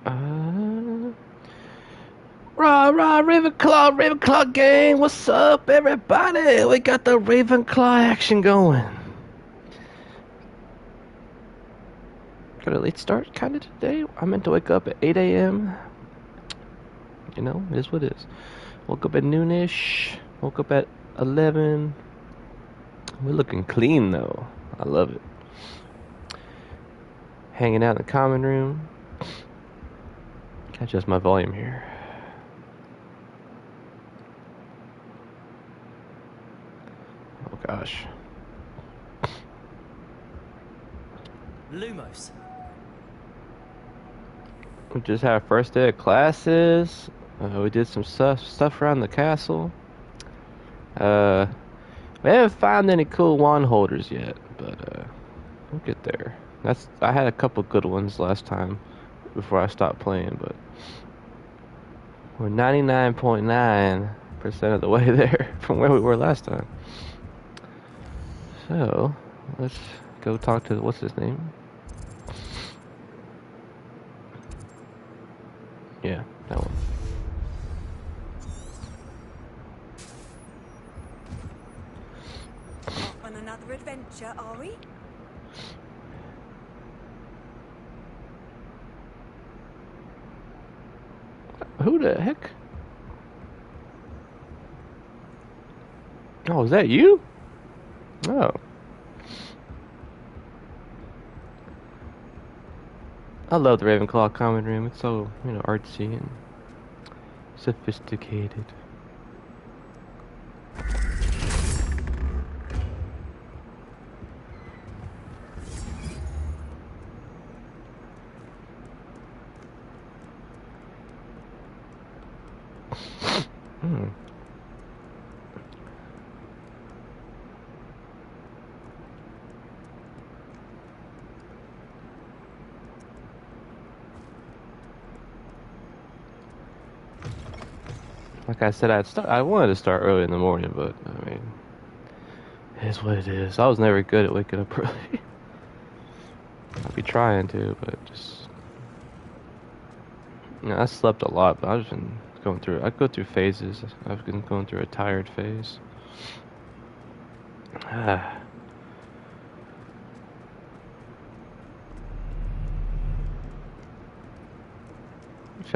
Rah, rah, Ravenclaw gang, what's up, everybody? We got the Ravenclaw action going. Got a late start kind of today. I meant to wake up at 8 a.m. You know, it is what it is. Woke up at noonish, woke up at 11. We're looking clean though. I love it. Hanging out in the common room. Can adjust my volume here. Oh gosh. Lumos. We just had our first day of classes. We did some stuff around the castle. We haven't found any cool wand holders yet, but we'll get there. I had a couple good ones last time before I stopped playing, but we're 99.9% of the way there from where we were last time. So let's go talk to what's his name? Yeah, that one. Off on another adventure, are we? Who the heck? Oh, is that you? Oh. I love the Ravenclaw common room. It's so, artsy and sophisticated. Like I said, I wanted to start early in the morning, but I mean, it is what it is. I was never good at waking up early. I'd be trying to, but just I slept a lot, but I've been going through. I go through phases. I've been going through a tired phase. Should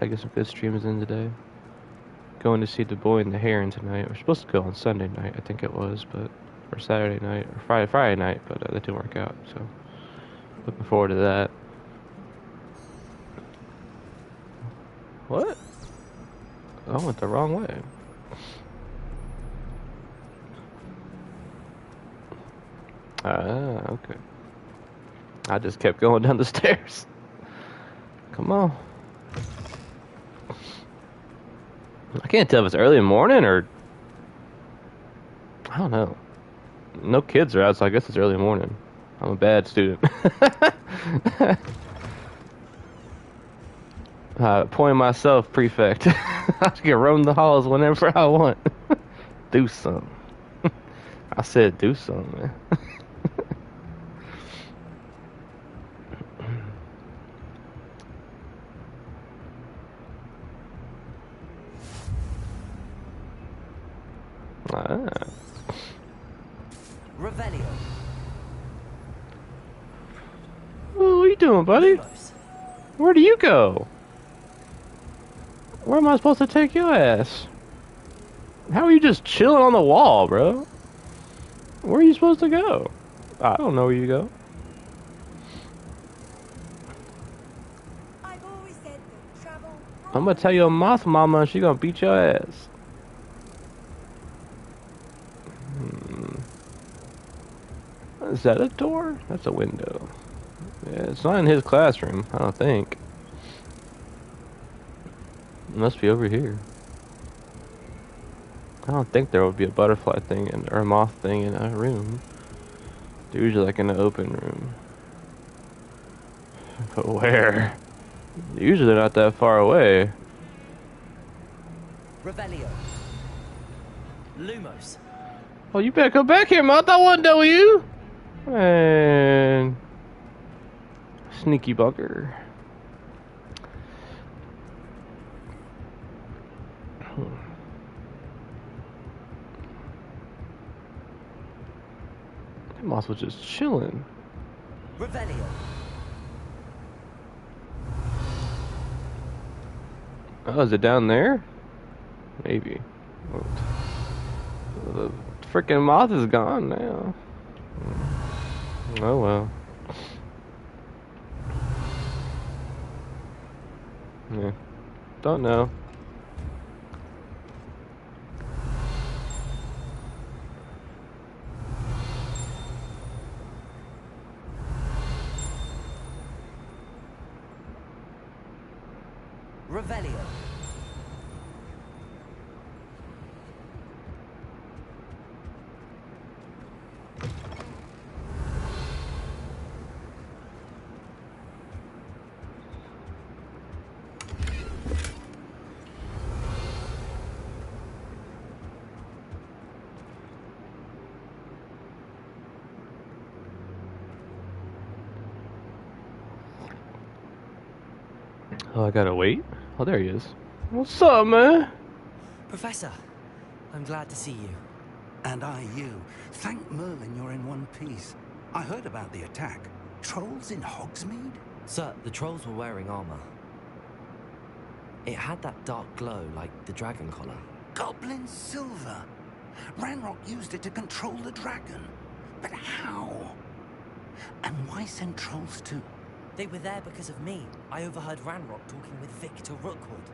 I get some good streams in today? Going to see The Boy and the Heron tonight. We're supposed to go on Sunday night, I think it was, or Saturday night, or Friday night, but that didn't work out. So looking forward to that. What? I went the wrong way. Okay. I just kept going down the stairs. Come on. I can't tell if it's early in the morning or... I don't know. No kids are out, so I guess it's early in the morning. I'm a bad student. Point myself, prefect. I can roam the halls whenever I want. Do something. I said do something, man. Revelio. What are you doing, buddy? Lumos. Where do you go? Where am I supposed to take your ass? How are you just chilling on the wall, bro? Where are you supposed to go? I don't know where you go. I've always said that travel. I'm gonna tell your moth mama and she gonna beat your ass. Is that a door? That's a window. Yeah, it's not in his classroom, I don't think. It must be over here. I don't think there would be a butterfly thing or a moth thing in a room. They're usually like in an open room. But where? Usually not that far away. Revelio. Lumos. Oh, you better come back here, moth. I wasn't done with you. Man. Sneaky bugger. moth was just chilling. Revelio. Oh, is it down there? Maybe. Oh, the freaking moth is gone now. Oh well. Yeah. Don't know. Revelio. Oh, I gotta wait? Oh, there he is. What's up, man? Professor, I'm glad to see you. And I you. Thank Merlin you're in one piece. I heard about the attack. Trolls in Hogsmeade? Sir, the trolls were wearing armor. It had that dark glow like the dragon collar. Goblin silver. Ranrock used it to control the dragon. But how? And why send trolls to... They were there because of me. I overheard Ranrock talking with Victor Rookwood.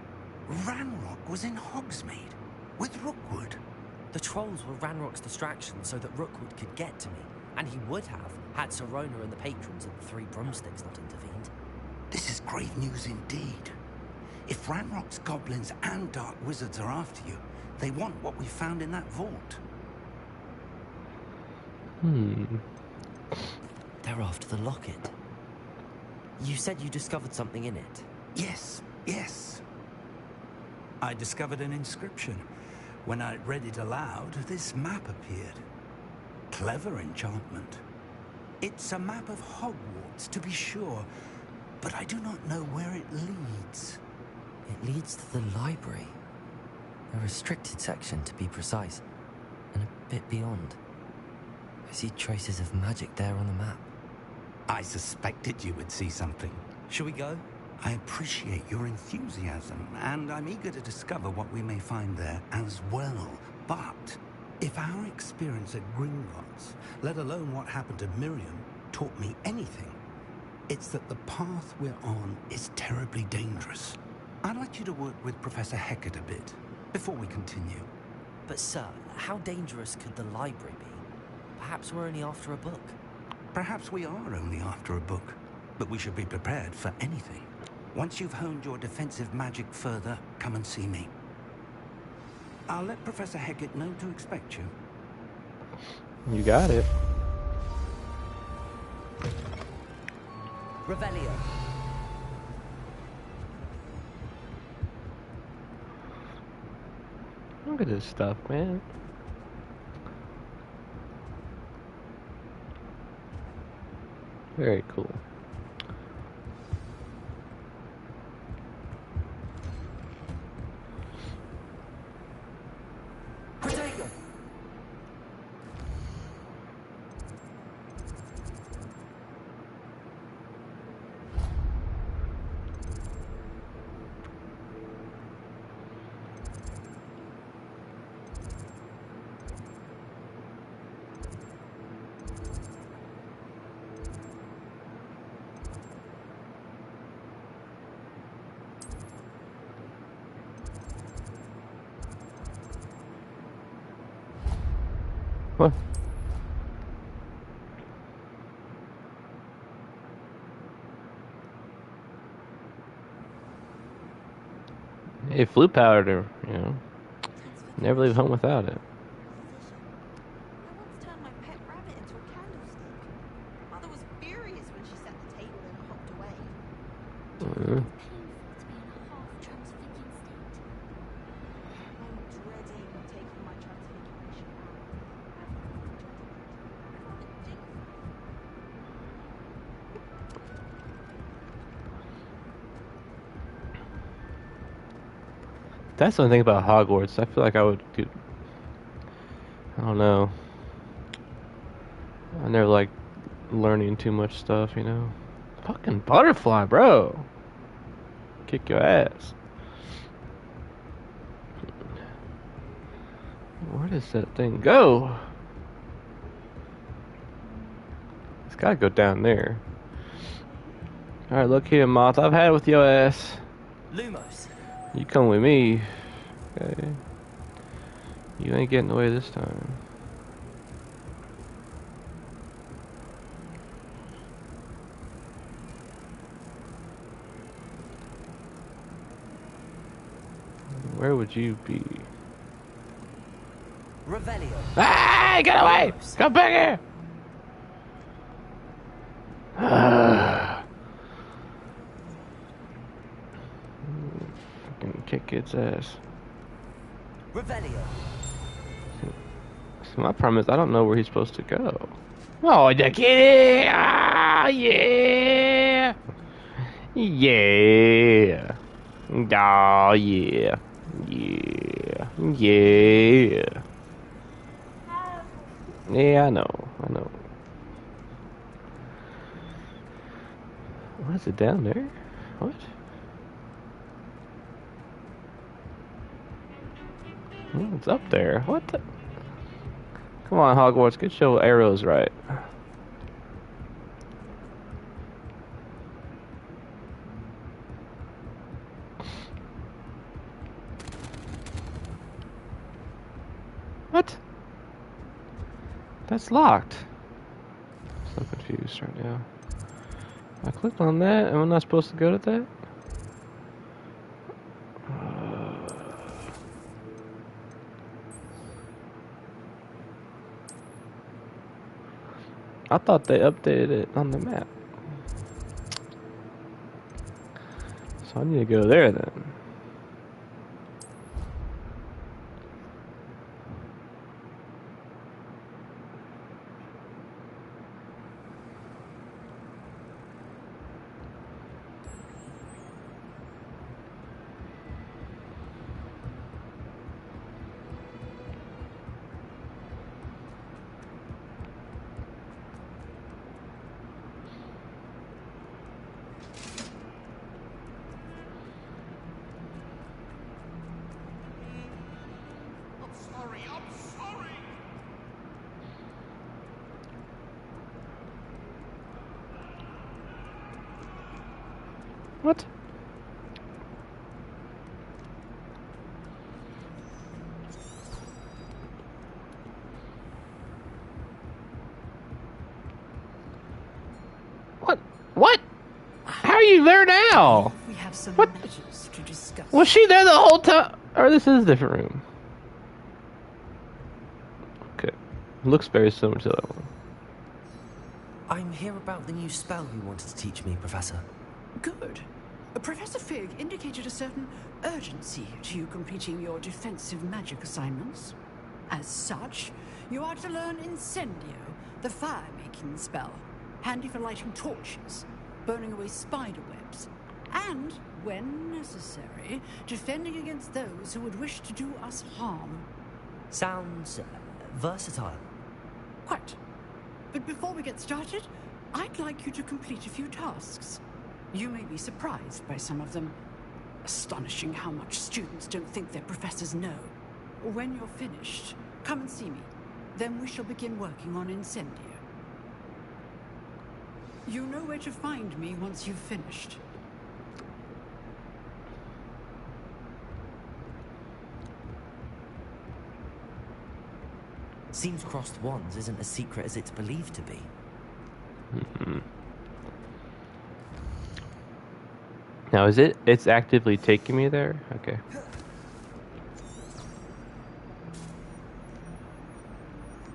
Ranrock was in Hogsmeade? With Rookwood? The trolls were Ranrock's distraction so that Rookwood could get to me. And he would have, had Sirona and the patrons of the Three Broomsticks not intervened. This is grave news indeed. If Ranrock's goblins and dark wizards are after you, they want what we found in that vault. They're after the locket. You said you discovered something in it. Yes. I discovered an inscription. When I read it aloud, this map appeared. Clever enchantment. It's a map of Hogwarts, to be sure, but I do not know where it leads. It leads to the library. A restricted section, to be precise, and a bit beyond. I see traces of magic there on the map. I suspected you would see something. Shall we go? I appreciate your enthusiasm, and I'm eager to discover what we may find there as well. But if our experience at Gringotts, let alone what happened to Miriam, taught me anything, it's that the path we're on is terribly dangerous. I'd like you to work with Professor Hecat a bit, before we continue. But sir, how dangerous could the library be? Perhaps we're only after a book. Perhaps we are only after a book, but we should be prepared for anything. Once you've honed your defensive magic further, come and see me. I'll let Professor Hecat know to expect you. You got it. Revelio. Look at this stuff, man. Very cool. Protego. What? Hey, flu powder, you know. Never leave home without it. I once turned my pet rabbit into a candlestick. Mother was furious when she set the table and hopped away. Uh, Painful to be in a half-transfigured state. I'm dreading taking my transfiguration out. That's the thing about Hogwarts. I feel like I would do. I don't know. And they're like learning too much stuff, you know. Fucking butterfly, bro. Kick your ass. Where does that thing go? It's gotta go down there. Alright, look here, Moth. I've had it with your ass. Lumos. You come with me. Okay. You ain't getting away this time. Where would you be? Revelio. Ah! Get away! Come back here! Fucking kick its ass. Revelio. So my problem is I don't know where he's supposed to go. Oh, the kitty! Ah, yeah! Yeah! Oh, yeah! Yeah! Yeah! Yeah, I know. What is it down there? What? Oh, it's up there. What the? Come on, Hogwarts, get your arrows right. What? That's locked. I'm so confused right now. I clicked on that, and I'm not supposed to go to that? I thought they updated it on the map. So I need to go there then. I'm sorry. What? What? How are you there now? We have some What? matters to discuss. Was she there the whole time? Or this is a different room? Okay. Looks very similar to that one. I'm here about the new spell you wanted to teach me, Professor. Good. Professor Fig indicated a certain urgency to you completing your defensive magic assignments. As such, you are to learn Incendio, the fire-making spell, handy for lighting torches, burning away spider webs, and, when necessary, defending against those who would wish to do us harm. Sounds versatile. Quite. But before we get started, I'd like you to complete a few tasks. You may be surprised by some of them. Astonishing how much students don't think their professors know. When you're finished, come and see me. Then we shall begin working on Incendio. You know where to find me once you've finished. Seems crossed wands isn't as secret as it's believed to be. Now is it? It's actively taking me there? Okay.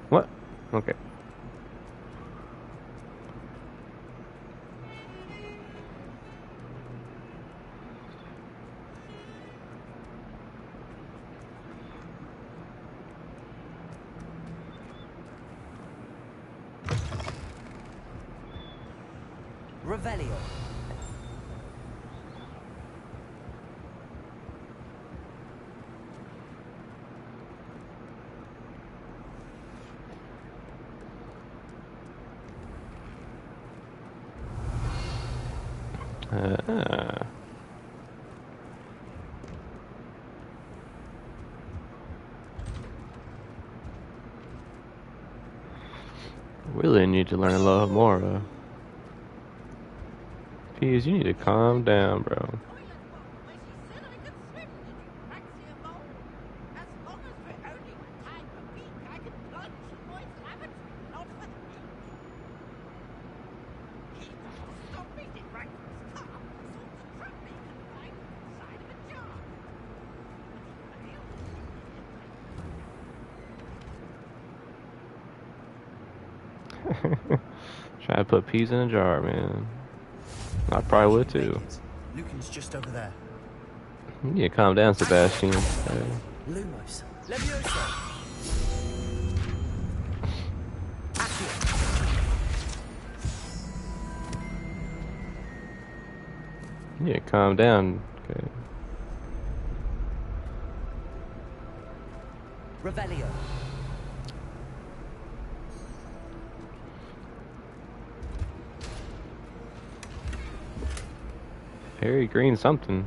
What? Okay. Revelio. Uh, really need to learn a lot more. Peas, you need to calm down, bro. Toilet bowl where she said I could swim in it. Praxia bowl. As long as we're only time a week, I can plunge in Lloyd's lavatory, not for the week. He stopped me dead right from his car, thought the trap me confined inside of a jar. Try to put peas in a jar, man. I probably would too. Lucan's just over there. You need to calm down, Sebastian. Lumos. Leviosa. Accio. You need to calm down. Okay. Revelio. Very green something.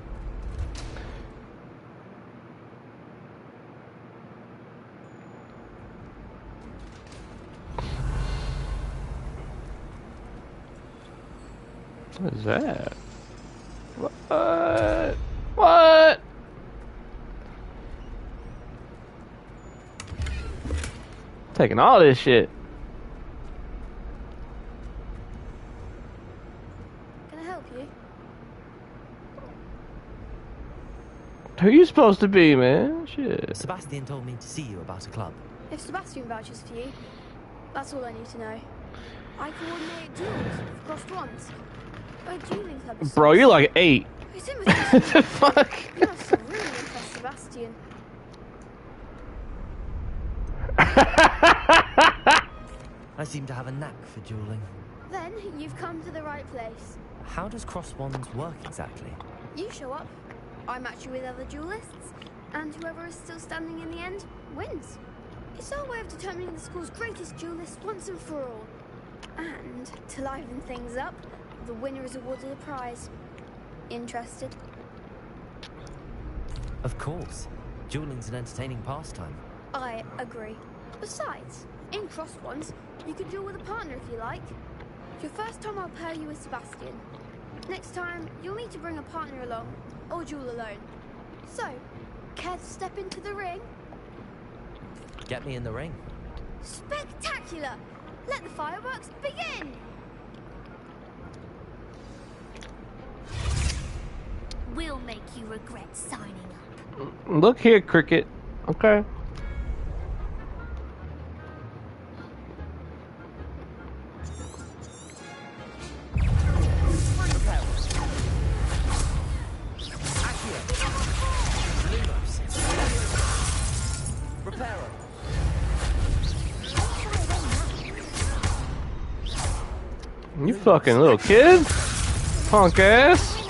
What is that? What? What? Taking all this shit. Can I help you? Who you supposed to be, man? Shit. Sebastian told me to see you about a club. If Sebastian vouches for you, that's all I need to know. I coordinate duels for crossed ones. A dueling club is Bro, you're like 8. Who's in with What the fuck? You must have really impressed Sebastian. I seem to have a knack for dueling. Then you've come to the right place. How does cross wands work exactly? You show up, I match you with other duelists, and whoever is still standing in the end wins. It's our way of determining the school's greatest duelist once and for all. And to liven things up, the winner is awarded a prize. Interested? Of course. Dueling's an entertaining pastime. I agree. Besides, in cross ones, you can duel with a partner if you like. Your first time I'll pair you with Sebastian. Next time, you'll need to bring a partner along, or duel alone. So, care to step into the ring? Get me in the ring. Spectacular! Let the fireworks begin! We'll make you regret signing up. Look here, Cricket. Okay. You fucking little kid? Punk ass.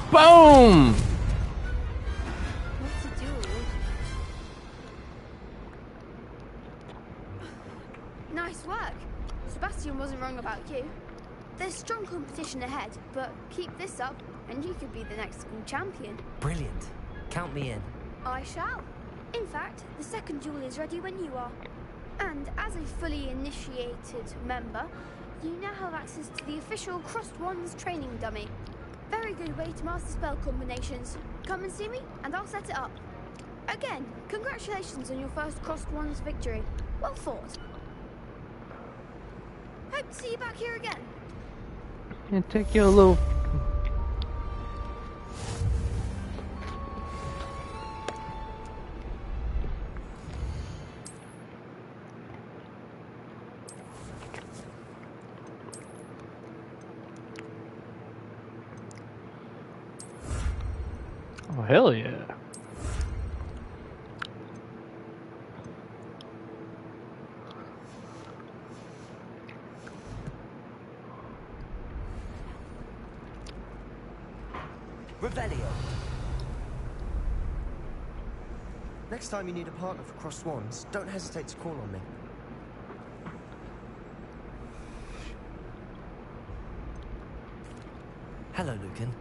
Boom! What's a duel? Nice work. Sebastian wasn't wrong about you. There's strong competition ahead, but keep this up and you could be the next school champion. Brilliant. Count me in. I shall. In fact, the second duel is ready when you are. And as a fully initiated member, you now have access to the official Crossed Wands training dummy. Very good way to master spell combinations. Come and see me, and I'll set it up. Again, congratulations on your first Crossed Wands victory. Well fought. Hope to see you back here again. And take your little... Oh, hell yeah. Revelio. Next time you need a partner for Cross Swans, don't hesitate to call on me. Hello, Lucan.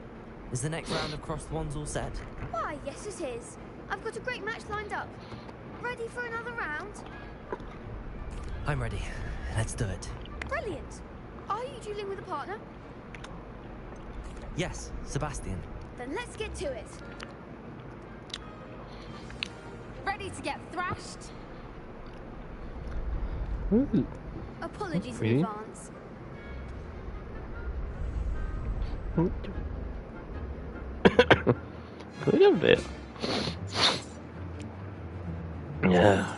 Is the next round of Cross the Wands all set? Why, yes it is. I've got a great match lined up. Ready for another round? I'm ready. Let's do it. Brilliant. Are you dueling with a partner? Yes, Sebastian. Then let's get to it. Ready to get thrashed? Ooh. Apologies Really? in advance. A little bit. Yeah.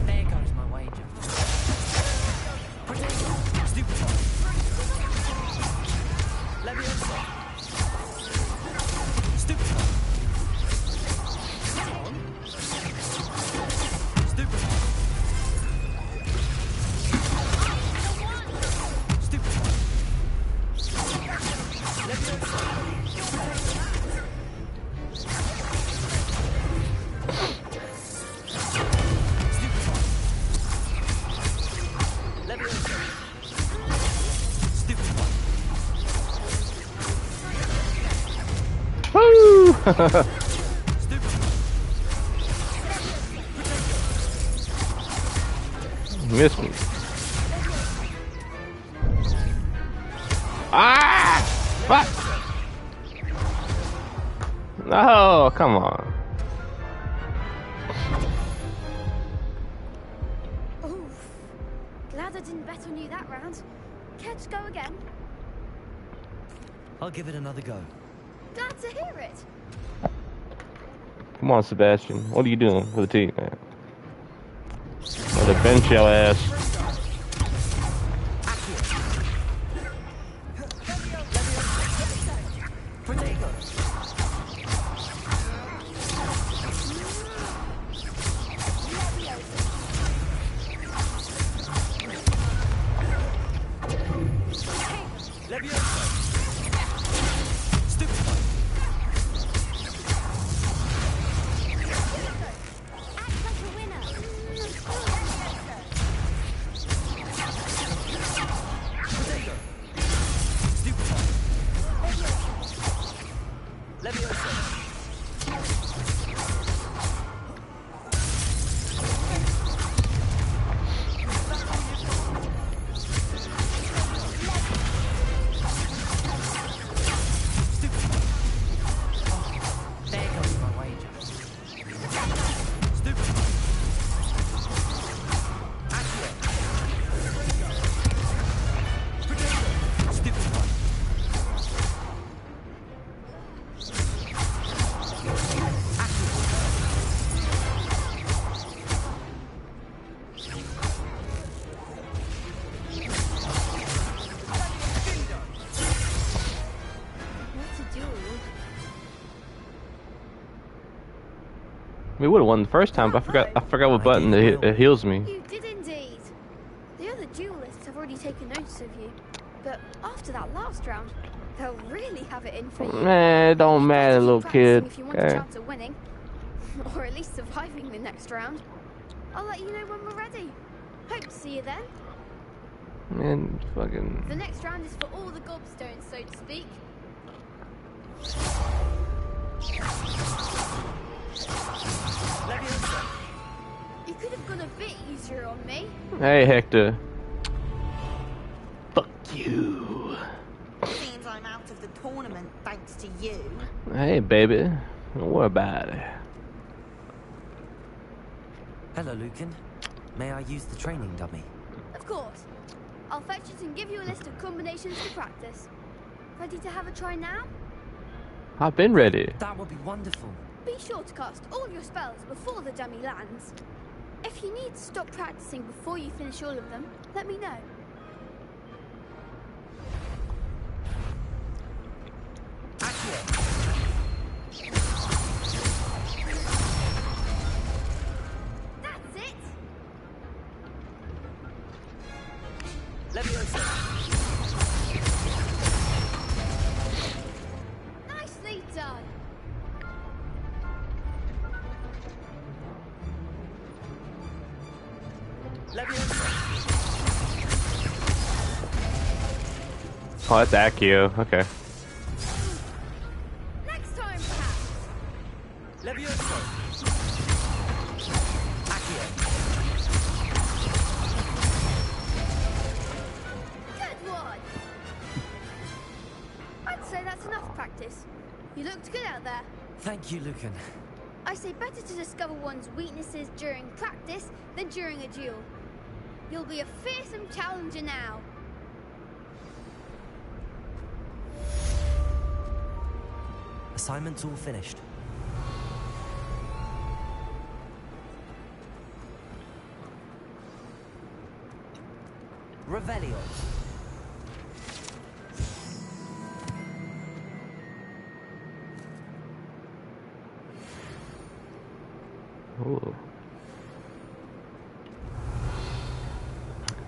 There goes my wager. Woo! Missed me. Ah! Fuck! No, come on. Oof. Glad I didn't bet on you that round. Care to go again? I'll give it another go. Glad to hear it. Come on, Sebastian. What are you doing for the team, man? Or the bench your ass. We would have won the first time, but I forgot what button it heals me. You did indeed. The other duelists have already taken notice of you. But after that last round, they'll really have it in for you. Man, it don't matter, little kid. If you want a chance at winning, or at least surviving the next round. I'll let you know when we're ready. Hope to see you then. Man, fucking. The next round is for all the gobstones, so to speak. You could have gone a bit easier on me. Hey, Hector. Fuck you. Seems I'm out of the tournament thanks to you. Hey, baby. Don't worry about it. Hello, Lucan. May I use the training dummy? Of course. I'll fetch it and give you a list of combinations to practice. Ready to have a try now? I've been ready. That would be wonderful. Be sure to cast all your spells before the dummy lands. If you need to stop practicing before you finish all of them, let me know. That's it! Nicely done! Oh, that's Accio. Okay. Next time, perhaps. Good one! I'd say that's enough practice. You looked good out there. Thank you, Lucan. I say better to discover one's weaknesses during practice than during a duel. You'll be a fearsome challenger now. Assignment's all finished. Revelio. Ooh.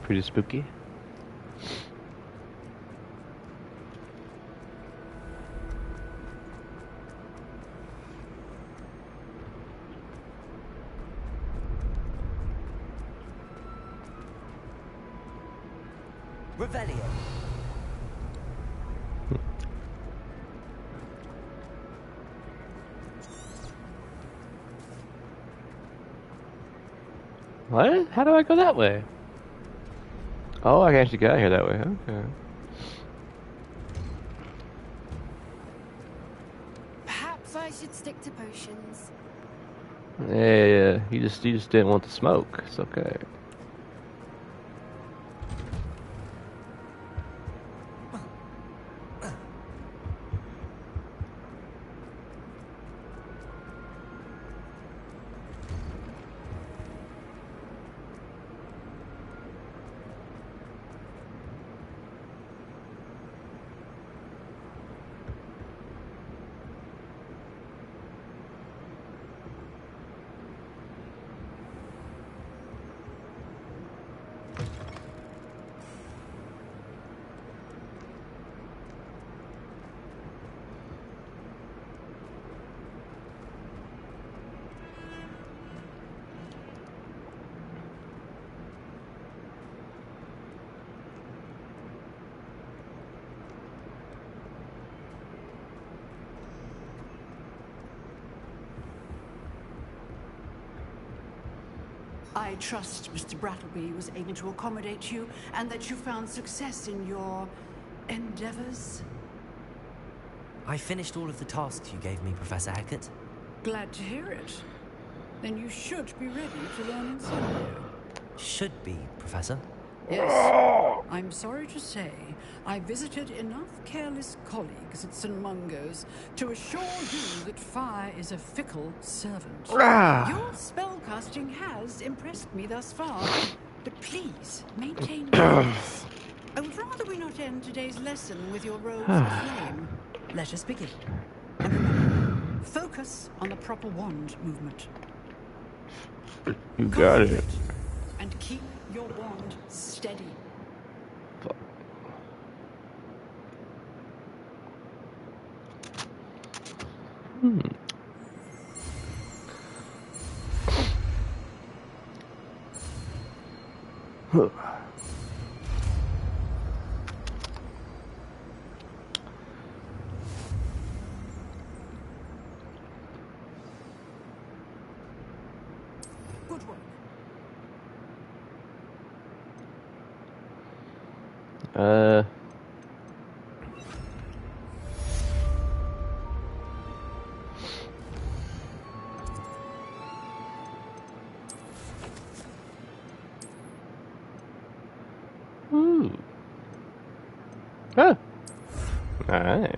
Pretty spooky. Revelio. What? How do I go that way? Oh, I can actually get out here that way. Okay. Perhaps I should stick to potions. Yeah. You just didn't want the smoke. It's okay. I trust Mr. Brattleby was able to accommodate you and that you found success in your endeavors. I finished all of the tasks you gave me, Professor Hackett. Glad to hear it. Then you should be ready to learn Incendio. Should be, Professor. Yes. I'm sorry to say, I visited enough careless colleagues at St. Mungo's to assure you that fire is a fickle servant. Your spellcasting has impressed me thus far, but please maintain calmness. I would rather we not end today's lesson with your robes of flame. Let us begin. And remember, focus on the proper wand movement. You got it. And keep your wand steady. Good work. Ooh. Oh. Nice.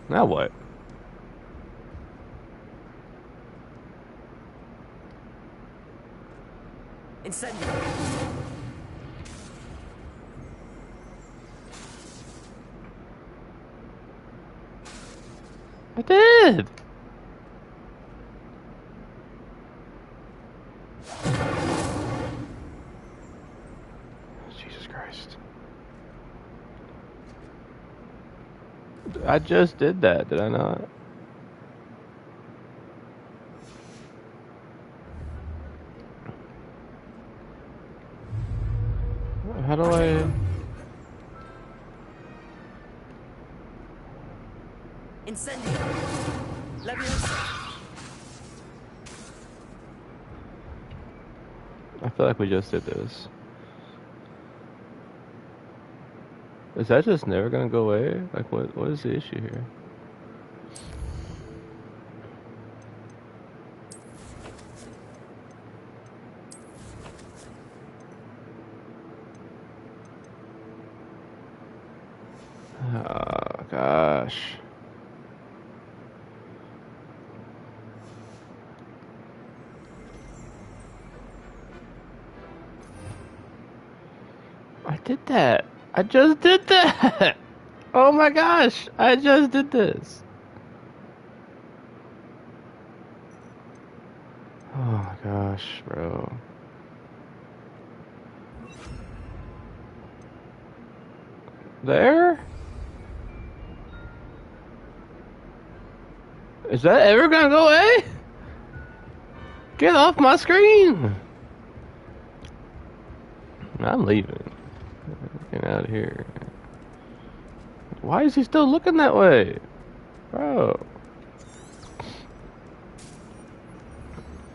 Now what? Incendio. I did. Jesus Christ. I just did that, did I not? How do I... Incendio. Leviosa. I feel like we just did this. Is that just never gonna go away? Like, what is the issue here? Oh, gosh. I did that. I just did that. Oh my gosh. I just did this. Oh my gosh, bro. There? Is that ever gonna go away? Get off my screen! I'm leaving. Get out of here. Why is he still looking that way? Bro.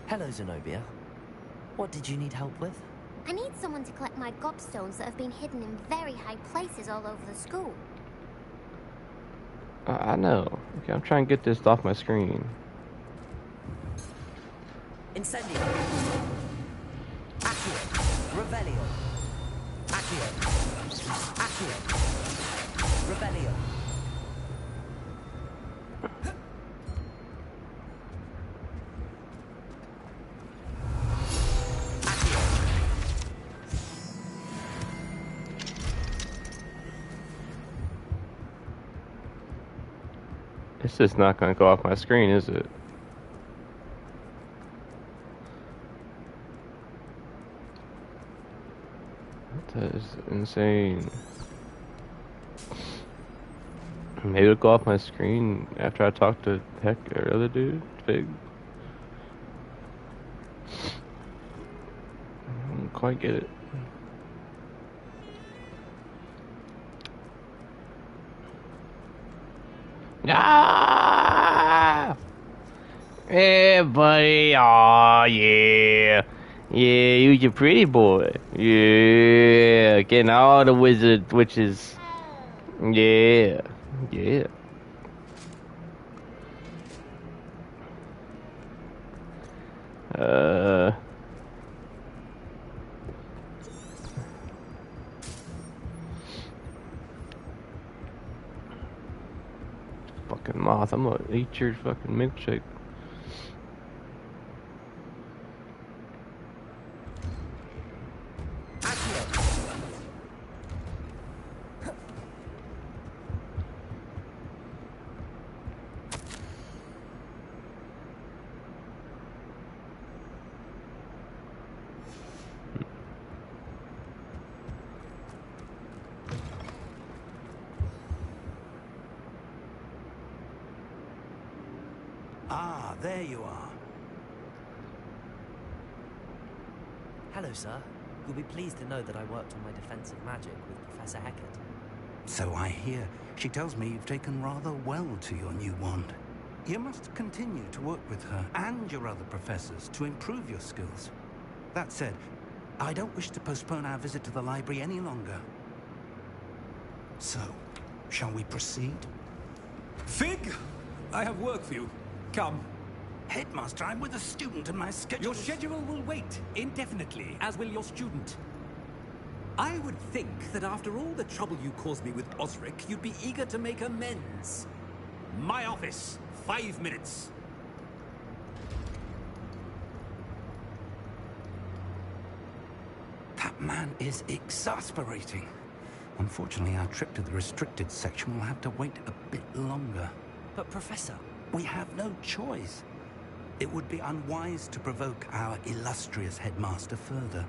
Hello, Zenobia. What did you need help with? I need someone to collect my gobstones that have been hidden in very high places all over the school. I know. Okay, I'm trying to get this off my screen. Incendio. Accio. Revelio. Accio. Accio. Revelio. It's just not gonna go off my screen, is it? That is insane. Maybe it'll go off my screen after I talk to Heck or other dude, Fig. I don't quite get it. Ah! Hey, buddy. Aw, yeah. Yeah, you your pretty boy. Yeah. Getting all the witches. Yeah. Yeah. Fucking moth. I'm gonna eat your fucking milkshake. Ah, there you are. Hello, sir. You'll be pleased to know that I worked on my defensive magic with Professor Heckert. So I hear. She tells me you've taken rather well to your new wand. You must continue to work with her and your other professors to improve your skills. That said, I don't wish to postpone our visit to the library any longer. So, Shall we proceed? Fig, I have work for you. Come. Headmaster, I'm with a student and my schedule... Your schedule will wait indefinitely, as will your student. I would think that after all the trouble you caused me with Osric, you'd be eager to make amends. My office, 5 minutes. That man is exasperating. Unfortunately, our trip to the restricted section will have to wait a bit longer. But Professor... We have no choice. It would be unwise to provoke our illustrious headmaster further.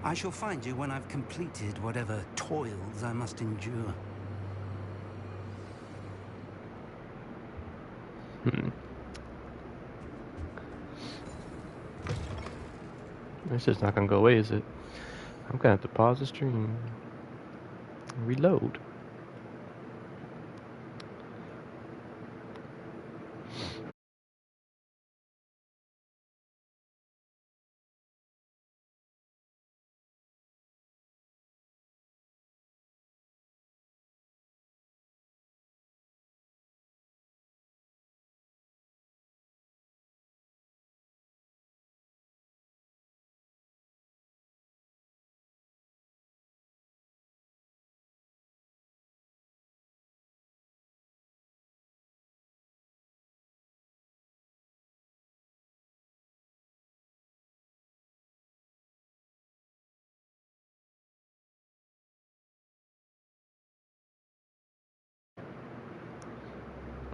I shall find you when I've completed whatever toils I must endure. It's just not gonna go away, is it? I'm gonna have to pause the stream. Reload.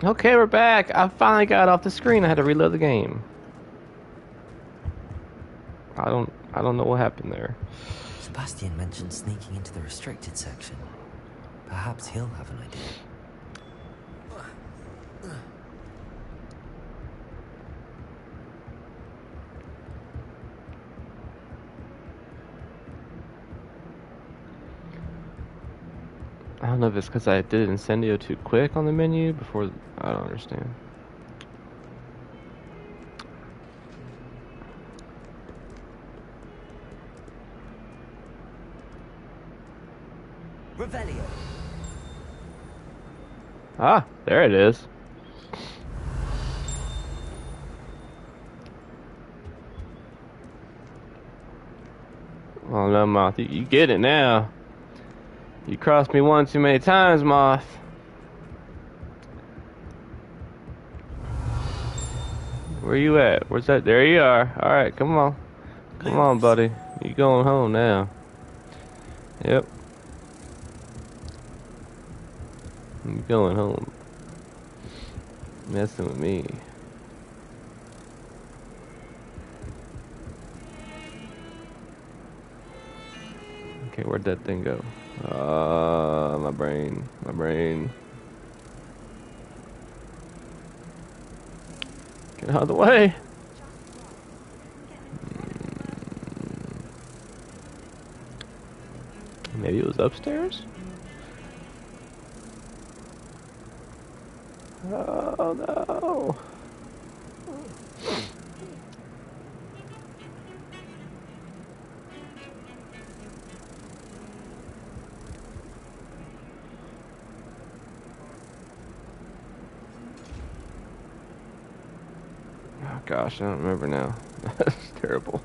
Okay, we're back. I finally got off the screen. I had to reload the game. I don't know what happened there. Sebastian mentioned sneaking into the restricted section. Perhaps he'll have an idea. I don't know if it's because I did Incendio too quick on the menu before. I don't understand. Revelio. Ah, there it is. Oh no, Moth, you get it now. You crossed me one too many times, Moth. Where you at? Where's that? There you are. Alright, come on. Come on, buddy. You going home now. Yep. You going home. Messing with me. Okay, where'd that thing go? My brain. My brain. Get out of the way. Maybe it was upstairs? Oh no. Oh gosh, I don't remember now. That's terrible.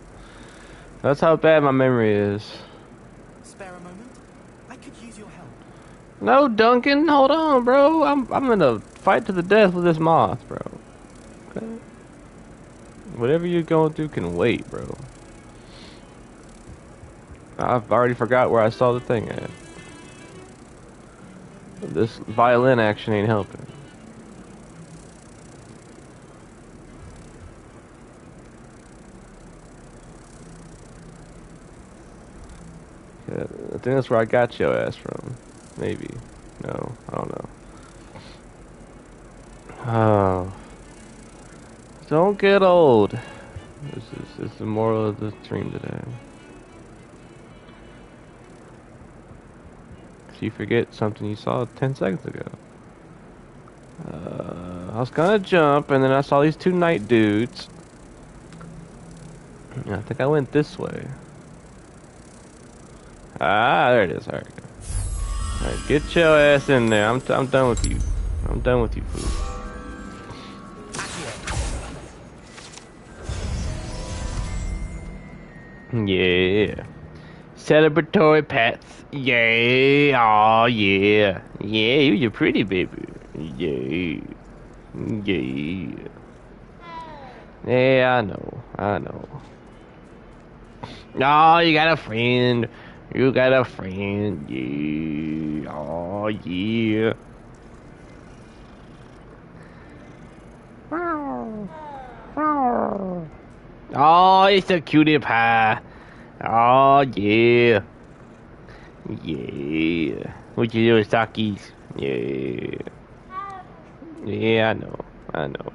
That's how bad my memory is. Spare a moment? I could use your help. No, Duncan, hold on, bro. I'm gonna fight to the death with this moth, bro. Okay. Whatever you're going through can wait, bro. I've already forgot where I saw the thing at. This violin action ain't helping. Yeah, I think that's where I got your ass from. Maybe. No, I don't know. Oh. Don't get old. This is the moral of the stream today. You forget something you saw 10 seconds ago. I was gonna jump, and then I saw these two night dudes. I think I went this way. Ah, there it is. Alright. Alright, get your ass in there. I'm done with you. I'm done with you, fool. Yeah. Celebratory pets. Yeah. Oh yeah. Yeah, you're pretty, baby. Yeah. Yeah. Yeah, I know. I know. Oh, you got a friend. You got a friend. Yeah. Oh yeah. Oh, it's a cutie pie. Oh yeah. Yeah. What you doing, Sakis? Yeah. Yeah, I know. I know.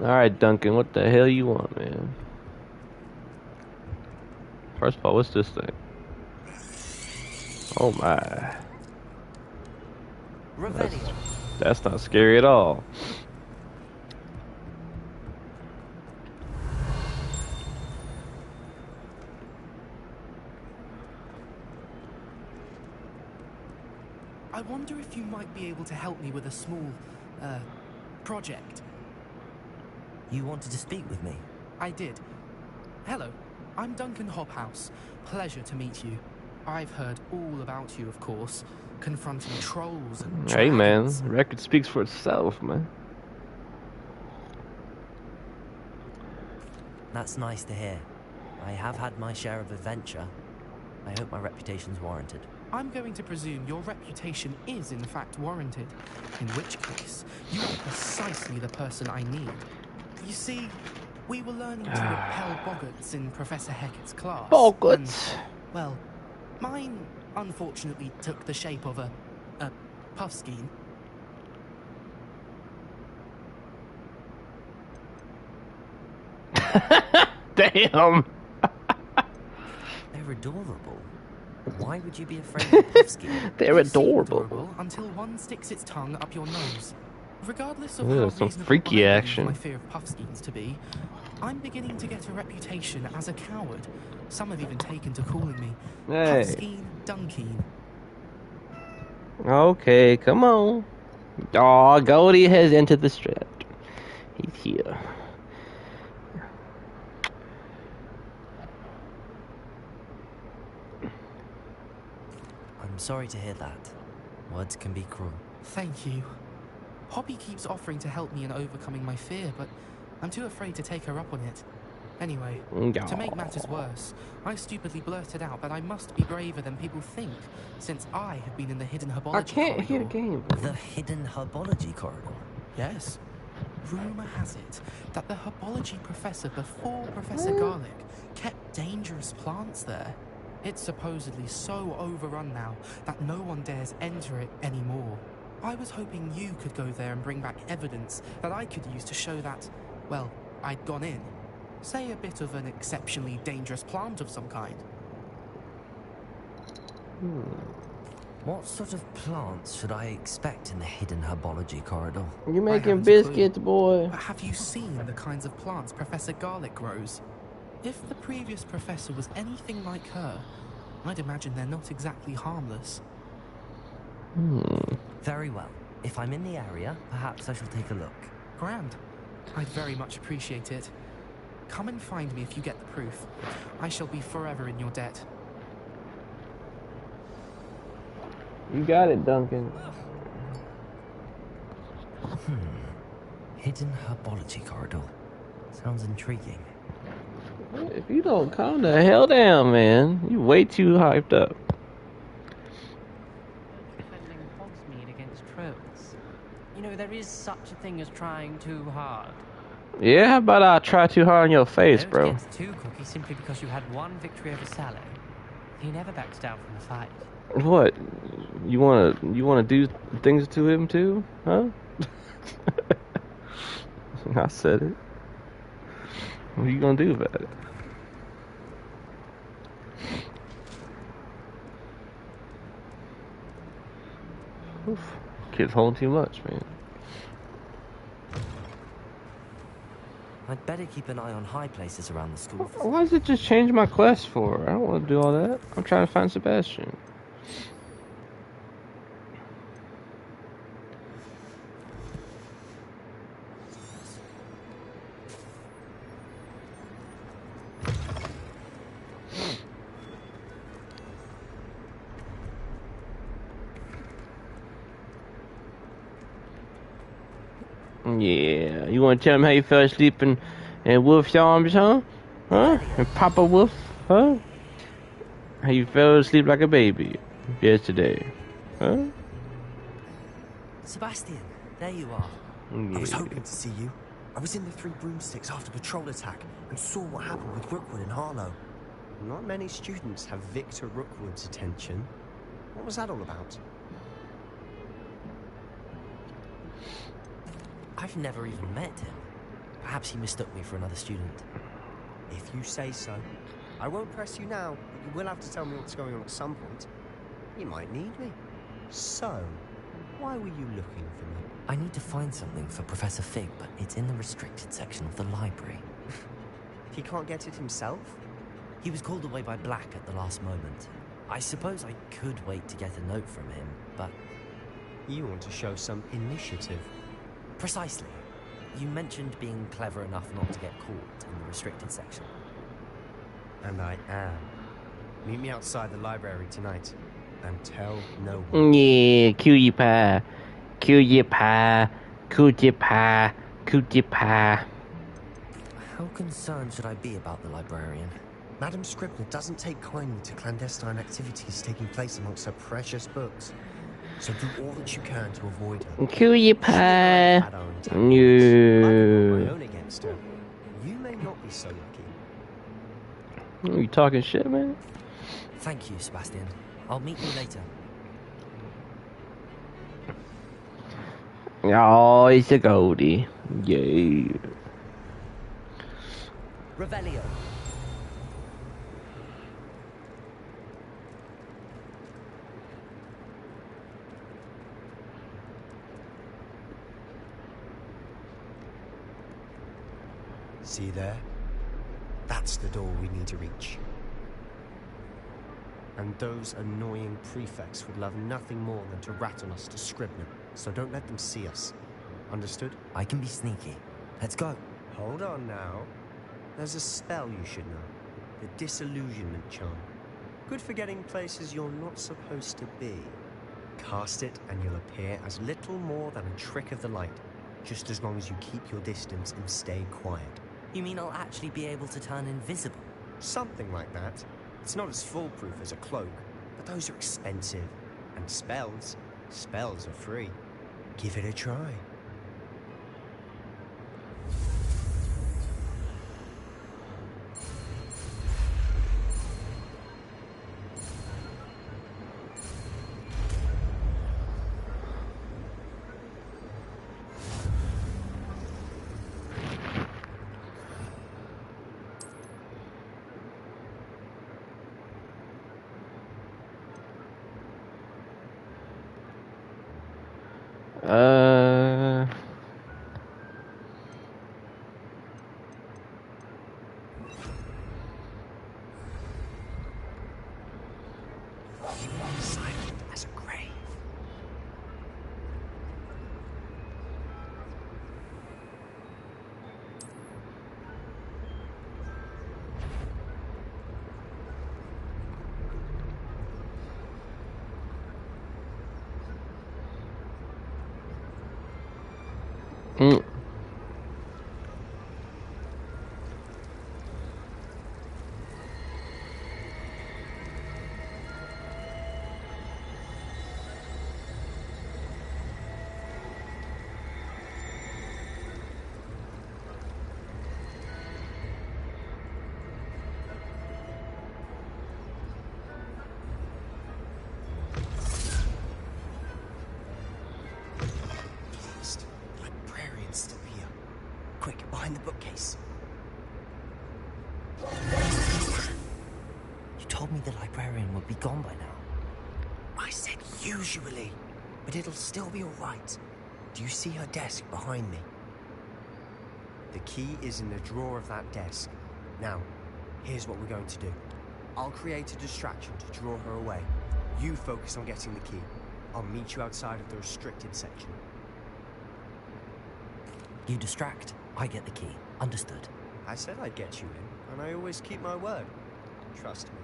Alright, Duncan, what the hell you want, man? First of all, what's this thing? Oh my. That's not scary at all. I wonder if you might be able to help me with a small, project. You wanted to speak with me? I did. Hello, I'm Duncan Hobhouse. Pleasure to meet you. I've heard all about you, of course, confronting trolls and Hey man, dragons. the record speaks for itself, man. That's nice to hear. I have had my share of adventure. I hope my reputation's warranted. I'm going to presume your reputation is in fact warranted, in which case you are precisely the person I need. You see, we were learning to repel boggarts in Professor Hecat's class. Boggarts? And, well, mine unfortunately took the shape of a puffskein. Damn. They're adorable. Why would you be afraid of puffskein? They're adorable. Until one sticks its tongue up your nose. Regardless of Ooh, how some reasonable freaky I believe action. my fear of puffskeins to be, I'm beginning to get a reputation as a coward. Some have even taken to calling me Hey. Puffskein Dunkeen. Okay, come on. Oh, Goldie has entered the strip. He's here. I'm sorry to hear that. Words can be cruel. Thank you. Hobby keeps offering to help me in overcoming my fear, but I'm too afraid to take her up on it. Anyway, to make matters worse, I stupidly blurted out that I must be braver than people think, since I have been in the hidden herbology I can't corridor. hear the game. The hidden herbology corridor? Yes. Rumor has it that the herbology professor before Professor Garlic kept dangerous plants there. It's supposedly so overrun now that no one dares enter it anymore. I was hoping you could go there and bring back evidence that I could use to show that, well, I'd gone in. Say a bit of an exceptionally dangerous plant of some kind. What sort of plants should I expect in the hidden herbology corridor? You I making haven't a biscuits, clue. boy? But have you seen the kinds of plants Professor Garlic grows? If the previous professor was anything like her, I'd imagine they're not exactly harmless. Very well. If I'm in the area, perhaps I shall take a look. Grand. I'd very much appreciate it. Come and find me if you get the proof. I shall be forever in your debt. You got it, Duncan. Hidden herbology corridor. Sounds intriguing. If you don't calm the hell down, man, you way too hyped up. Defending Hogsmeade against trolls. You know, there is such a thing as trying too hard. Yeah, how about I try too hard on your face, Vote bro? against two cookies simply because you had one victory over Sally. He never backs down from the fight. What? You wanna do things to him too? Huh? I said it. What are you gonna do about it? Oof. Kid's holding too much, man. I'd better keep an eye on high places around the school. Why does it just change my quest for? I don't want to do all that. I'm trying to find Sebastian. Yeah, you want to tell me how you fell asleep in Wolf's arms, huh? Huh? And Papa Wolf, huh? How you fell asleep like a baby yesterday, huh? Sebastian, there you are. Yeah. I was hoping to see you. I was in the Three Broomsticks after patrol attack and saw what happened with Rookwood and Harlow. Not many students have Victor Rookwood's attention. What was that all about? I've never even met him. Perhaps he mistook me for another student. If you say so. I won't press you now, but you will have to tell me what's going on at some point. You might need me. So, why were you looking for me? I need to find something for Professor Fig, but it's in the restricted section of the library. He can't get it himself? He was called away by Black at the last moment. I suppose I could wait to get a note from him, but... You want to show some initiative. Precisely. You mentioned being clever enough not to get caught in the restricted section. And I am. Meet me outside the library tonight, and tell no one. Yeah, cutie pie. Cutie pie. Cutie pie. Cutie pie. How concerned should I be about the librarian? Madam Scribner doesn't take kindly to clandestine activities taking place amongst her precious books. So do all that you can to avoid her. Cutie pie. My No. own against her. You may not be so lucky. You talking shit, man? Thank you, Sebastian. I'll meet you later. Oh, it's a Goldie. Yeah. Revelio. See there? That's the door we need to reach. And those annoying prefects would love nothing more than to rat on us to Scribner, so don't let them see us. Understood? I can be sneaky. Let's go. Hold on now. There's a spell you should know. The Disillusionment Charm. Good for getting places you're not supposed to be. Cast it and you'll appear as little more than a trick of the light, just as long as you keep your distance and stay quiet. You mean I'll actually be able to turn invisible? Something like that. It's not as foolproof as a cloak, but those are expensive. And spells are free. Give it a try. Silent as a grave. Librarian's still here. Quick, behind the bookcase. You told me the librarian would be gone by now. I said usually, but it'll still be all right. Do you see her desk behind me? The key is in the drawer of that desk. Now, here's what we're going to do. I'll create a distraction to draw her away. You focus on getting the key. I'll meet you outside of the restricted section. You distract, I get the key. Understood. I said I'd get you in, and I always keep my word. Trust me.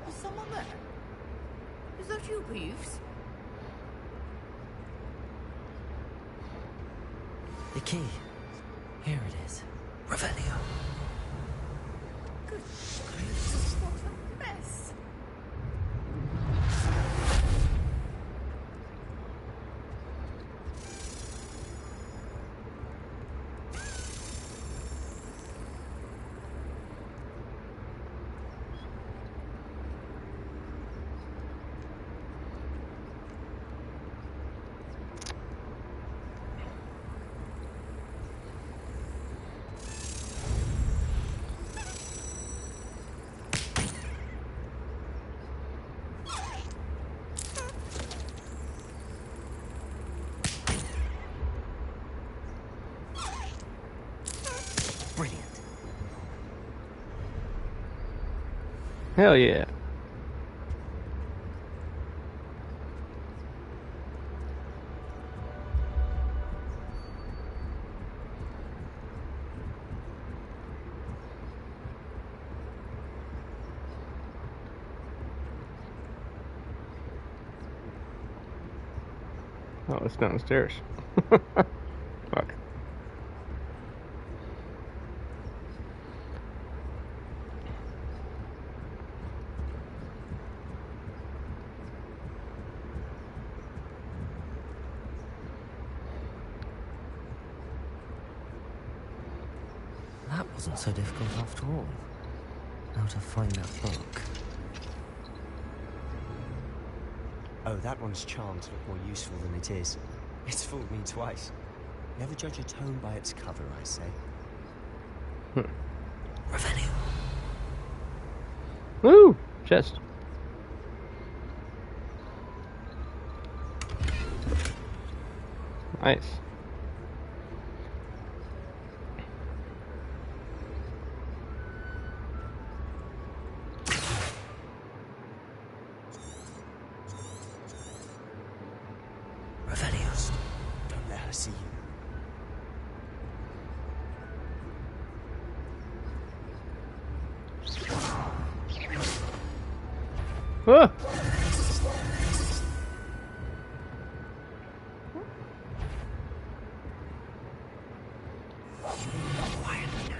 Is someone there? Is that you, Peeves? The key. Here it is. Revelio. Good gracious, what a mess! Brilliant. Hell yeah. Oh, it's downstairs. Fuck. That wasn't so difficult after all. How to find that book. Oh, that one's charmed to look more useful than it is. It's fooled me twice. Never judge a tome by its cover, I say. Revelio. Woo! Chest. Nice. Revelios. Don't let her see you. Ah! Quietly now.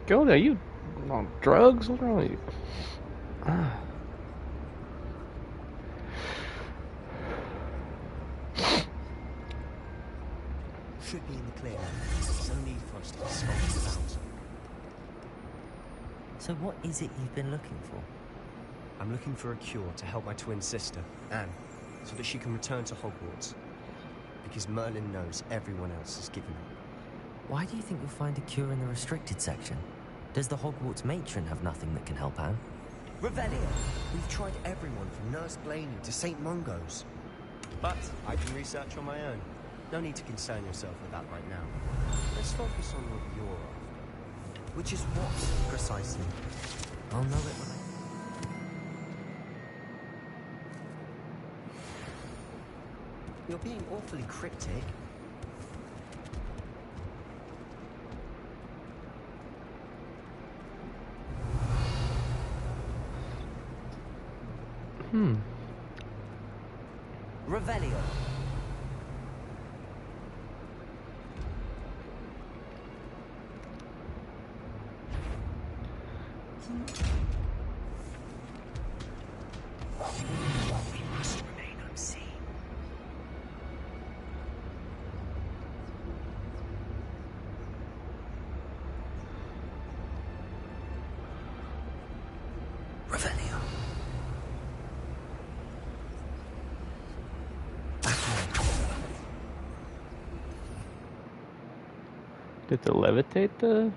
Go there, you on drugs? What's wrong with you? Ah. Should be in the clear. No need for us to be skulking about. So what is it you've been looking for? I'm looking for a cure to help my twin sister, Anne, so that she can return to Hogwarts. Because Merlin knows everyone else has given up. Why do you think you'll find a cure in the restricted section? Does the Hogwarts matron have nothing that can help Anne? Revelio! We've tried everyone from Nurse Blaney to St. Mungo's. But I can research on my own. No need to concern yourself with that right now. Let's focus on what you're after. Which is what, precisely? I'll know it when I... You're being awfully cryptic. Revelio. Did to levitate the?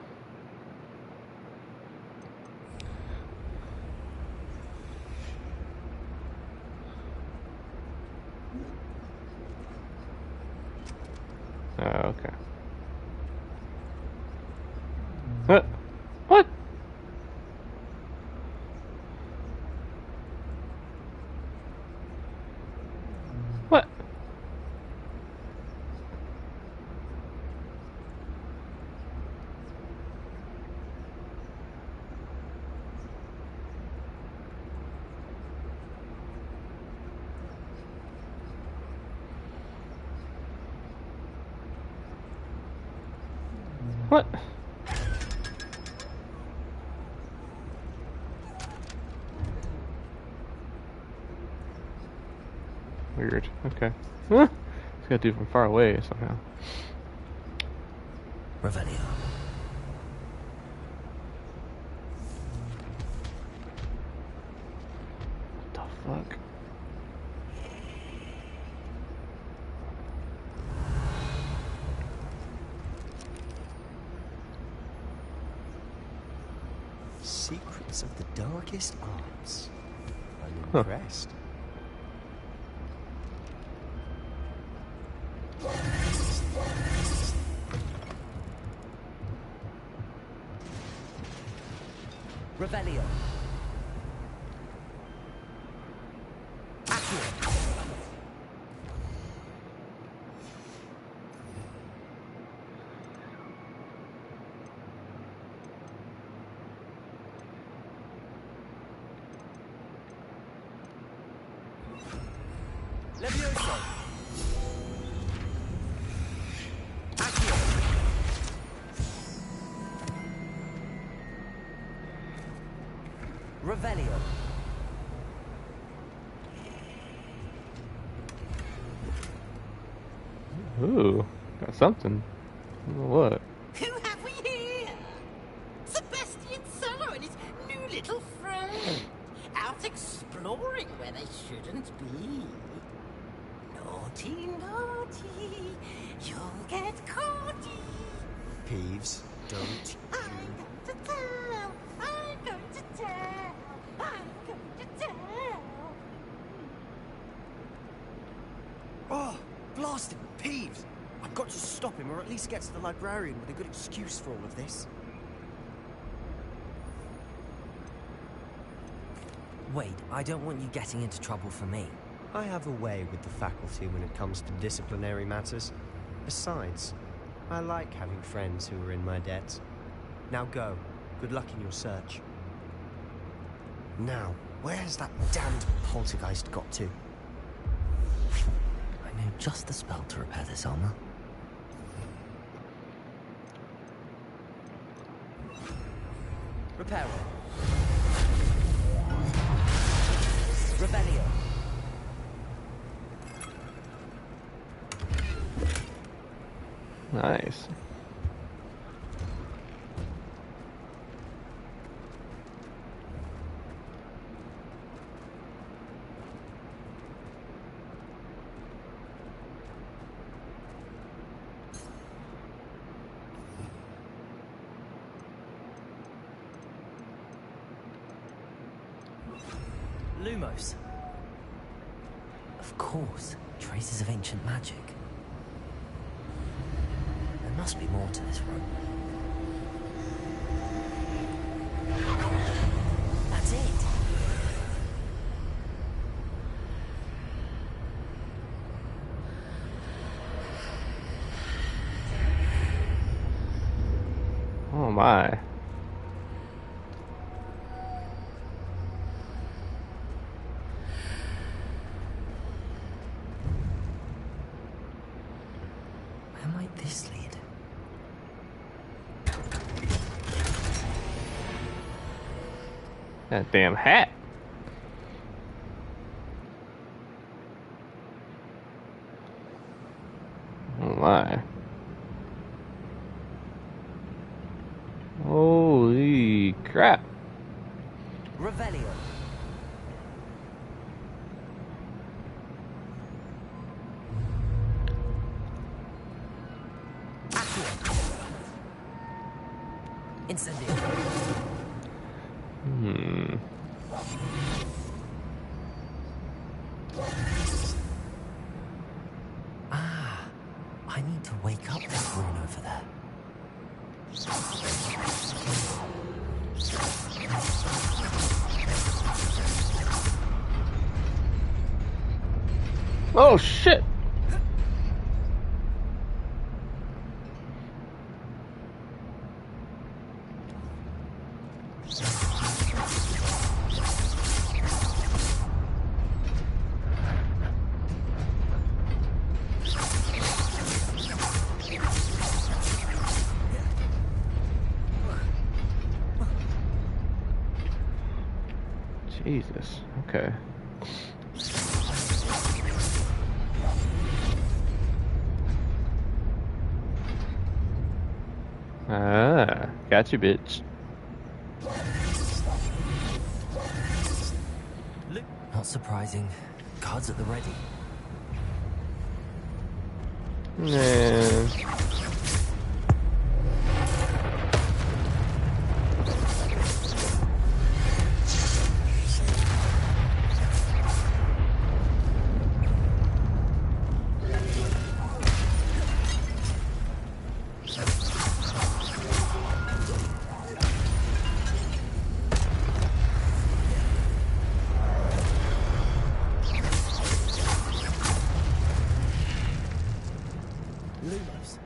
Oh, okay. What? What? What? What? Weird. Okay. Huh? It's gotta do from far away somehow. Revelio. What the fuck? Secrets of the darkest arts. I'm Huh. impressed. Revelio. Levioso. Accio. Revelio. Ooh, got something. I don't know what? Who have we here? Sebastian Cello and his new little friend. Out exploring where they shouldn't be. Naughty, naughty, you'll get caughty. Peeves, don't I'm going to tell, I'm going to tell, I'm going to tell. Oh, blasted Peeves! I've got to stop him, or at least get to the librarian with a good excuse for all of this. Wait, I don't want you getting into trouble for me. I have a way with the faculty when it comes to disciplinary matters. Besides, I like having friends who are in my debt. Now go. Good luck in your search. Now, where's that damned poltergeist got to? I know just the spell to repair this armor. Reparo. Revelio. Nice. Lumos. Of course, traces of ancient magic. There must be more to this room. That's it. Oh my. Where might this lead? That damn hat. Oh my. Holy crap. Revelio. Incendio. Hmm. Ah, I need to wake up that rune over there. Oh shit! Jesus. Okay. Ah, gotcha, bitch. Not surprising. Guards at the ready. Man. Lumos.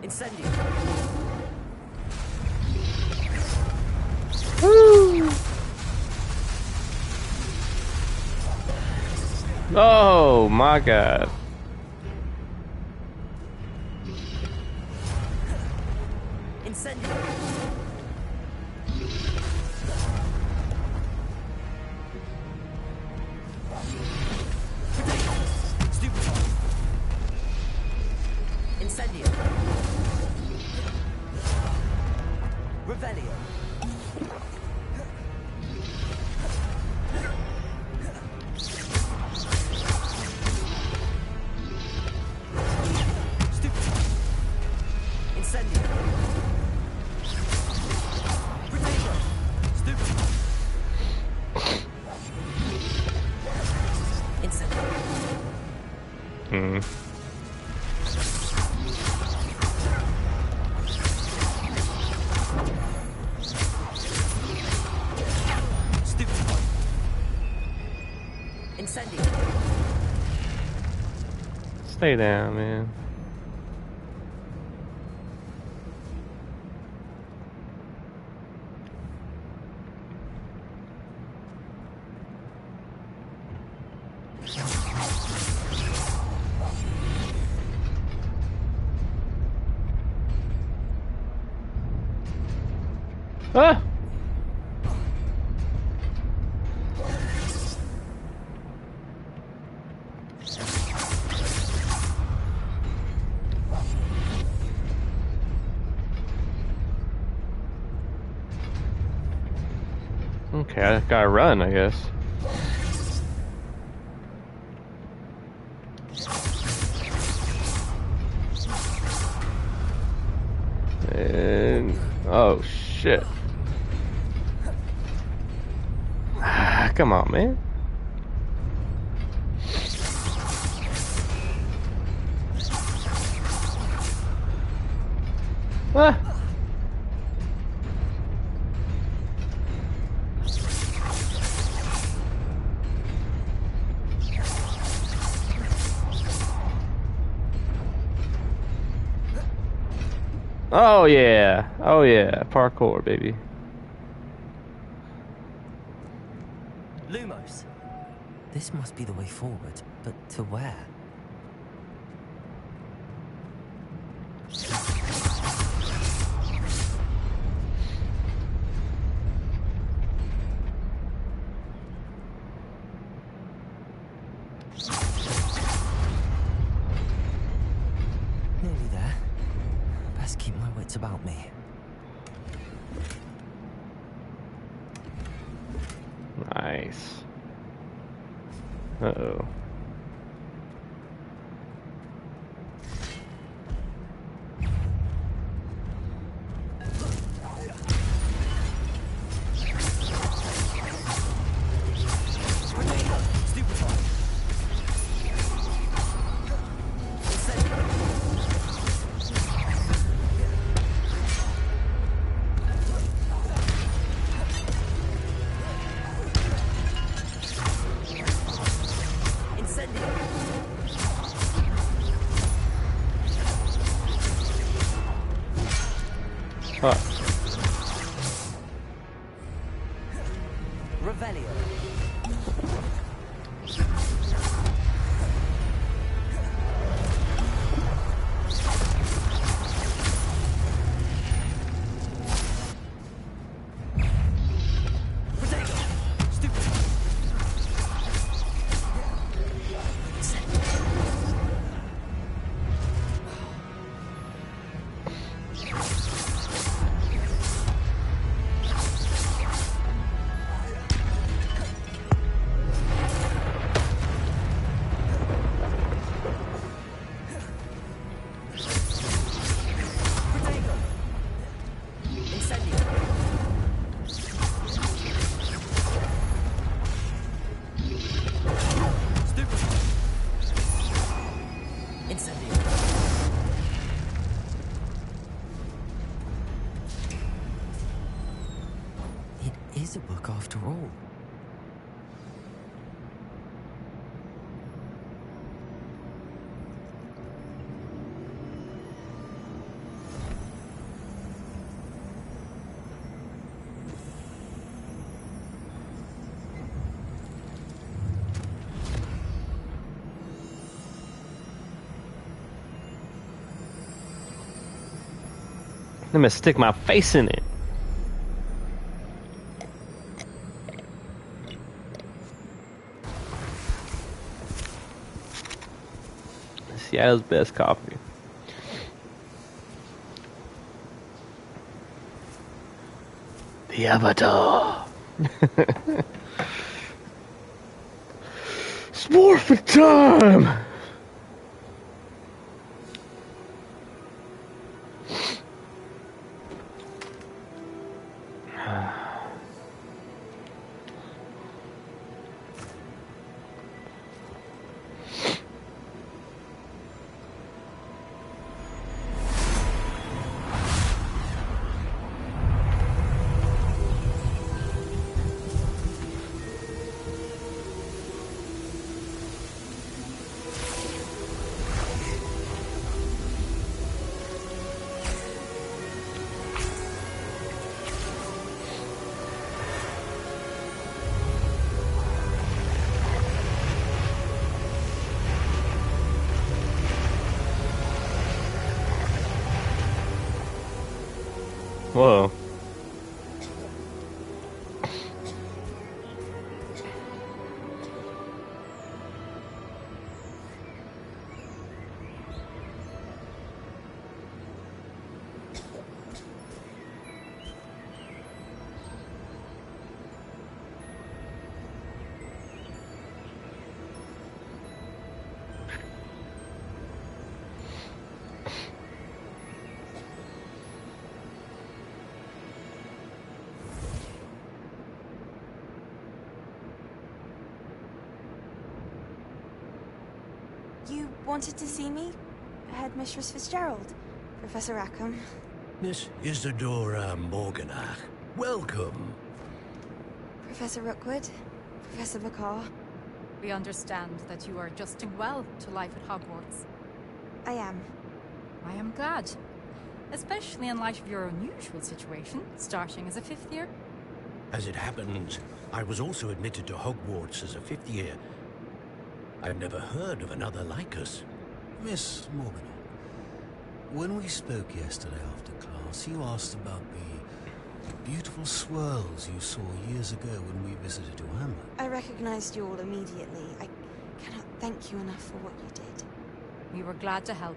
Incendio. Woo! Oh my god. Incendio. Stupid. Incendio. Revelio. Stupid. Incendio. Protego. Stupid. Incendio. Hmm. Stupid. Incendio. Stay down, man. Ah! Okay, I gotta run, I guess. And oh shit. Ah, come on, man. Ah. Oh yeah. Oh yeah. Parkour, baby. Lumos. This must be the way forward, but to where? Nearly there. Best keep my wits about me. Nice. Uh-oh. Huh. Revelio. It is a book after all. I'm gonna stick my face in it. Seattle's best coffee. The Avatar. It's morphin' time! Whoa. You wanted to see me? Headmistress Fitzgerald, Professor Rackham. Miss Isadora Morganach, welcome. Professor Rookwood, Professor McCaw. We understand that you are adjusting well to life at Hogwarts. I am. I am glad. Especially in light of your unusual situation, starting as a 5th year. As it happens, I was also admitted to Hogwarts as a 5th year. I've never heard of another like us. Miss Morgan, when we spoke yesterday after class, you asked about the beautiful swirls you saw years ago when we visited your hamlet. I recognized you all immediately. I cannot thank you enough for what you did. We were glad to help.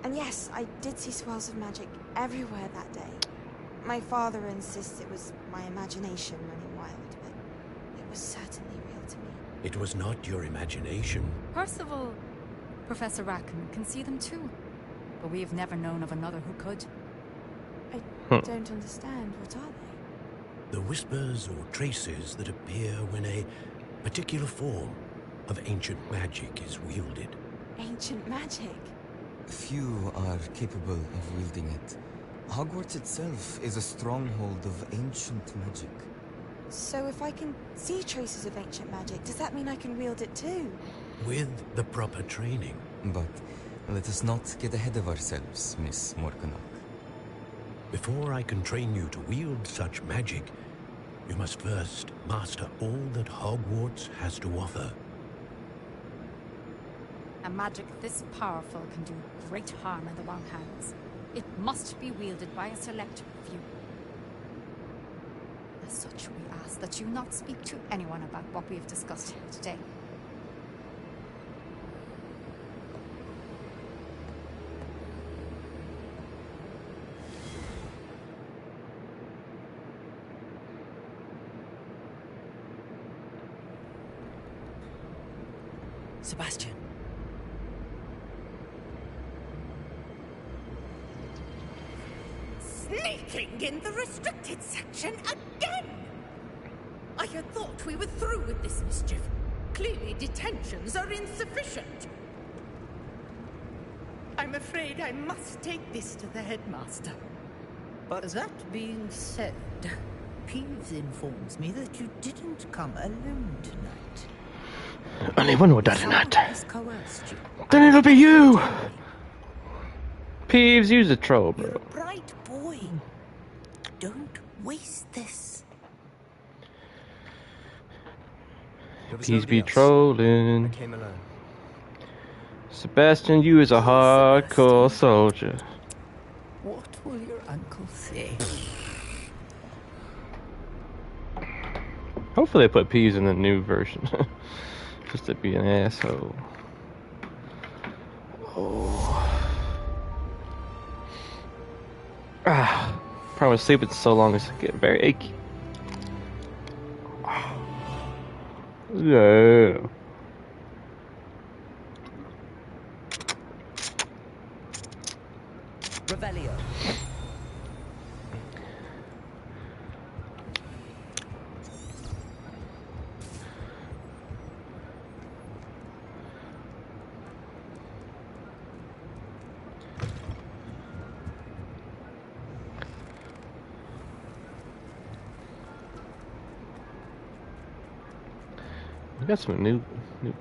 And yes, I did see swirls of magic everywhere that day. My father insists it was my imagination running wild, but it was certainly real to me. It was not your imagination. Percival, Professor Rackham can see them too. But we have never known of another who could. I don't understand. What are they? The whispers or traces that appear when a particular form of ancient magic is wielded. Ancient magic? Few are capable of wielding it. Hogwarts itself is a stronghold of ancient magic. So if I can see traces of ancient magic, does that mean I can wield it too? With the proper training. But let us not get ahead of ourselves, Miss Morganach. Before I can train you to wield such magic, you must first master all that Hogwarts has to offer. A magic this powerful can do great harm in the wrong hands. It must be wielded by a select few. As such, we ask that you not speak to anyone about what we have discussed here today. Sebastian. Sneaking in the restricted section again! I had thought we were through with this mischief. Clearly detentions are insufficient. I'm afraid I must take this to the headmaster. But that being said, Peeves informs me that you didn't come alone tonight. Only one would die tonight. Has coerced you. Then it'll be you! Peeves, use a troll, bro. You're a bright boy. Don't waste this. Peeves be trolling. I came alone. Sebastian, you is a hardcore soldier. What will your uncle say? Hopefully they put Peeves in the new version. Just to be an asshole. Oh. Ah. Probably sleeping so long it's getting very achy. Yeah. Revelio. We got some new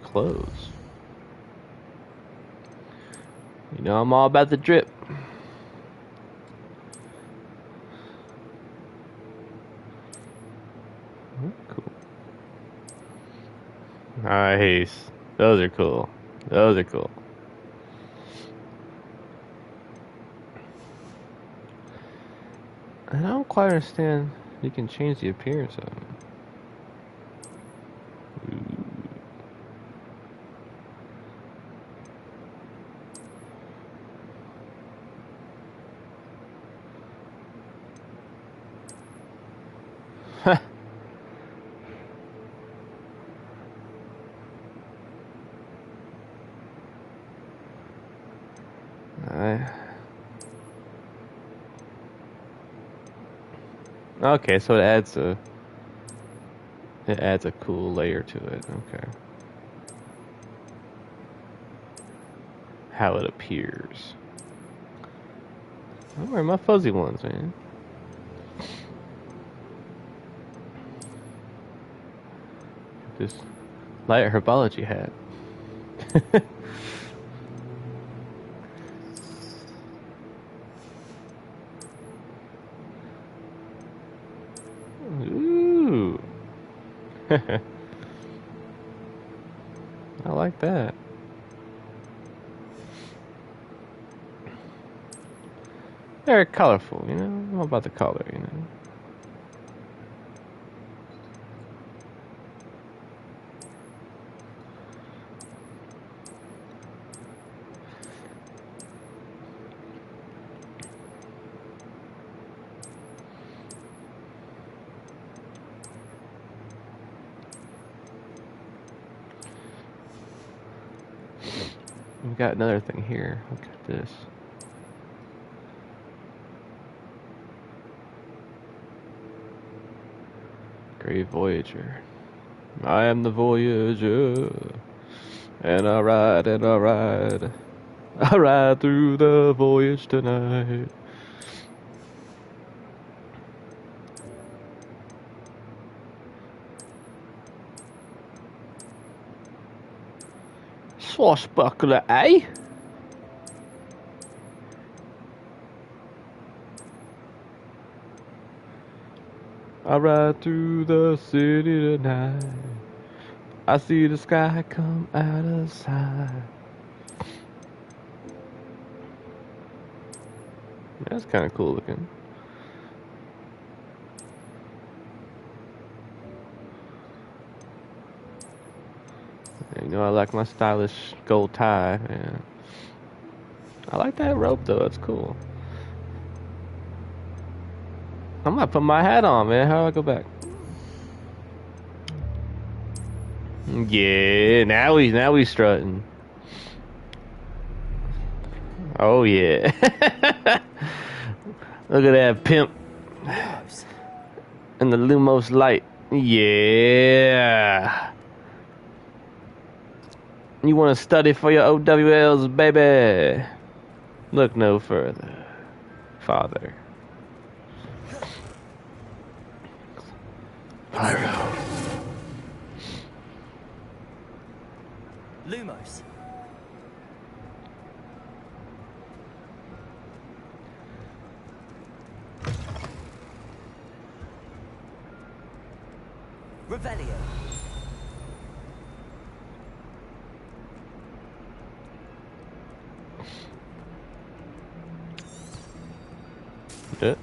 clothes. You know I'm all about the drip. Cool. Nice. Those are cool. Those are cool. I don't quite understand. You can change the appearance of them. Okay, so it adds a cool layer to it. Okay. How it appears. I'm wearing my fuzzy ones, man. This light herbology hat. Ooh. I like that. Very colorful, you know? I'm all about the color, you know? We got another thing here. Look at this. Great Voyager. I am the Voyager. And I ride and I ride. I ride through the voyage tonight. Swashbuckler, eh? I ride through the city tonight. I see the sky come out of sight. That's kind of cool looking. You know, I like my stylish gold tie, man. I like that rope though, it's cool. I'm gonna put my hat on, man. How do I go back? Yeah, now we strutting. Oh yeah. Look at that pimp. And the Lumos light. Yeah. You want to study for your OWLs, baby? Look no further, father. Pyro. Lumos. Revelio. Yeah.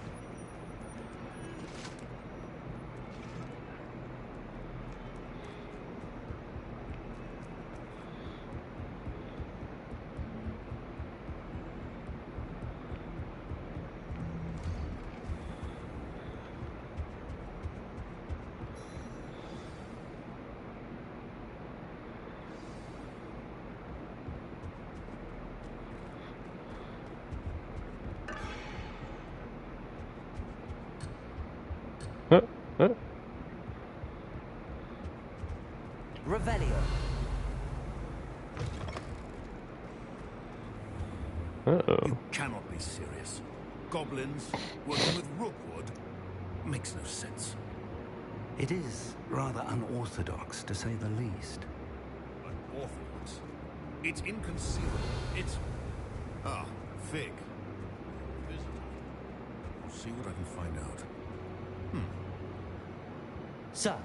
Revelio. Uh-oh. You cannot be serious. Goblins working with Rookwood makes no sense. It is rather unorthodox, to say the least. Unorthodox? It's inconceivable. It's... Ah, Fig. Visitor. I'll see what I can find out. Sir,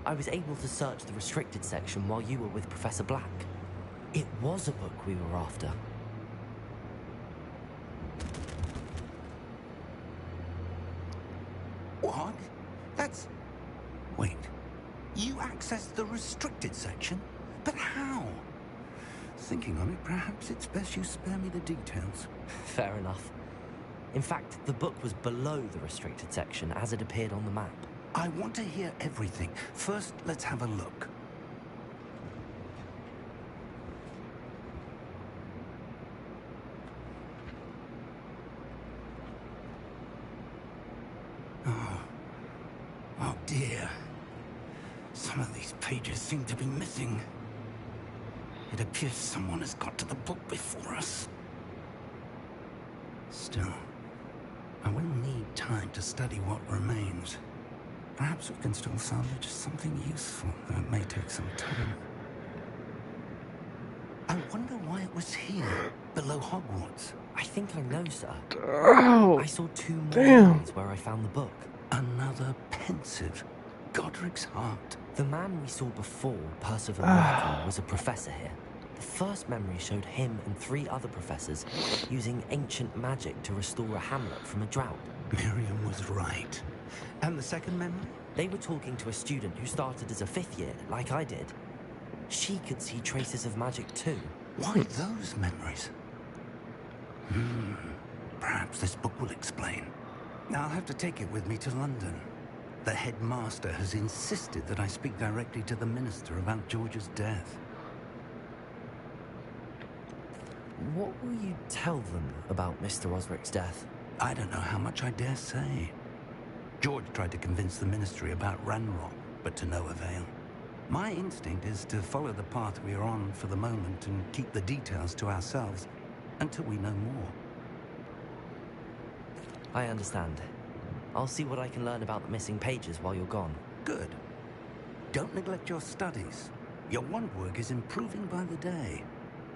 I was able to search the restricted section while you were with Professor Black. It was a book we were after. What? That's... Wait. You accessed the restricted section? But how? Thinking on it, perhaps it's best you spare me the details. Fair enough. In fact, the book was below the restricted section as it appeared on the map. I want to hear everything. First, let's have a look. Oh dear. Some of these pages seem to be missing. It appears someone has got to the book before us. Still, I will need time to study what remains. Perhaps we can still salvage something useful, though it may take some time. I wonder why it was here, below Hogwarts. I think I know, sir. Oh, I saw two more damn. areas where I found the book. Another pensive. Godric's heart. The man we saw before, Percival Merton, was a professor here. The first memory showed him and 3 other professors using ancient magic to restore a hamlet from a drought. Miriam was right. And the second memory? They were talking to a student who started as a 5th year, like I did. She could see traces of magic too. Why those memories? Perhaps this book will explain. I'll have to take it with me to London. The headmaster has insisted that I speak directly to the minister about George's death. What will you tell them about Mr. Osric's death? I don't know how much I dare say. George tried to convince the Ministry about Ranrock, but to no avail. My instinct is to follow the path we are on for the moment and keep the details to ourselves until we know more. I understand. I'll see what I can learn about the missing pages while you're gone. Good. Don't neglect your studies. Your wand work is improving by the day.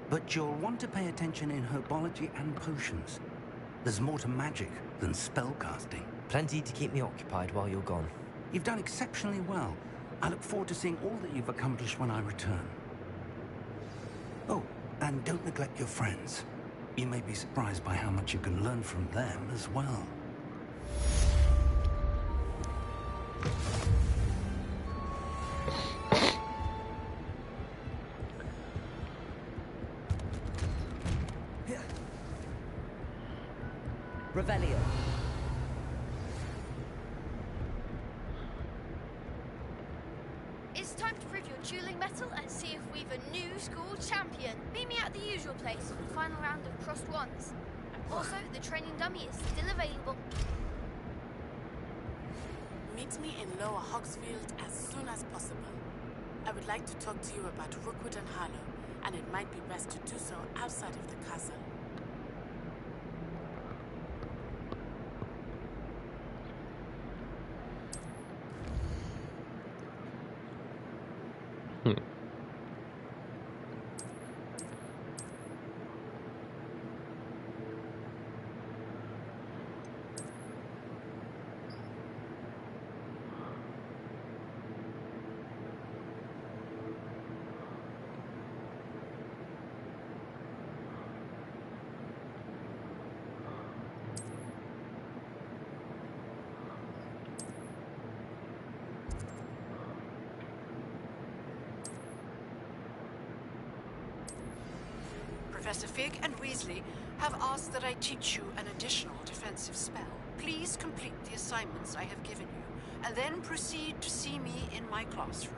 But you'll want to pay attention in herbology and potions. There's more to magic than spellcasting. Plenty to keep me occupied while you're gone. You've done exceptionally well. I look forward to seeing all that you've accomplished when I return. Oh, and don't neglect your friends. You may be surprised by how much you can learn from them as well. Revelio. It's time to prove your dueling mettle and see if we've a new school champion. Meet me at the usual place for the final round of crossed wands. Also, the training dummy is still available. Meet me in Lower Hogsfield as soon as possible. I would like to talk to you about Rookwood and Harlow, and it might be best to do so outside of the castle. Professor Fig and Weasley have asked that I teach you an additional defensive spell. Please complete the assignments I have given you, and then proceed to see me in my classroom.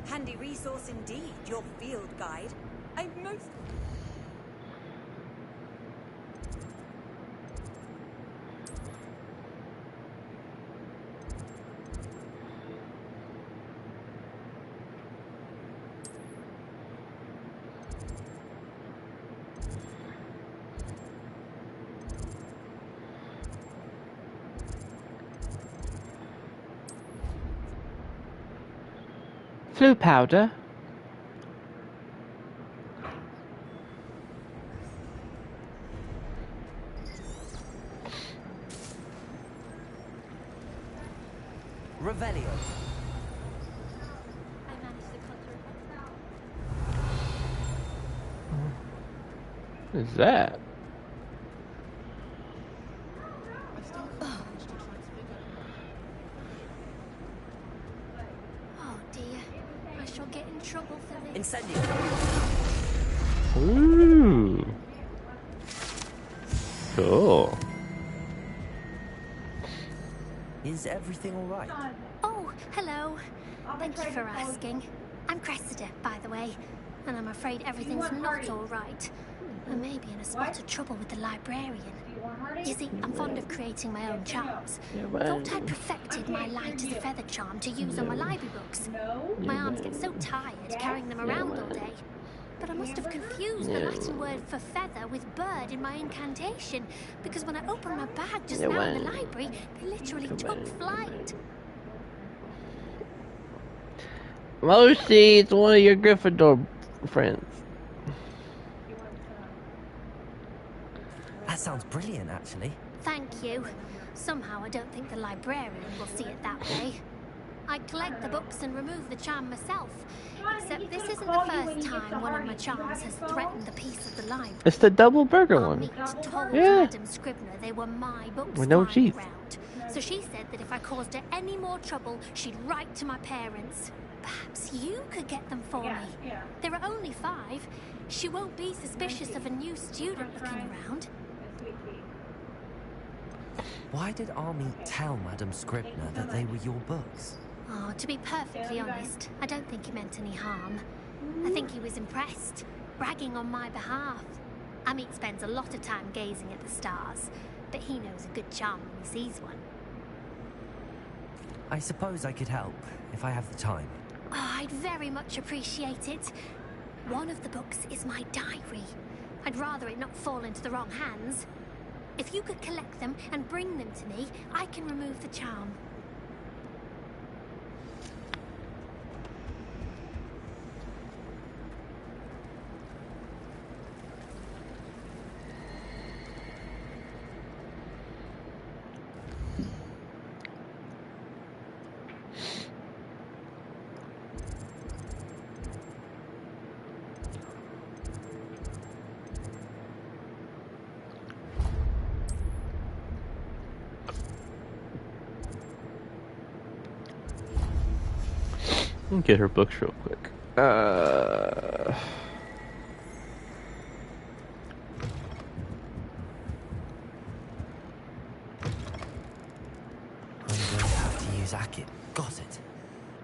Handy resource indeed, your field guide. I'm most... Flu powder. Revelio. What is that? Oh dear, I shall get in trouble for this. Incendio. Ooh. Cool. Is everything all right? Oh, hello. Thank you for asking. I'm Cressida, by the way, and I'm afraid everything's not all right. I may be in a spot of trouble with the librarian. You see, I'm fond of creating my own charms. Thought I'd perfected my light as a feather charm to use on my library books. My arms get so tired carrying them around all day. But I must have confused the Latin word for feather with bird in my incantation, because when I opened my bag just now in the library, they literally took flight. Lucy, it's one of your Gryffindor friends. That sounds brilliant, actually. Thank you. Somehow I don't think the librarian will see it that way. I collect the books and remove the charm myself, except this isn't the first time one of my charms has threatened the peace of the library. It's the double burger Our one. mate told Yeah. Madam Scribner they were my books With no flying cheese. around. So she said that if I caused her any more trouble, she'd write to my parents. Perhaps you could get them for me. There are only 5. She won't be suspicious of a new student looking around. Why did Army tell Madam Scribner that they were your books? Oh, to be perfectly honest, I don't think he meant any harm. I think he was impressed, bragging on my behalf. Amit spends a lot of time gazing at the stars, but he knows a good charm when he sees one. I suppose I could help, if I have the time. Oh, I'd very much appreciate it. One of the books is my diary. I'd rather it not fall into the wrong hands. If you could collect them and bring them to me, I can remove the charm. Get her books real quick. I'm going to have to use Akit. Got it.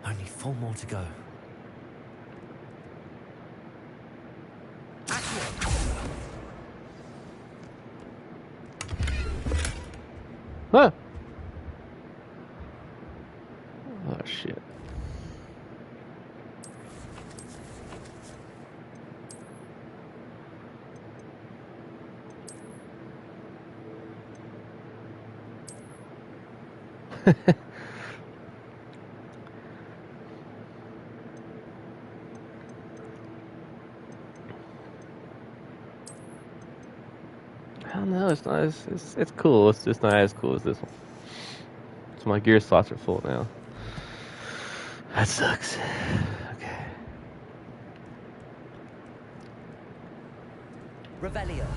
Only 4 more to go. Huh? Oh shit. I don't know. It's not. It's cool. It's just not as cool as this one. So my gear slots are full now. That sucks. Okay. Revelio.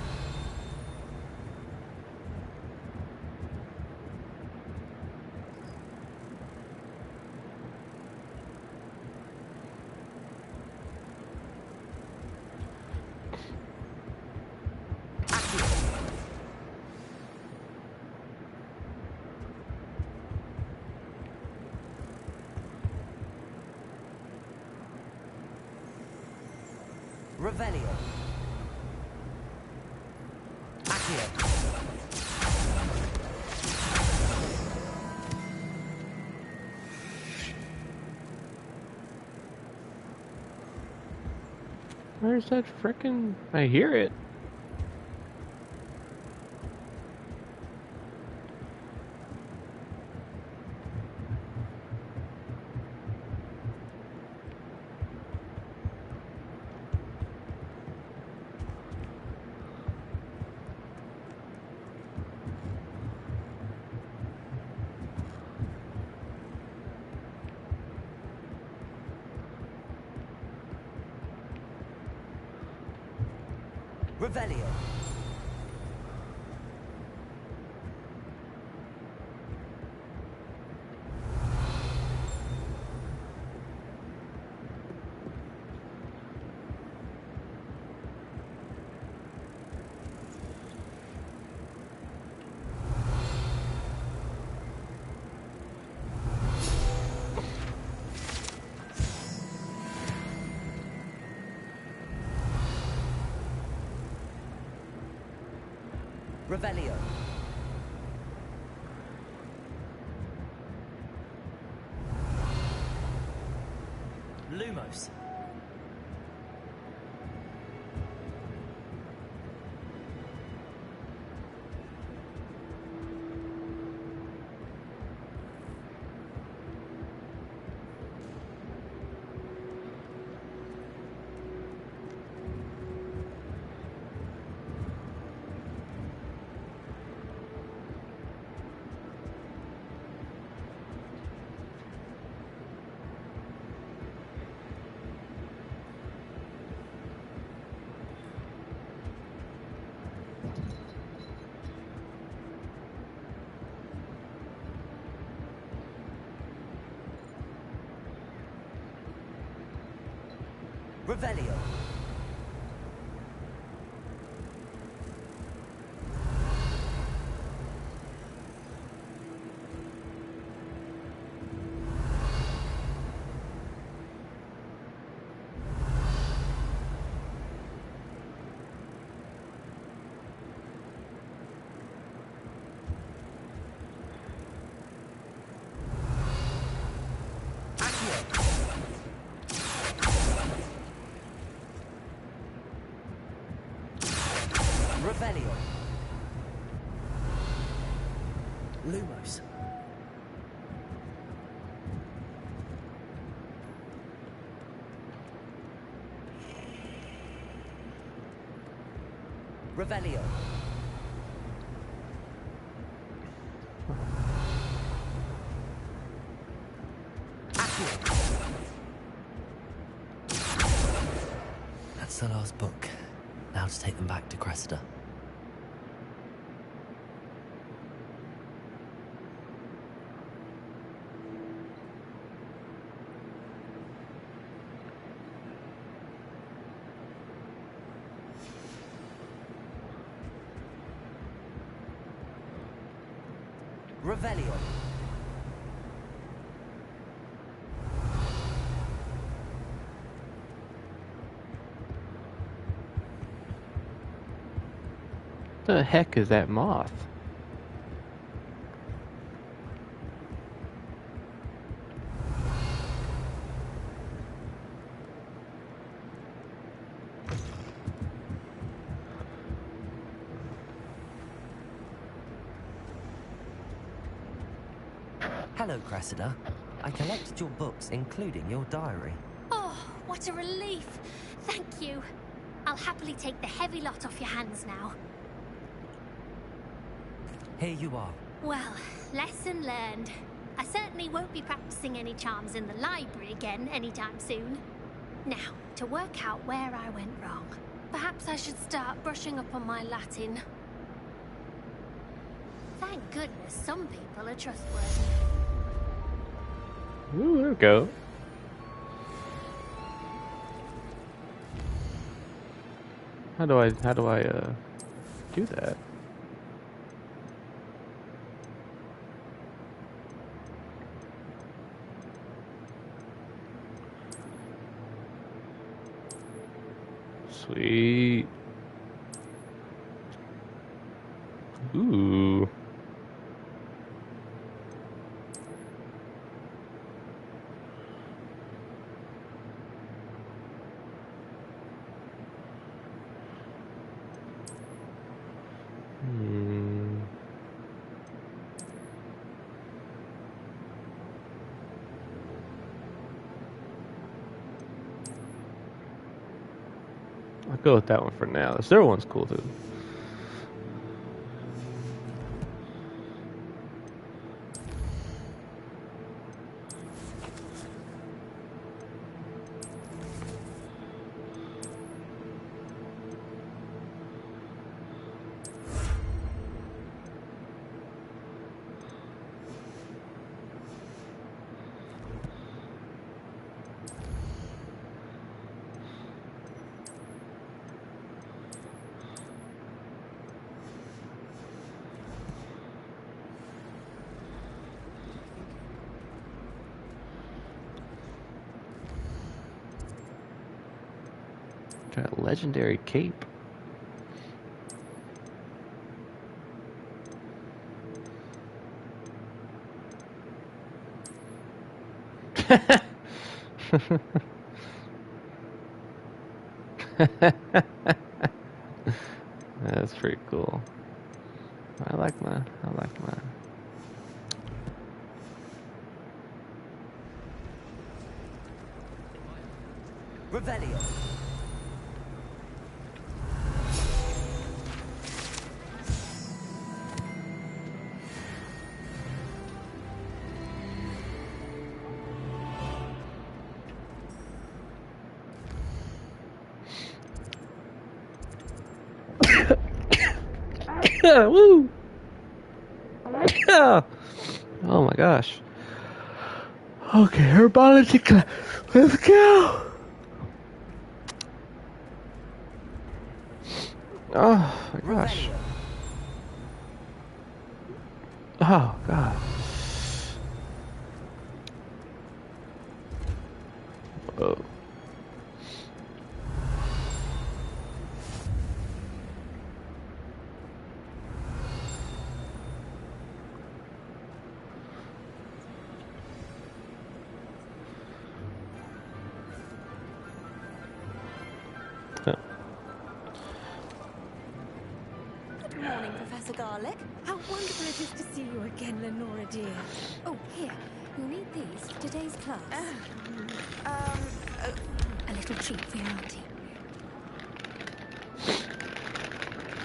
Revelio. Accio. Where's that frickin'? I hear it. Revelio. Revelio. Lumos. Revelio. Revelio. Lumos. Revelio. That's the last book. Now to take them back to Cressida. Revelio. The heck is that moth? Hello, Cressida. I collected your books, including your diary. Oh, what a relief. Thank you. I'll happily take the heavy lot off your hands now. Here you are. Well, lesson learned. I certainly won't be practicing any charms in the library again anytime soon. Now, to work out where I went wrong. Perhaps I should start brushing up on my Latin. Thank goodness some people are trustworthy. Ooh, there we go. How do I do that? Sweet. Ooh. I'll go with that one for now. This other one's cool too. Got a legendary cape. That's pretty cool. I like mine. Revelio. Woo! Oh my gosh. Okay, herbology class. Let's go. Oh my gosh. Oh god. Oh. Good morning, Professor Garlick. How wonderful it is to see you again, Lenora dear. Oh, here. You'll need these for today's class. A little treat for your auntie.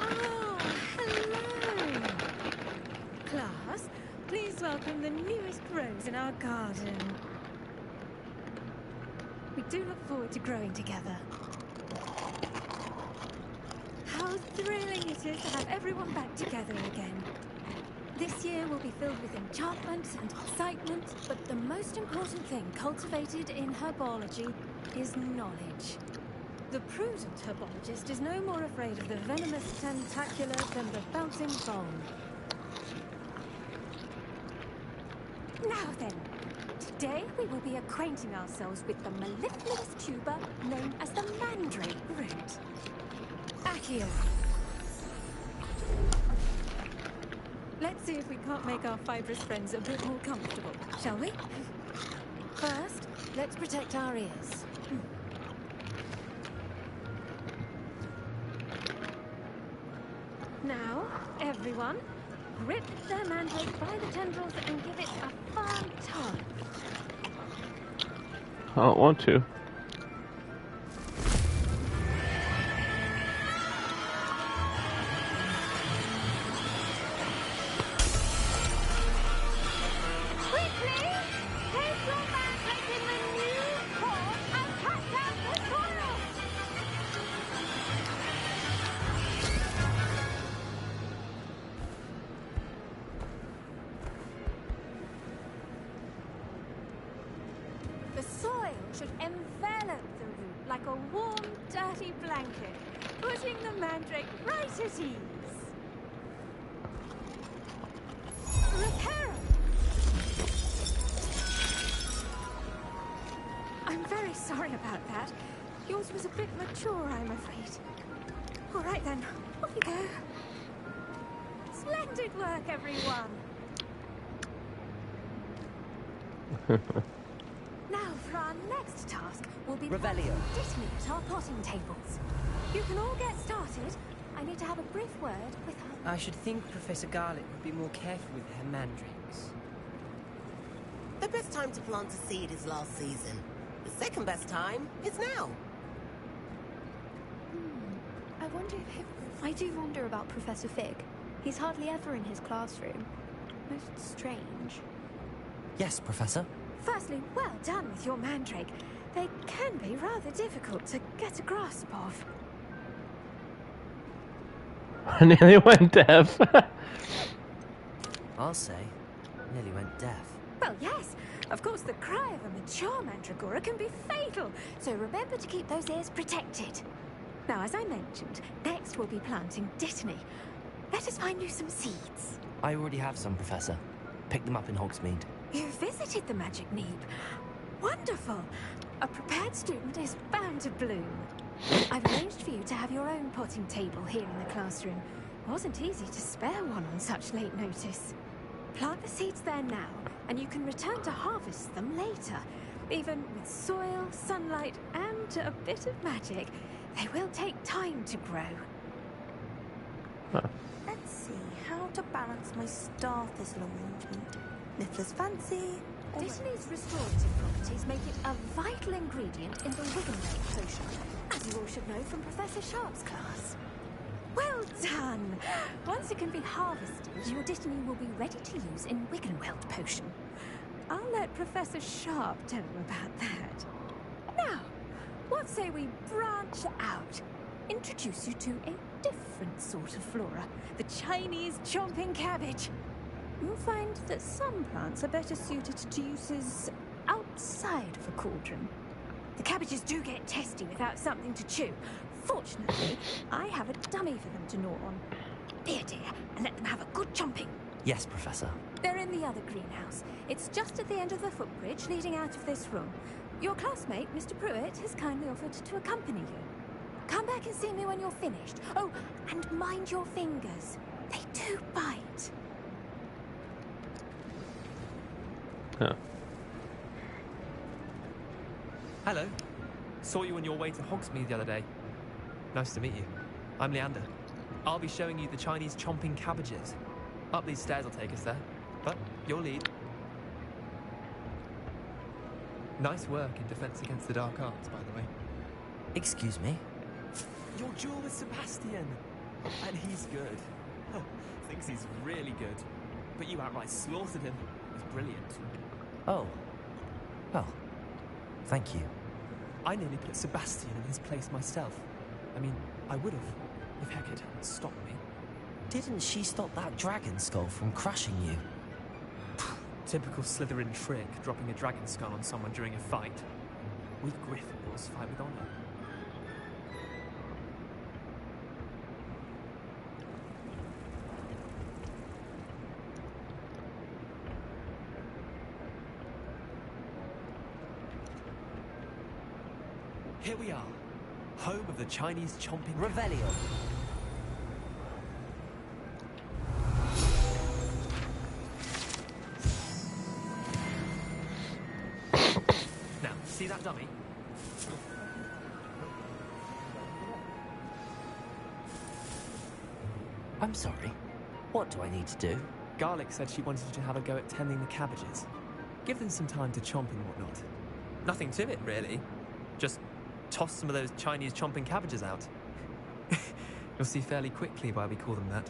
Oh, hello. Class, please welcome the newest rose in our garden. We do look forward to growing together. How thrilling it is to have everyone back together again. This year will be filled with enchantment and excitement, but the most important thing cultivated in herbology is knowledge. The prudent herbologist is no more afraid of the venomous tentacular than the bouncing bone. Now then, today we will be acquainting ourselves with the mellifluous tuber known as the mandrake root. Accio. Let's see if we can't make our fibrous friends a bit more comfortable, shall we? First, let's protect our ears. Now, everyone, grip their mandrake by the tendrils and give it a firm tug. I don't want to. The soil should envelop the root like a warm, dirty blanket, putting the mandrake right at ease. Reparo! I'm very sorry about that. Yours was a bit mature, I'm afraid. All right then, off you go. Splendid work, everyone. Now, for our next task, we'll be planting Disney at our potting tables. You can all get started. I need to have a brief word with her. I should think Professor Garlick would be more careful with her mandrakes. The best time to plant a seed is last season. The second best time is now. I do wonder about Professor Fig. He's hardly ever in his classroom. Most strange. Yes, Professor. Firstly, well done with your mandrake. They can be rather difficult to get a grasp of. I nearly went deaf. I'll say, nearly went deaf. Well, yes. Of course, the cry of a mature mandragora can be fatal, so remember to keep those ears protected. Now, as I mentioned, next we'll be planting Dittany. Let us find you some seeds. I already have some, Professor. Picked them up in Hogsmeade. You visited the Magic Neep. Wonderful. A prepared student is bound to bloom. I've arranged for you to have your own potting table here in the classroom. Wasn't easy to spare one on such late notice. Plant the seeds there now, and you can return to harvest them later. Even with soil, sunlight, and a bit of magic, they will take time to grow. Let's see how to balance my star thistle arrangement. Niffler's fancy. Dittany's restorative properties make it a vital ingredient in the Wiggenweld potion, as you all should know from Professor Sharp's class. Well done! Once it can be harvested, your Dittany will be ready to use in Wiggenweld potion. I'll let Professor Sharp tell you about that. Now, what say we branch out? Introduce you to a different sort of flora, the Chinese chomping cabbage. You'll find that some plants are better suited to uses outside of a cauldron. The cabbages do get testy without something to chew. Fortunately, I have a dummy for them to gnaw on. Here, dear, and let them have a good chomping. Yes, Professor. They're in the other greenhouse. It's just at the end of the footbridge leading out of this room. Your classmate, Mr. Pruitt, has kindly offered to accompany you. Come back and see me when you're finished. Oh, and mind your fingers. They do bite. Huh. Hello. Saw you on your way to Hogsmeade the other day. Nice to meet you. I'm Leander. I'll be showing you the Chinese chomping cabbages. Up these stairs will take us there. But your lead. Nice work in Defense Against the Dark Arts, by the way. Excuse me? Your duel with Sebastian. And he's good. Thinks he's really good. But you outright slaughtered him. It's brilliant. Oh. Well, thank you. I nearly put Sebastian in his place myself. I mean, I would have, if Hecate hadn't stopped me. Didn't she stop that dragon skull from crushing you? Typical Slytherin trick, dropping a dragon skull on someone during a fight. We Gryffindors fight with honor. Here we are, home of the Chinese chomping Revelio. Now, see that dummy? I'm sorry. What do I need to do? Garlic said she wanted you to have a go at tending the cabbages. Give them some time to chomp and whatnot. Nothing to it, really. Just toss some of those Chinese chomping cabbages out. You'll see fairly quickly why we call them that.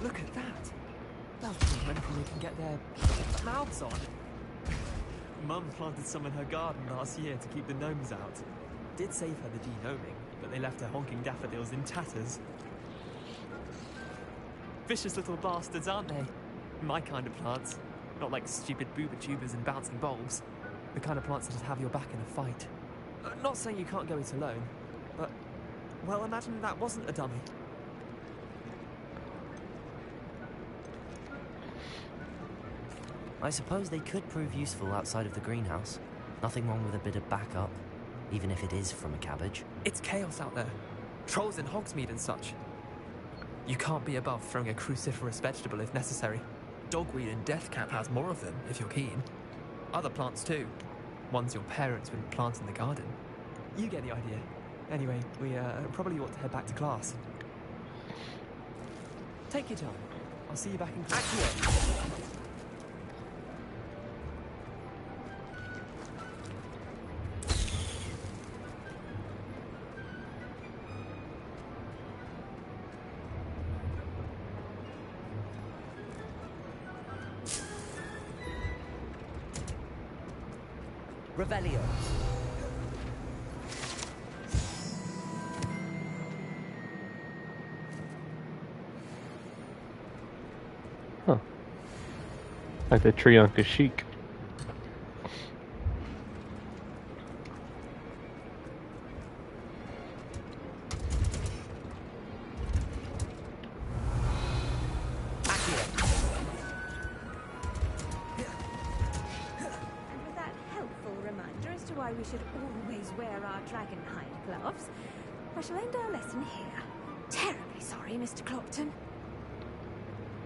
Look at that! They'll do anything they can get their mouths on. Mum planted some in her garden last year to keep the gnomes out. Did save her the de-gnoming, but they left her honking daffodils in tatters. Vicious little bastards, aren't they? My kind of plants. Not like stupid booba tubers and bouncing bulbs. The kind of plants that'd have your back in a fight. Not saying you can't go it alone, but, well, imagine that wasn't a dummy. I suppose they could prove useful outside of the greenhouse. Nothing wrong with a bit of backup, even if it is from a cabbage. It's chaos out there. Trolls in Hogsmeade and such. You can't be above throwing a cruciferous vegetable if necessary. Dogweed and deathcap has more of them, if you're keen. Other plants too. Ones your parents wouldn't plant in the garden. You get the idea. Anyway, we probably ought to head back to class. Take your time. I'll see you back in class. Revelio. Huh. Like the tree on Kashyyyk. Why we should always wear our dragonhide gloves. I shall end our lesson here. Terribly sorry, Mr. Clopton.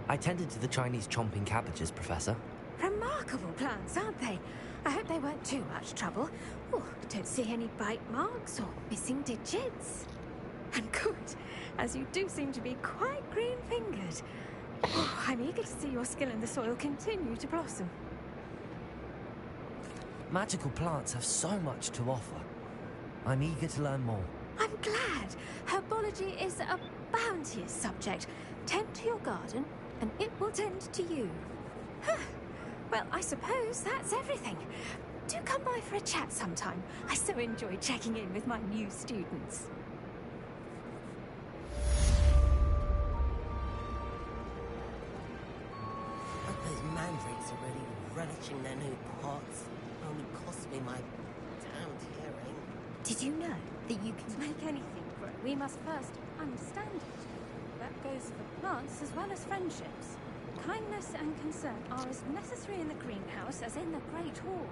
I tended to the Chinese chomping cabbages, Professor. Remarkable plants, aren't they? I hope they weren't too much trouble. Oh, don't see any bite marks or missing digits. And good, as you do seem to be quite green-fingered. Oh, I'm eager to see your skill in the soil continue to blossom. Magical plants have so much to offer. I'm eager to learn more. I'm glad. Herbology is a bounteous subject. Tend to your garden, and it will tend to you. Huh. Well, I suppose that's everything. do come by for a chat sometime. I so enjoy checking in with my new students. But those mandrakes are really relishing their new pots. Only cost me my damned hearing. Did you know that you can make anything grow? We must first understand it. That goes for plants as well as friendships. Kindness and concern are as necessary in the greenhouse as in the Great Hall.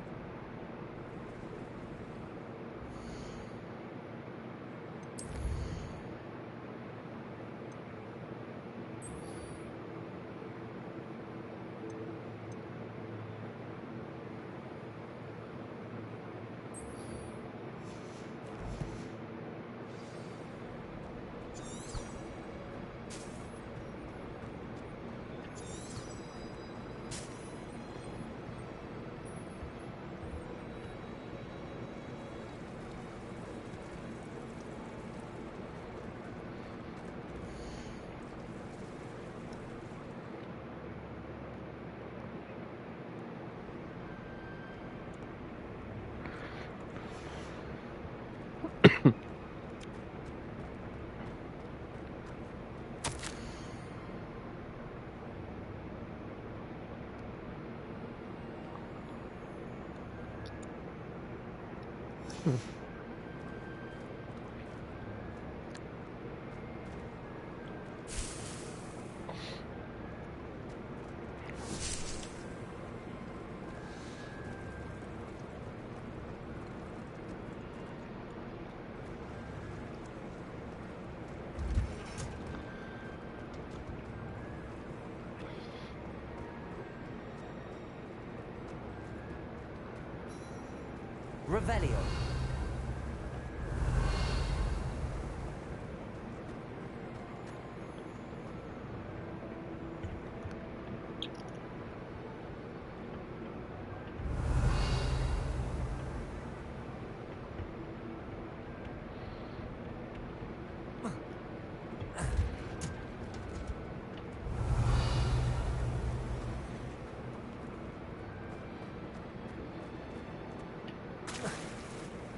Revelio.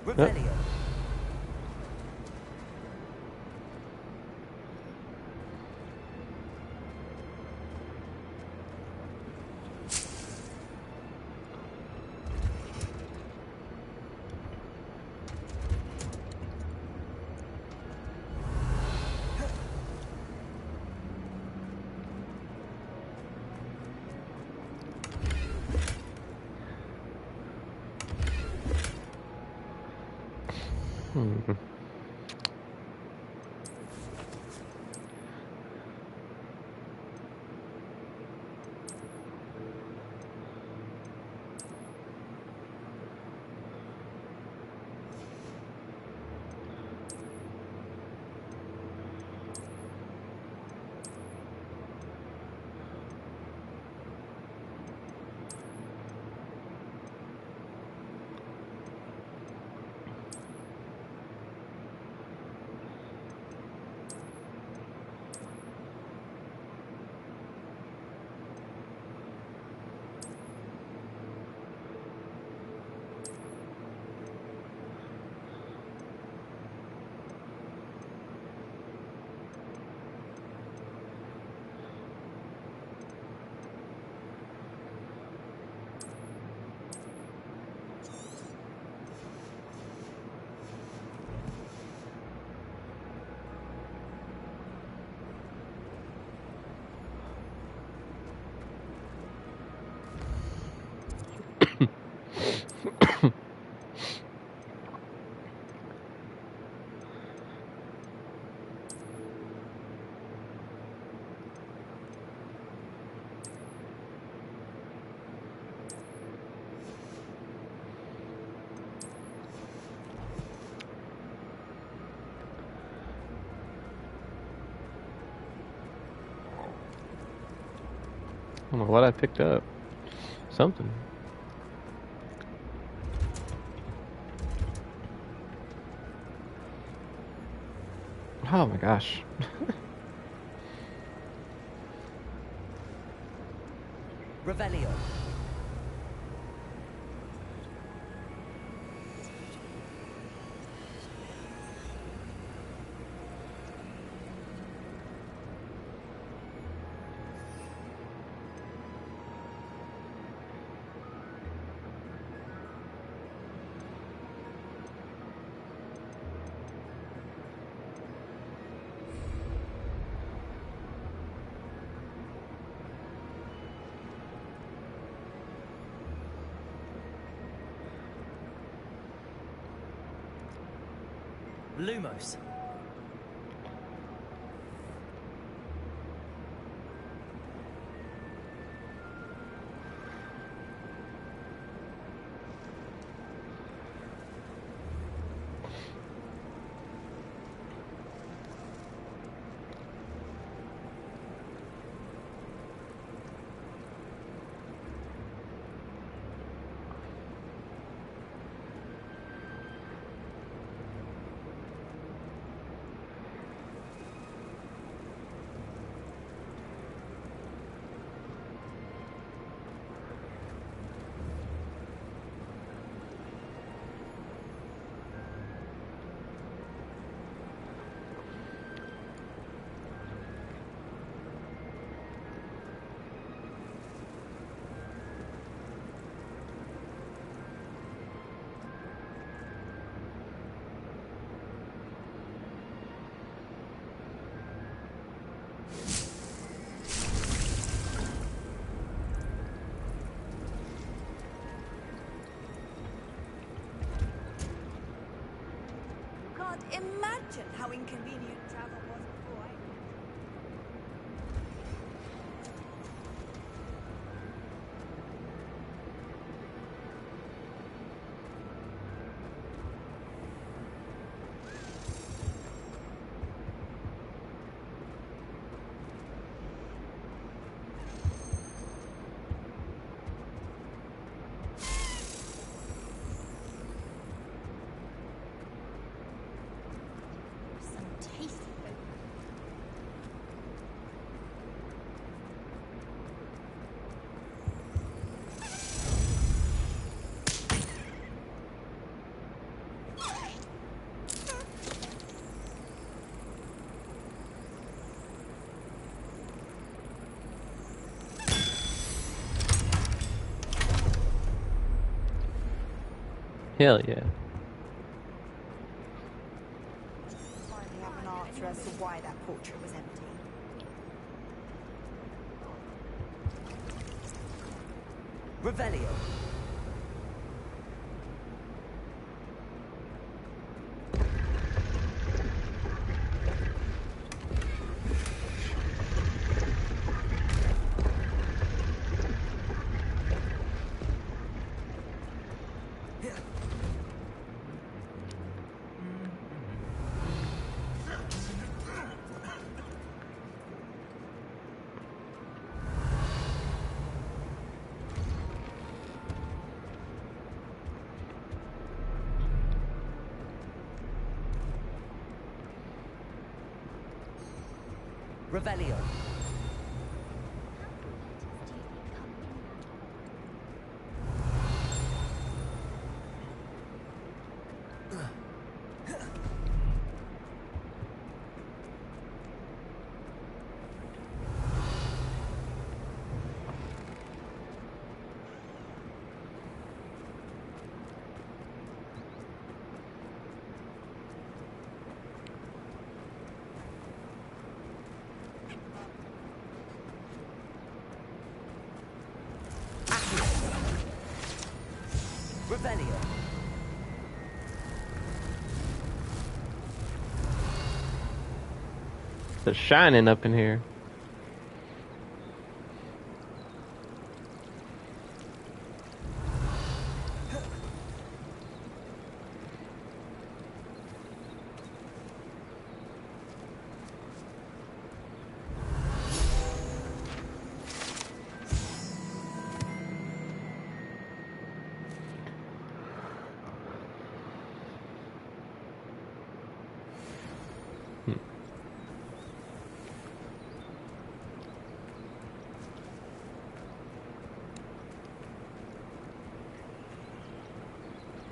Revelio. I don't know what I picked up. Something. Oh my gosh. Revelio. Lumos. Can't imagine how inconvenient travel was before I... Hell yeah. Finally have an answer as to why that portrait was empty. Revelio. Revelio. Revelio. It's shining up in here.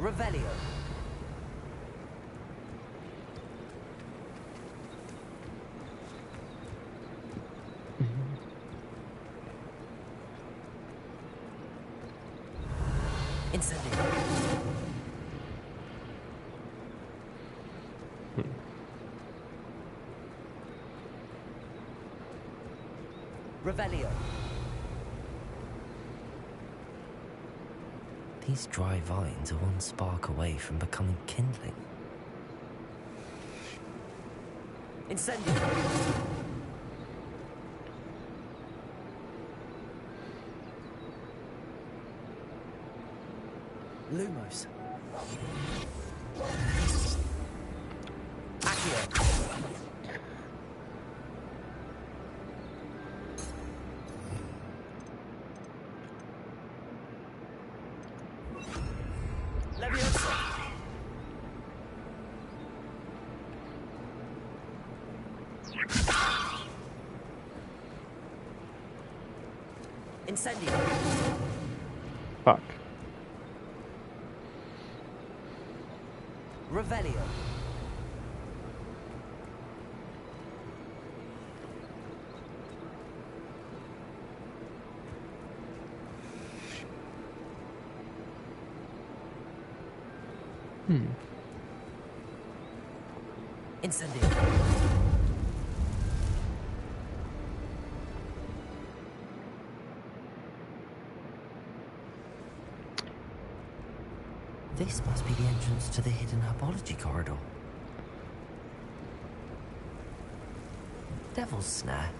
Revelio. Incendio. Revelio. These dry vines are one spark away from becoming kindling. Incendio. Lumos. Accio. Leviosa. Incendio. Fuck. Revelio. Incendio. This must be the entrance to the hidden herbology corridor. Devil's Snare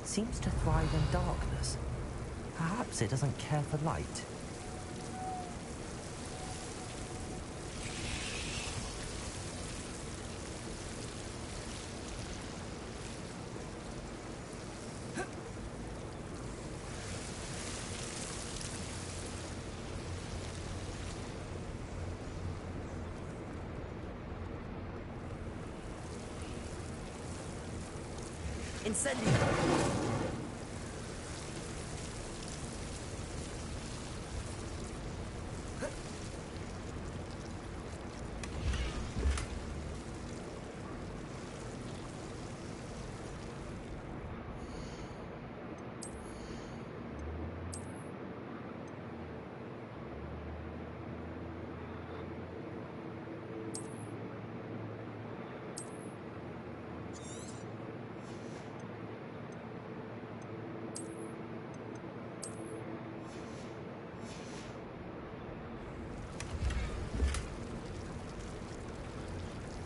seems to thrive in darkness. Perhaps it doesn't care for light. Incendio.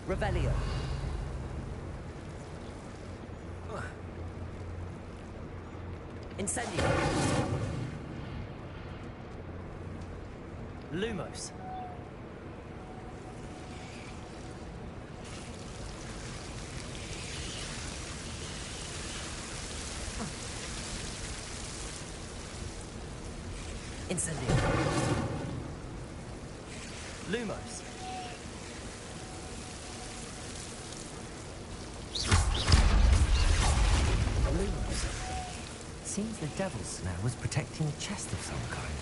Revelio. Incendio. Lumos. Incendio. Lumos. Seems the Devil's Snare was protecting a chest of some kind.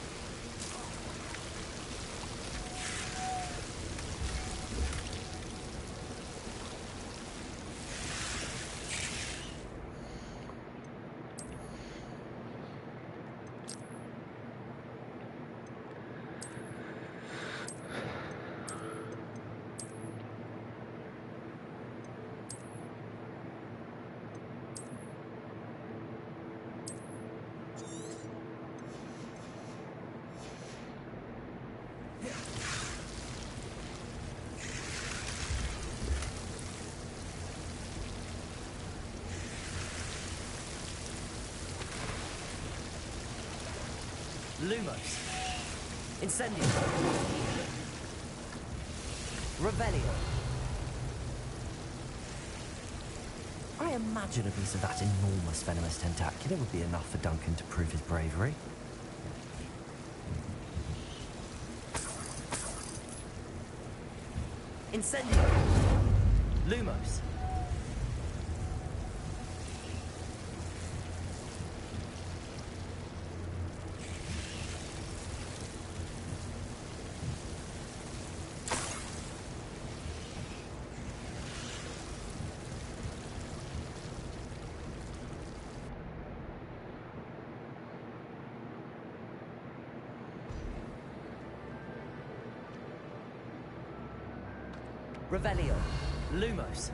Lumos. Incendio. Revelio. I imagine a piece of that enormous venomous tentacular would be enough for Duncan to prove his bravery. Incendio. Lumos. Revelio. Lumos.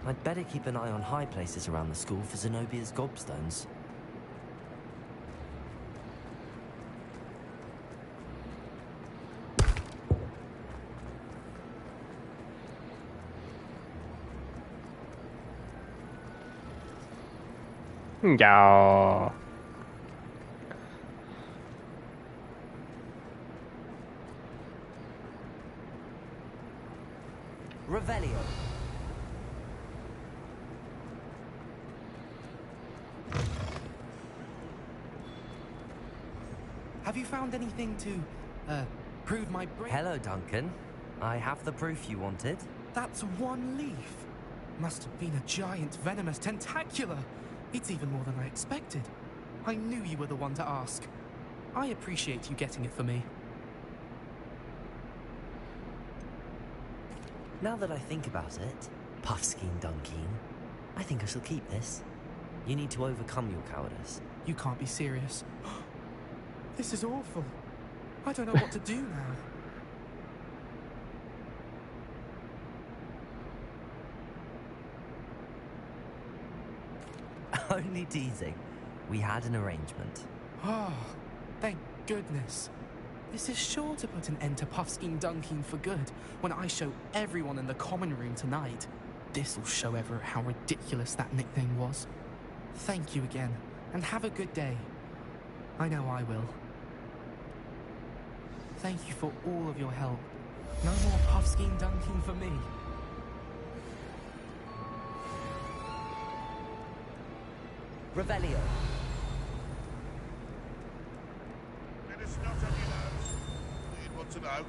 I'd better keep an eye on high places around the school for Zenobia's gobstones. Yeah. Revelio. Have you found anything to, prove my brain? Hello, Duncan. I have the proof you wanted. That's one leaf. Must have been a giant venomous tentacula. It's even more than I expected. I knew you were the one to ask. I appreciate you getting it for me. Now that I think about it, Puffskein Dunkeen, I think I shall keep this. You need to overcome your cowardice. You can't be serious. This is awful. I don't know what to do now. Only teasing. We had an arrangement. Oh, thank goodness. This is sure to put an end to Puffskein Dunkeen for good when I show everyone in the common room tonight. This'll show ever how ridiculous that nickname was. Thank you again, and have a good day. I know I will. Thank you for all of your help. No more Puffskein Dunkeen for me. Revelio. Let us not on your nose. You'd want to know.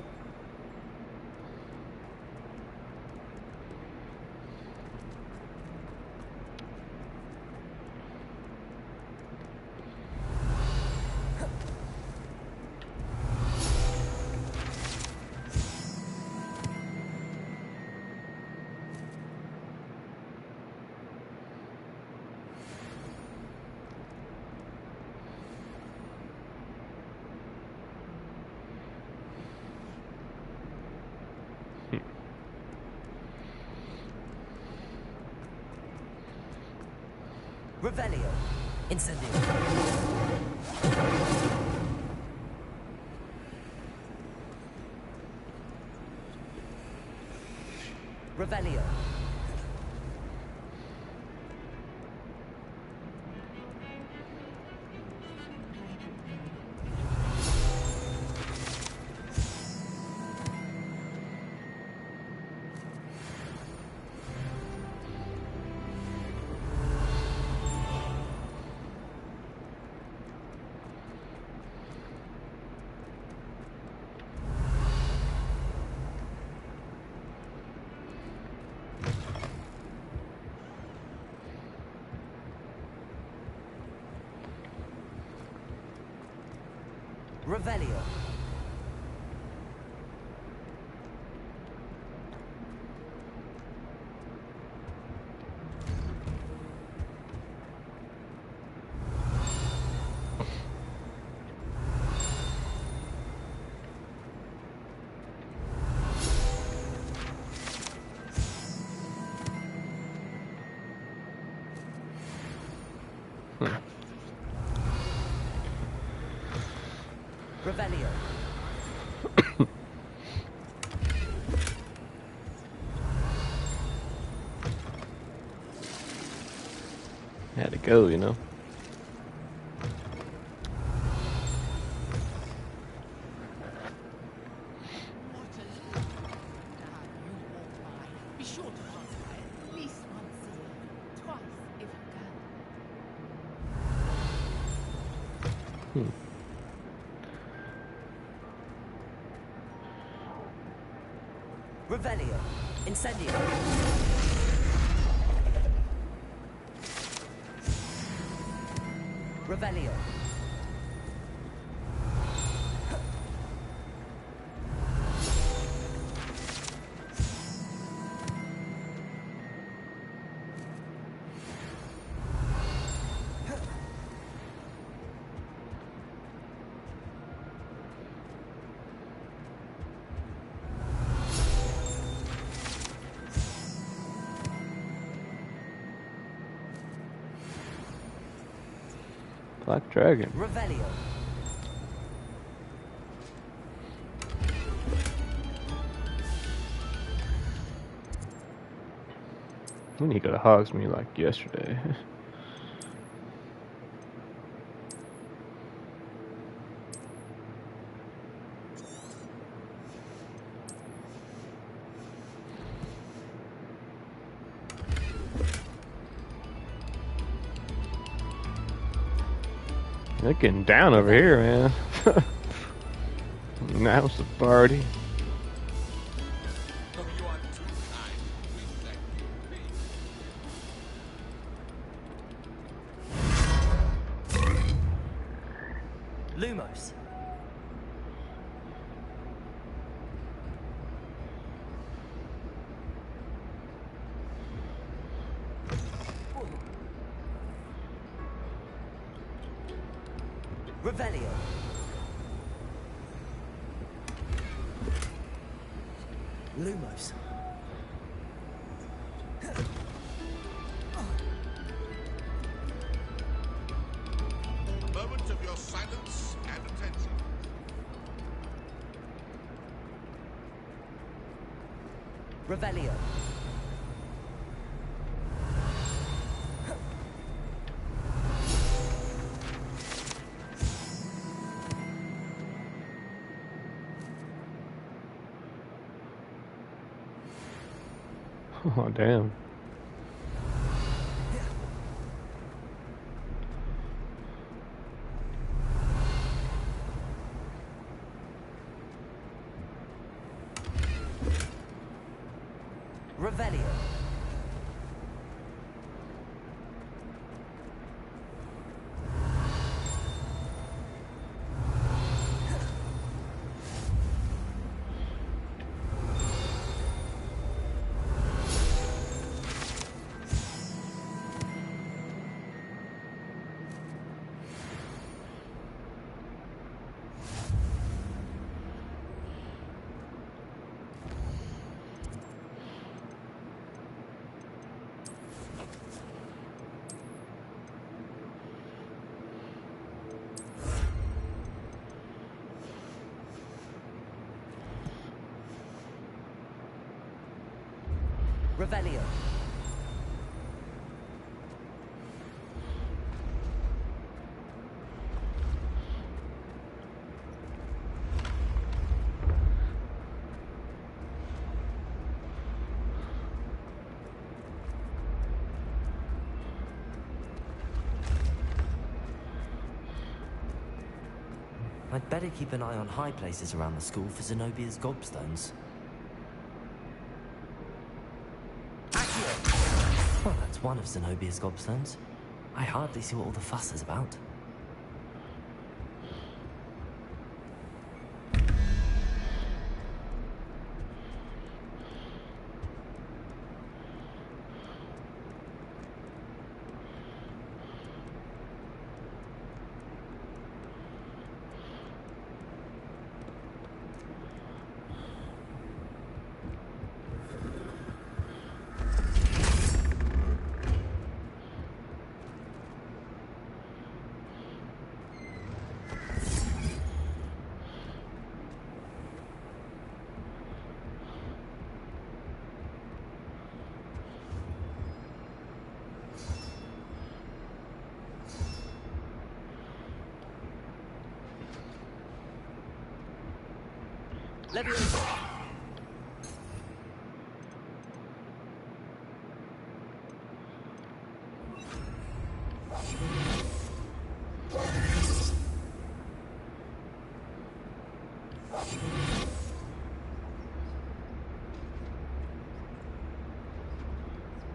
Revelio. Incendio. Revelio. Revelio. Revelio. Had to go, you know. Be sure to pass by at least once a year, twice if you can. Revelio. Incendio. Revelio. Black Dragon. Revelio. We need to go to Hogsmeade like yesterday. They're getting down over here, man. Now's the party. Lumos. Revelio. Lumos. A moment of your silence and attention. Revelio. Oh, damn. Revelio. Revelio. I'd better keep an eye on high places around the school for Zenobia's gobstones. Well, that's one of Zenobia's gobstones. I hardly see what all the fuss is about.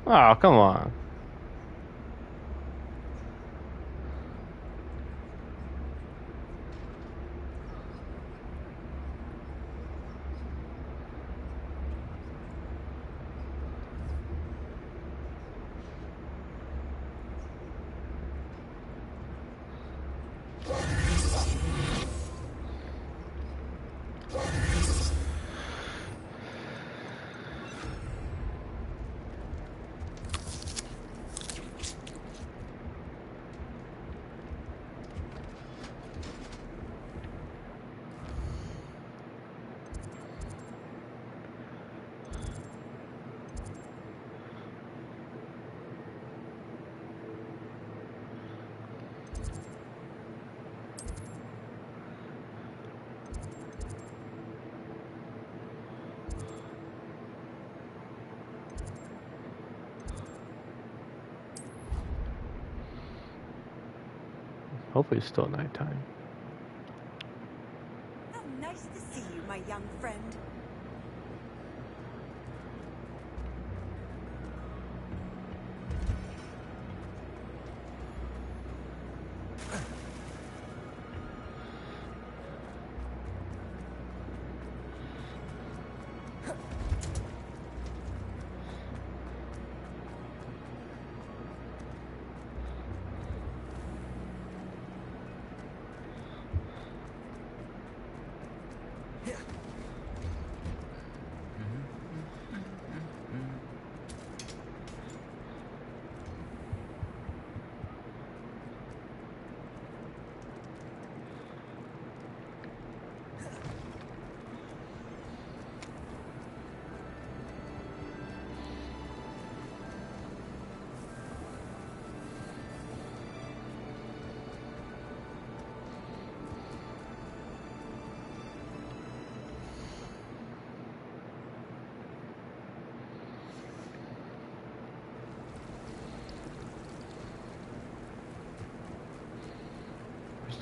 Oh, come on. Hopefully it's still nighttime. How nice to see you, my young friend.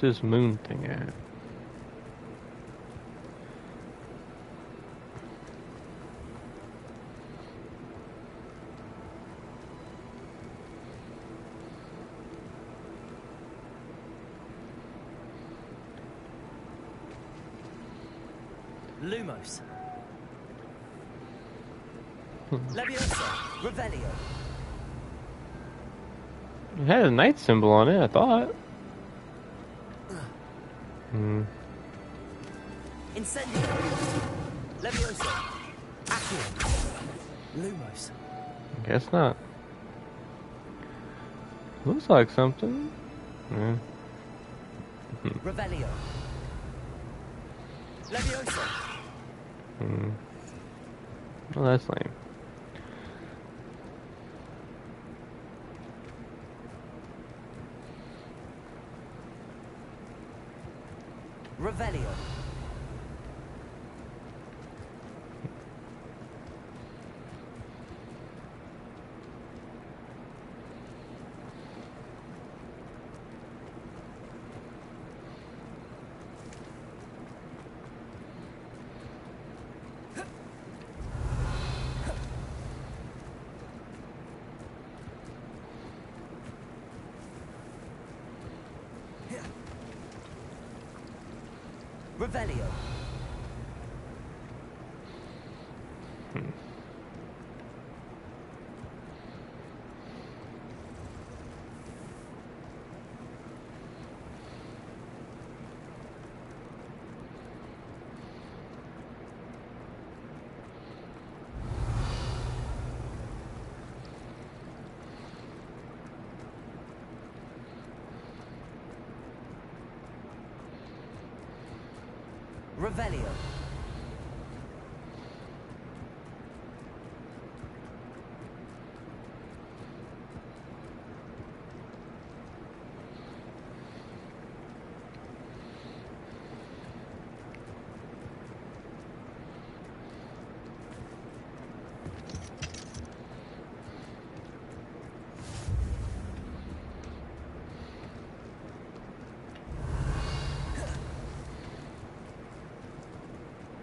Where's this moon thing at? Lumos. Leviosa. Revelio. It had a knight symbol on it, I thought. Incendio. Leviosa. Accio. Lumos. Guess not. Looks like something. Yeah. Revelio. Leviosa. Well, that's lame. Revelio. Revelio. Revelio.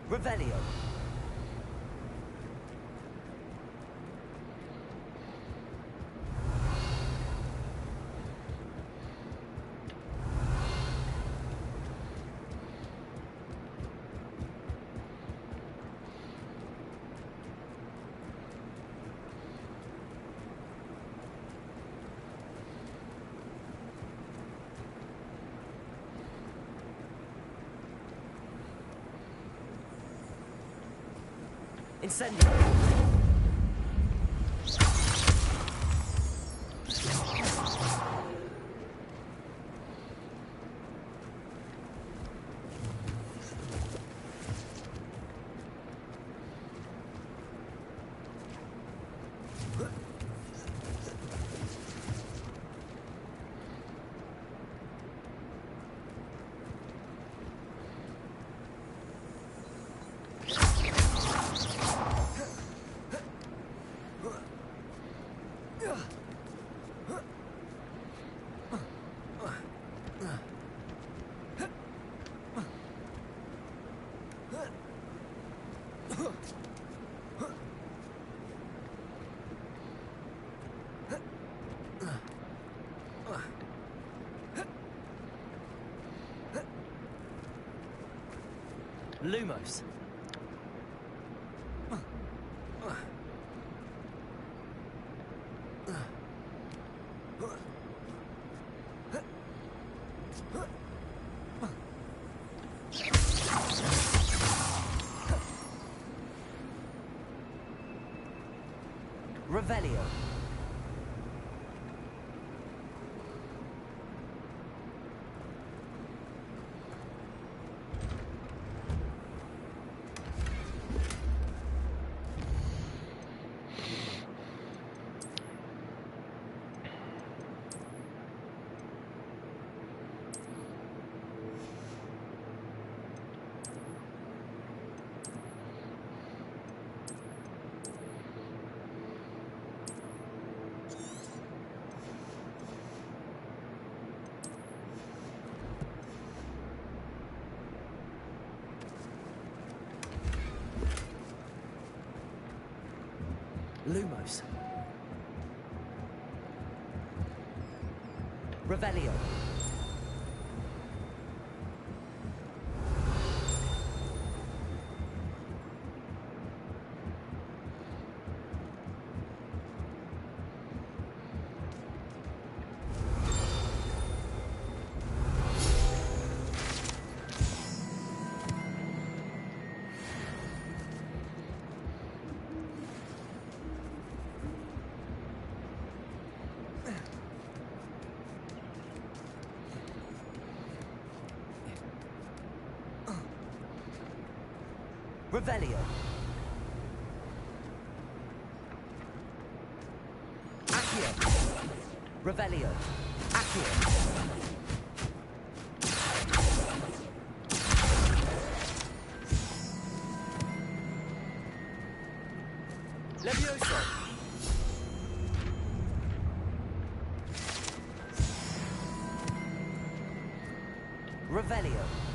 Revelio. Incendio. Lumos. Revelio. Lumos. Revelio. Revelio. Accio. Revelio. Accio. Levioso. Revelio.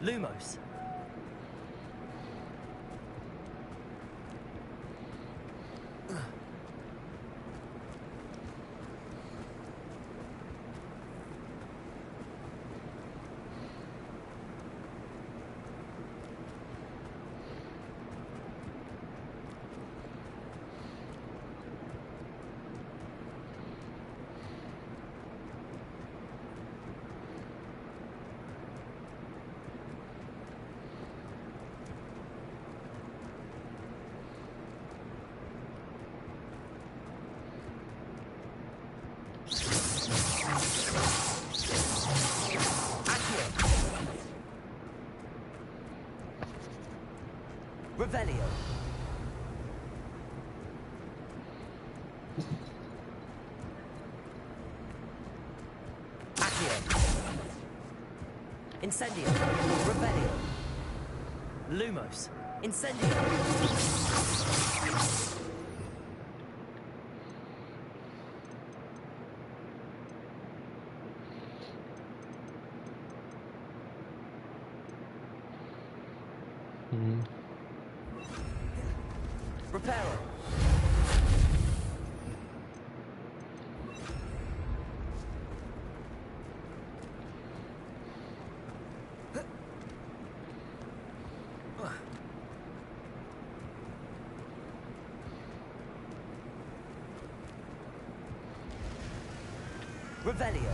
Lumos. Revelio. Accio. Incendio. Revelio. Lumos. Incendio. Reparo. Revelio.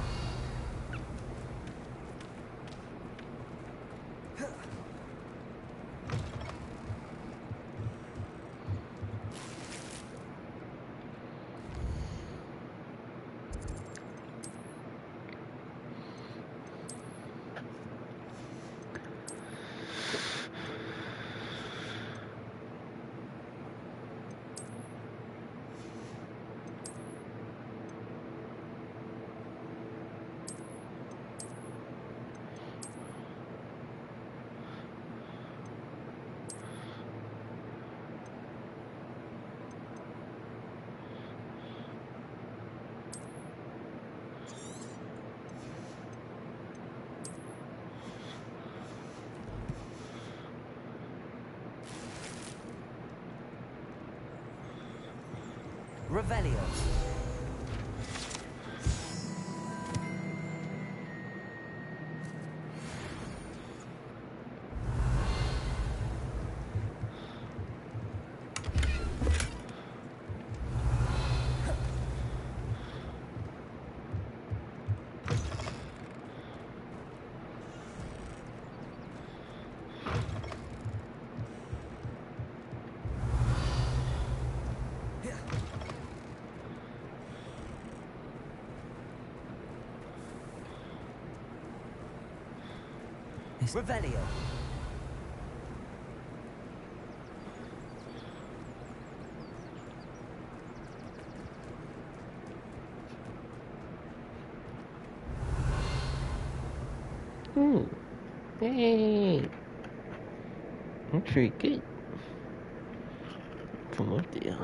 Revelio. Revelio. Hey. That's pretty good. Come up there.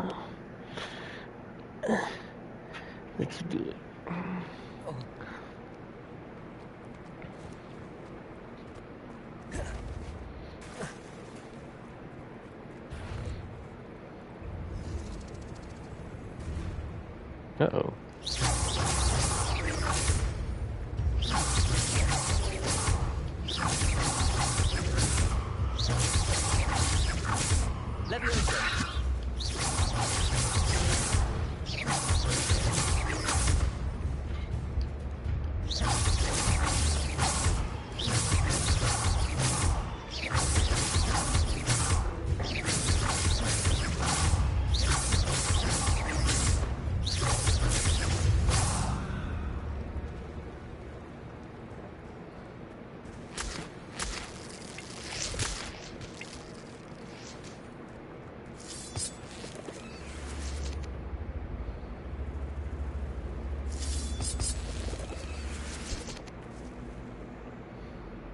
Let's do it. Uh-oh.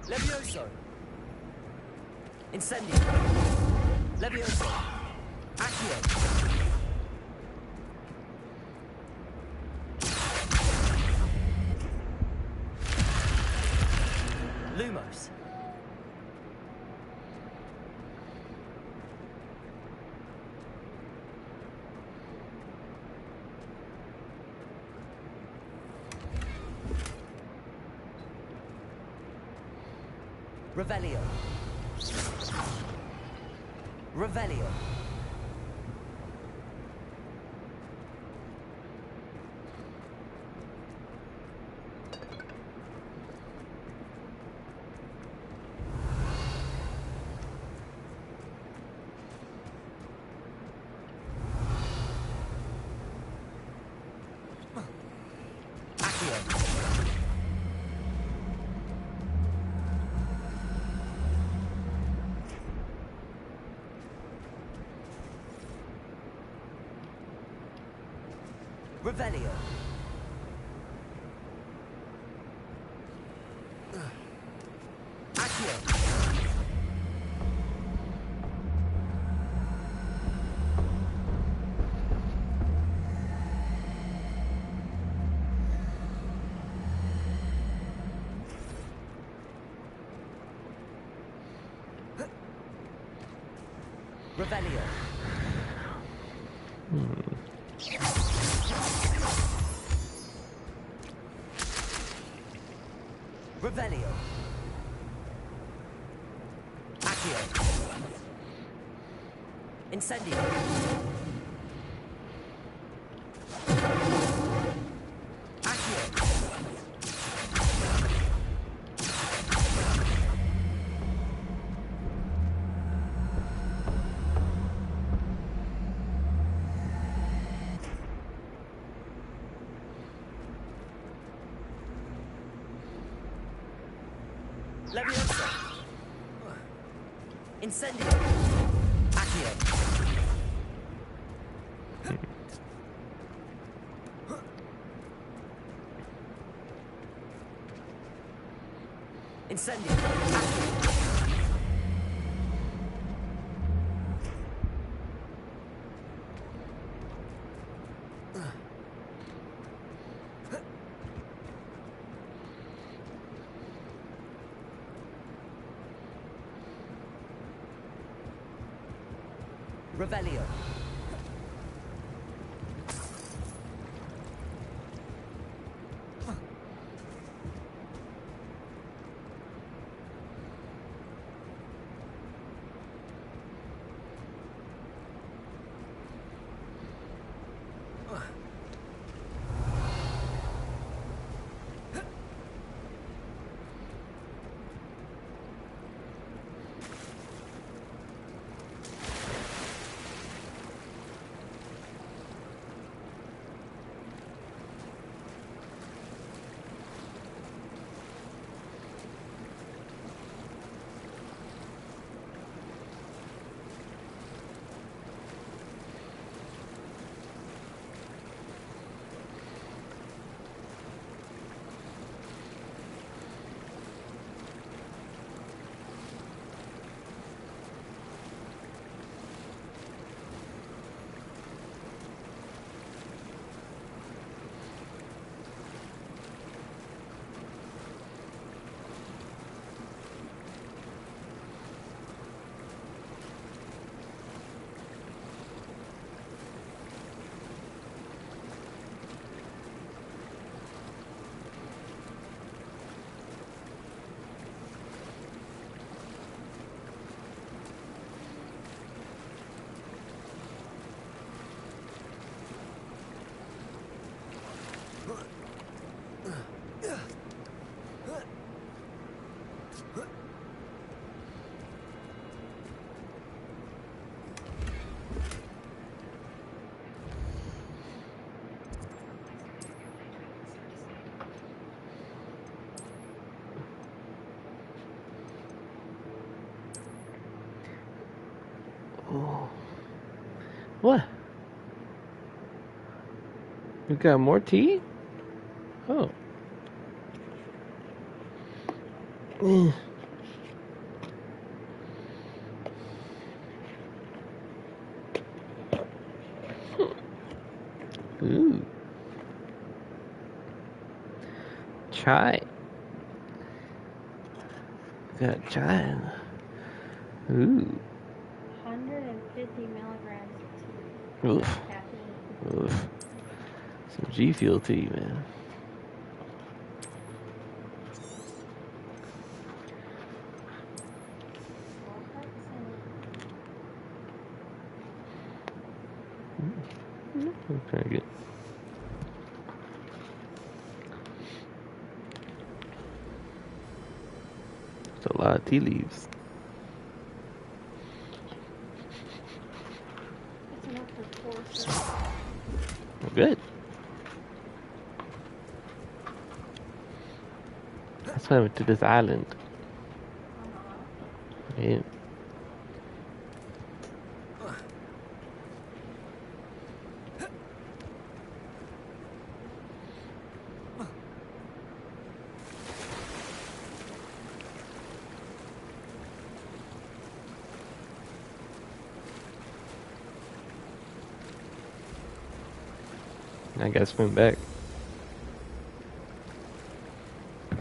Levioso. Incendio. Levioso. Accio. Lumos. Revelio. Revelio. Revelio. Accio. Revelio. Revelio. Accio. Incendio. Accio. Levioso. Incendio. Accio. Incendio. Accio. Revelio. What? You got more tea? Oh. Eh. Ooh. Chai. Got chai. Ooh. 150 milligrams Oof. of caffeine. Oof. Some G Fuel tea, man. Very good. That's a lot of tea leaves. That's enough for 4 servings. Good. That's why I went to this island. Yeah. I gotta swim back.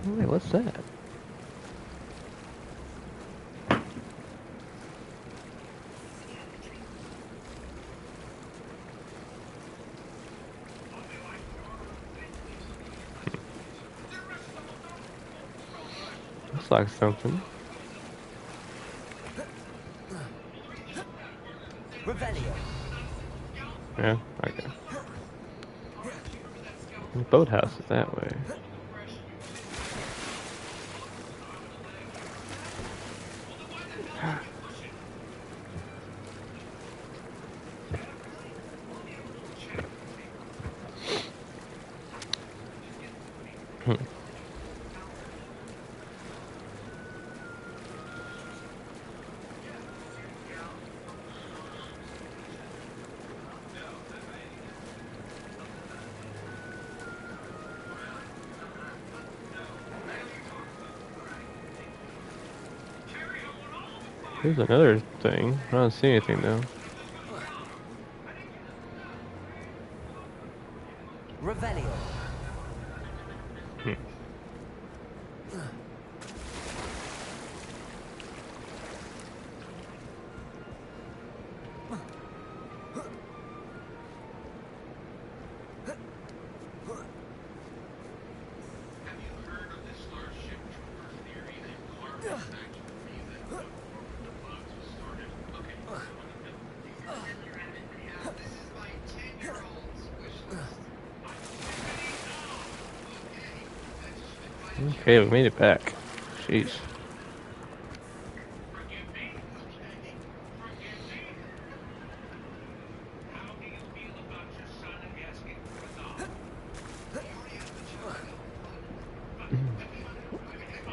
Wait, what's that? Looks like something. Revelio. Yeah, okay. The boathouse is that way. Here's another thing. I don't see anything though. Revelio. Okay, we made it back. Jeez.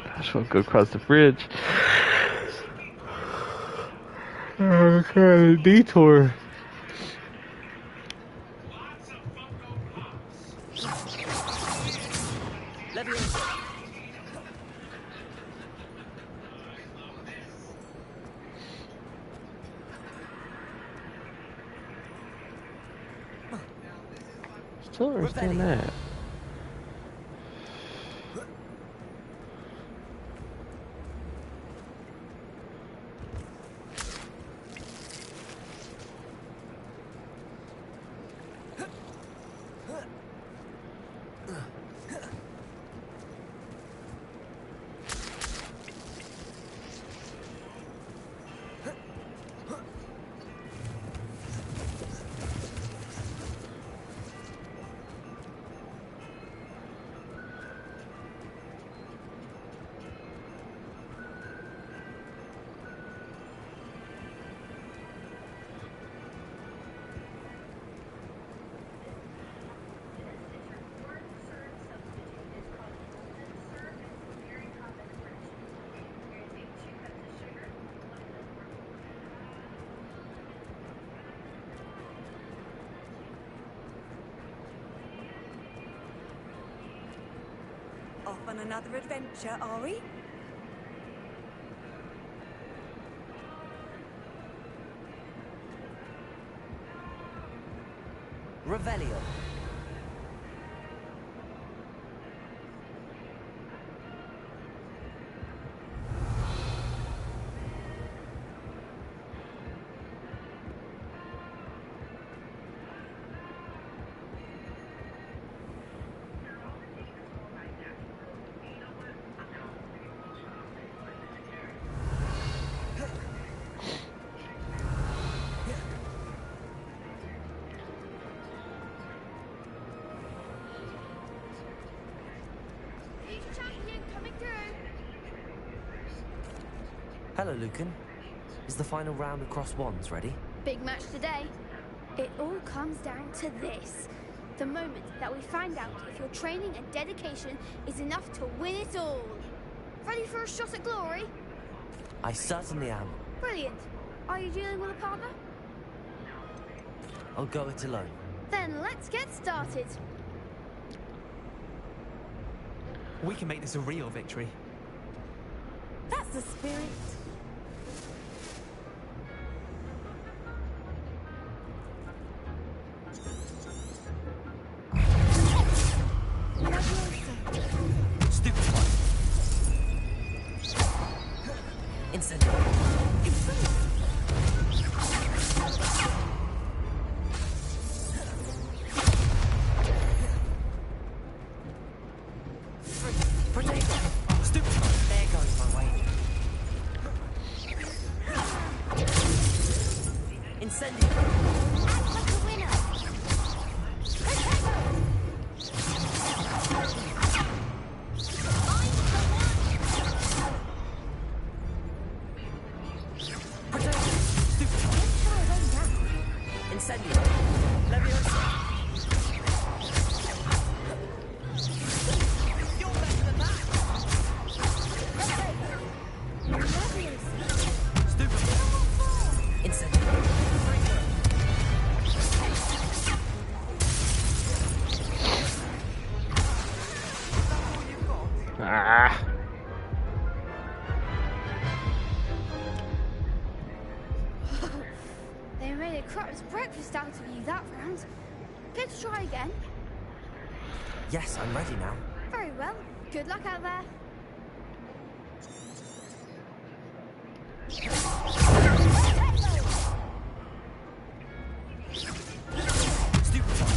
I just want to go across the bridge. Okay, detour. Still don't understand that. Off on another adventure, are we? Revelio. Hello, Lucan. Is the final round of crossed wands ready? Big match today. It all comes down to this. The moment that we find out if your training and dedication is enough to win it all. Ready for a shot at glory? I certainly am. Brilliant. Are you dealing with a partner? I'll go it alone. Then let's get started. We can make this a real victory. That's the spirit. Stupid one. Incendio. Potato. Stupid one. There goes my way. Incendio. Act like a winner. Incendio. Leviosa. You're better than that. Stupid. Incendio. Ah. They made a crap's breakfast out of you that round. Good to try again. Yes, I'm ready now. Very well. Good luck out there. Stupid one.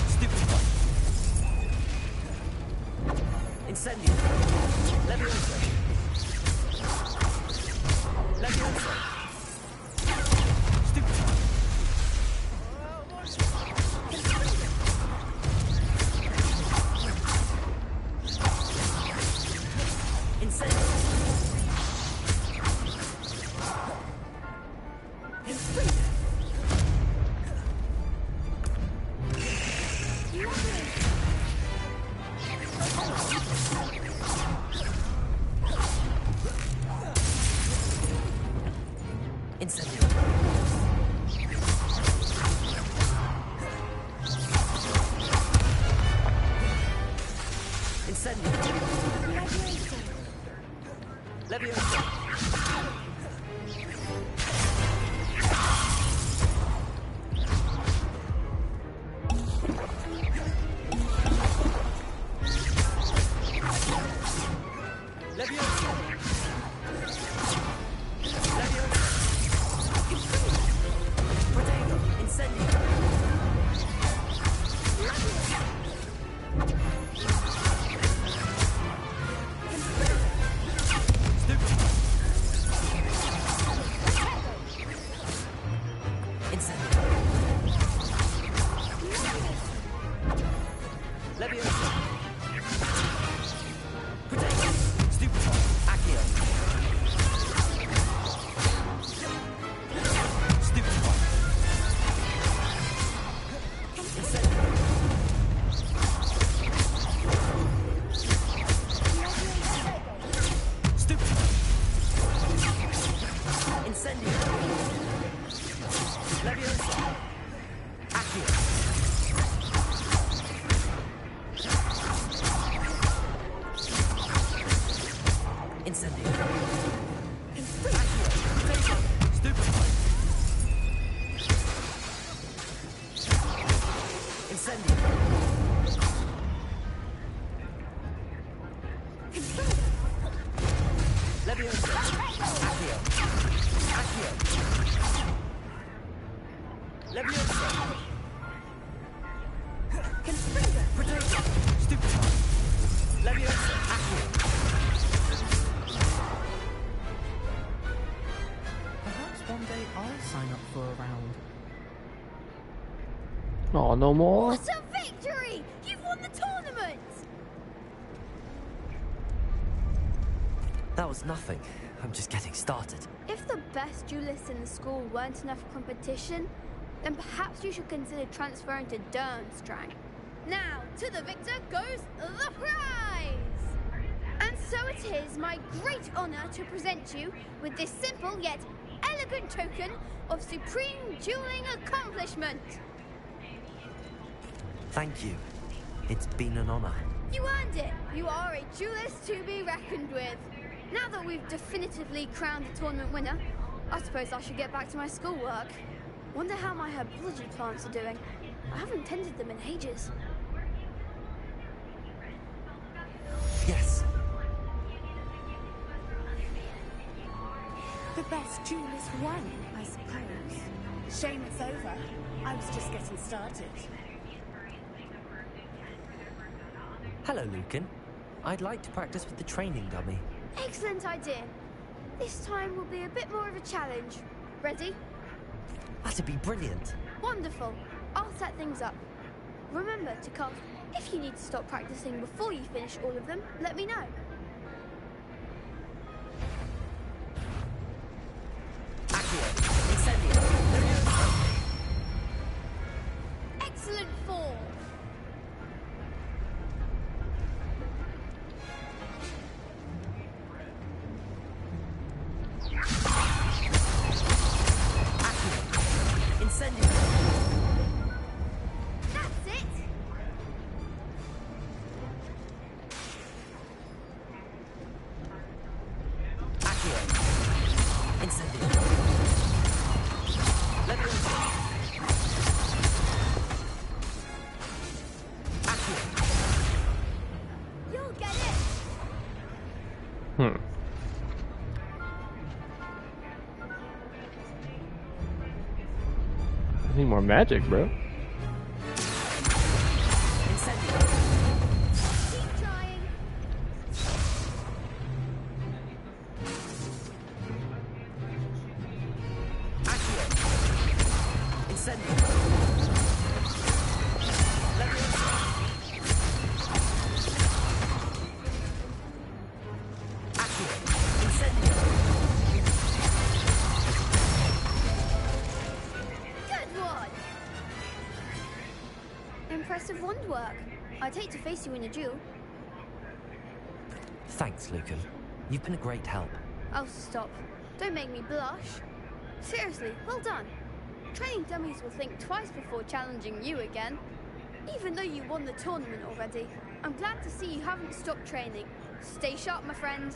Stupid one. Incendio. Leviosa. Leviosa. Stupid one. Stupid. Incendio. Stupefy. Incendio. Leviosa. Accio. Accio. Leviosa. Constringer. Potato. Stupefy. Leviosa. Accio. Perhaps one day I'll sign up for a round. Oh, no more? What a victory! You've won the tournament! That was nothing. I'm just getting started. If the best duelists in the school weren't enough competition, then perhaps you should consider transferring to Durmstrang. Now, to the victor goes the prize! And so it is my great honor to present you with this simple yet elegant token of supreme dueling accomplishment. Thank you. It's been an honor. You earned it. You are a duelist to be reckoned with. Now that we've definitively crowned the tournament winner, I suppose I should get back to my schoolwork. Wonder how my herbology plants are doing. I haven't tended them in ages. Yes. The best duelist won, I suppose. Shame it's over. I was just getting started. Hello, Lucan. I'd like to practice with the training dummy. Excellent idea. This time will be a bit more of a challenge. Ready? That'd be brilliant. Wonderful. I'll set things up. Remember to cast. If you need to stop practicing before you finish all of them, let me know. Excellent form. Incendio. That's it. Accio. Incendio. Leviosa. Accio. You'll get it. I need more magic, bro. Incendio. Keep trying. Accio. Incendio. Leviosa. Accio. Incendio. Good one. Impressive wand work. I'd hate to face you in a duel. Thanks, Lucan. You've been a great help. Oh, stop. Don't make me blush. Seriously, well done. Training dummies will think twice before challenging you again. Even though you won the tournament already, I'm glad to see you haven't stopped training. Stay sharp, my friend.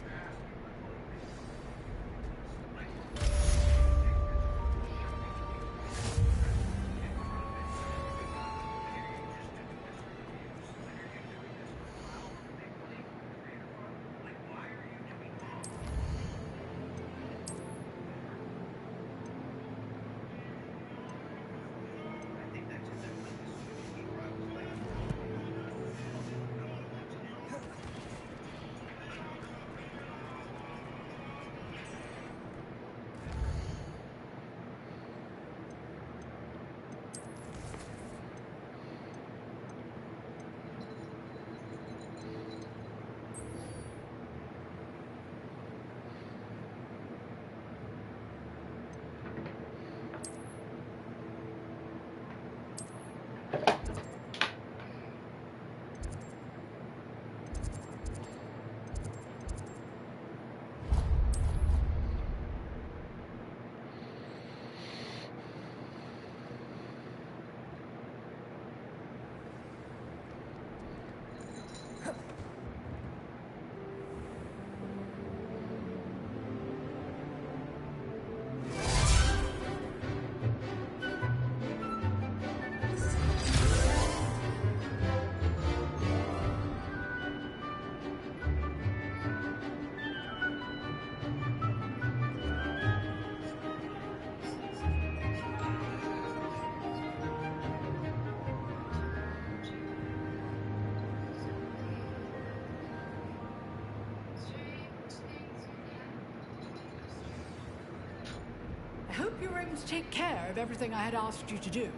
hope you were able to take care of everything I had asked you to do.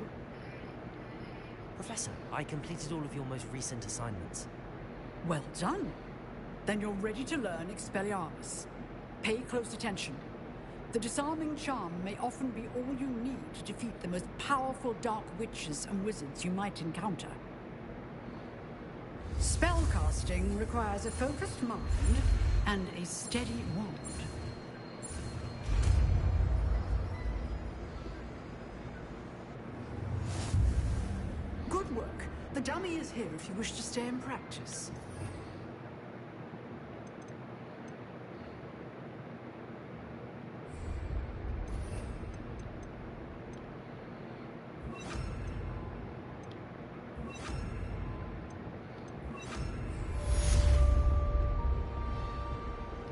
Professor, I completed all of your most recent assignments. Well done. Then you're ready to learn Expelliarmus. Pay close attention. The disarming charm may often be all you need to defeat the most powerful dark witches and wizards you might encounter. Spellcasting requires a focused mind and a steady wand. Good work. The dummy is here if you wish to stay and practice.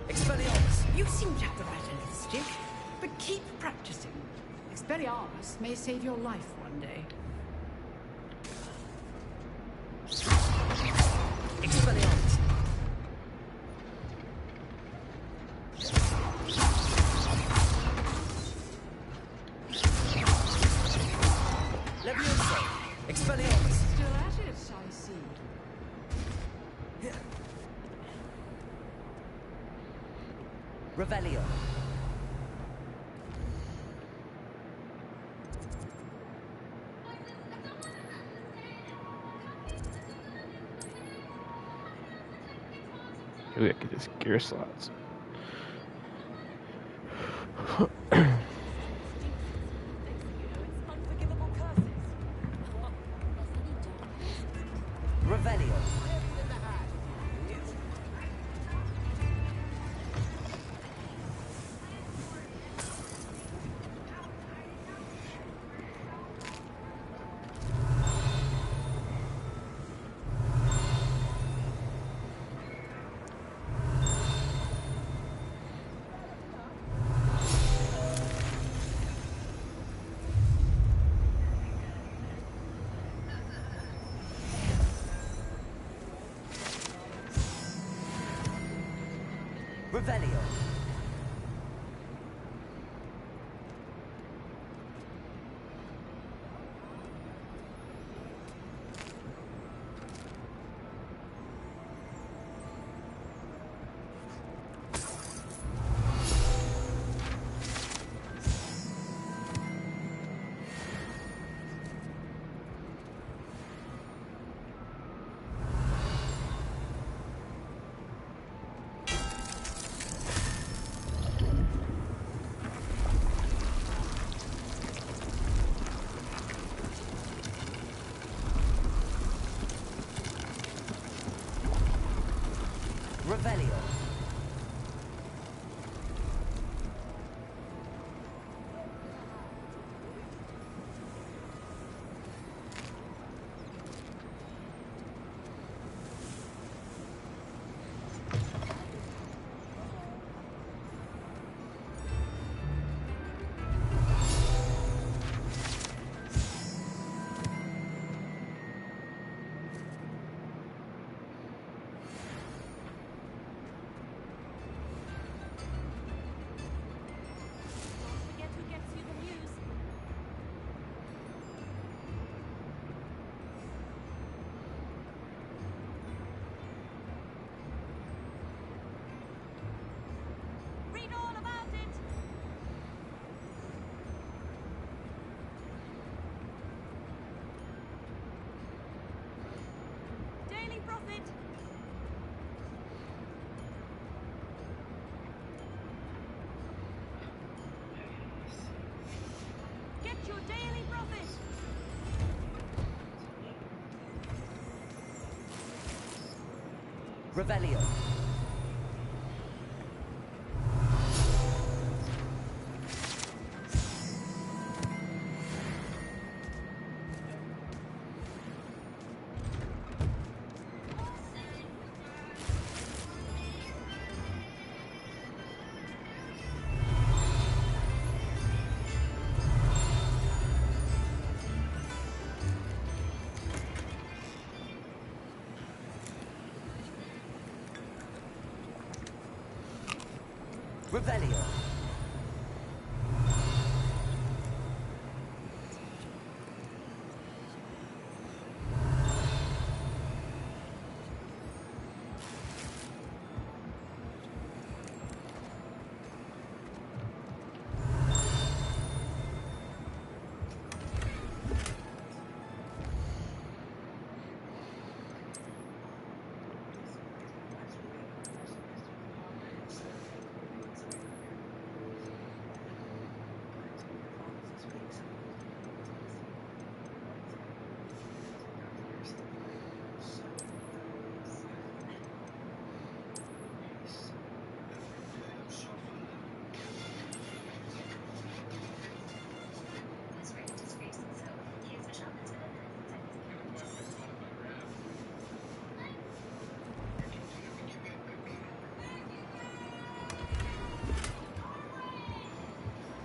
Expelliarmus! You seem to have the right end of the stick, but keep practicing. Expelliarmus may save your life one day. Expelliarmus! Leviosa! Expelliarmus! Still at it, I see. Revelio. Ooh, I get these gear slots. Revelio. Revelio. Revelio. Revelio. Revelio.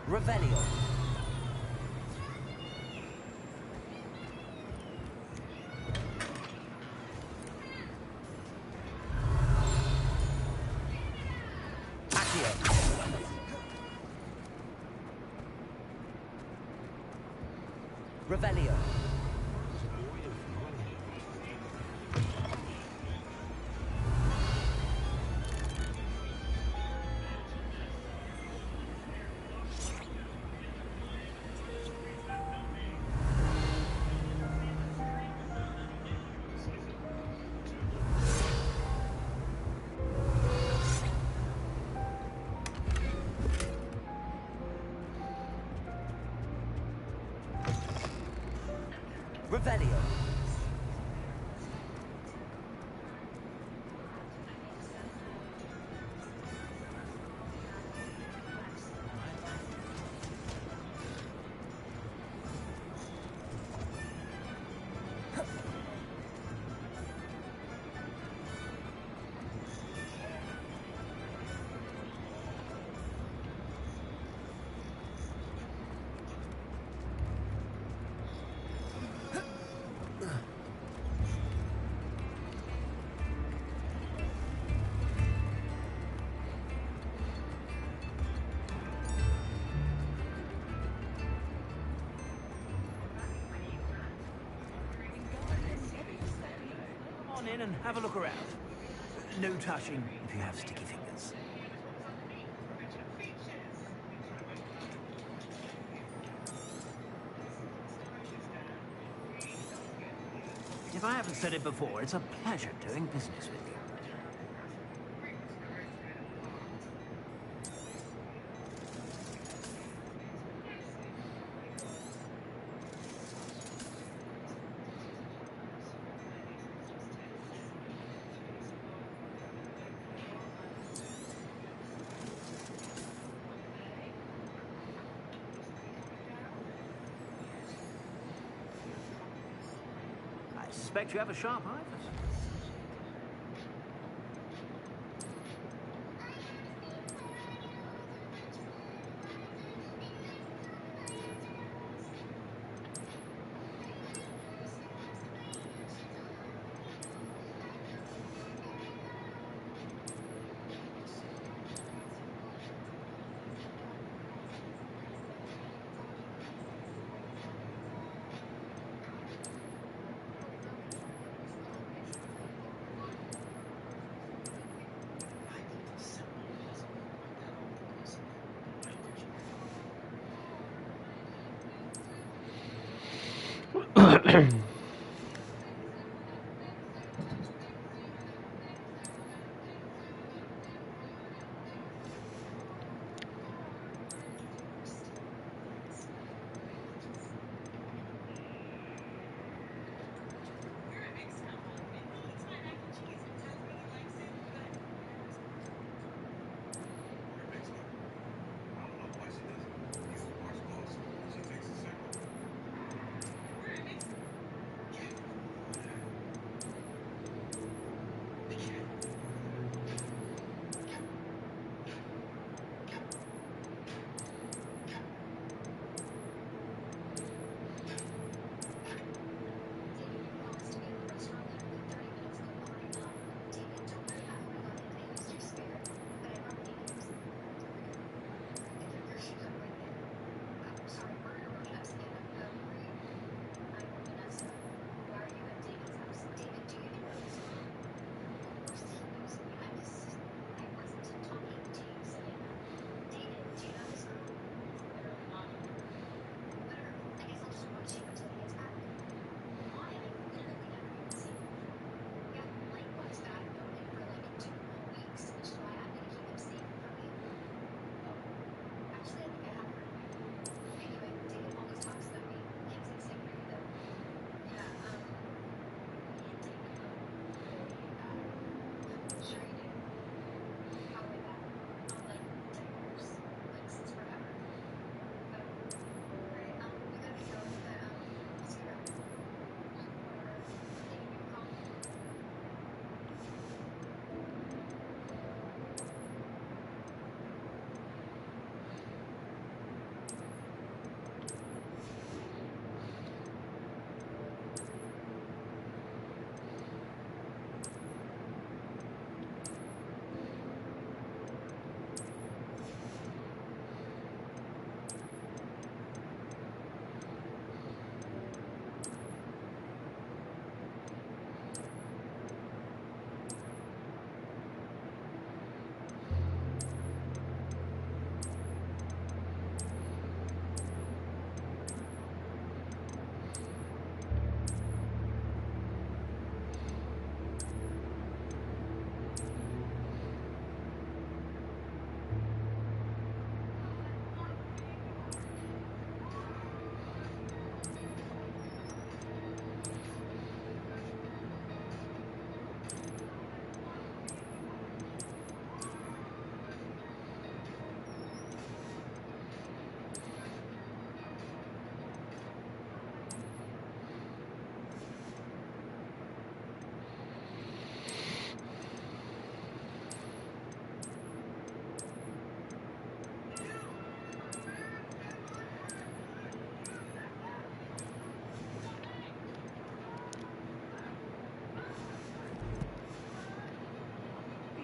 Revelio. Revelio. Revelio. Come on in and have a look around. No touching if you have sticky fingers. If I haven't said it before, it's a pleasure doing business with you. I suspect you have a sharp eye for something.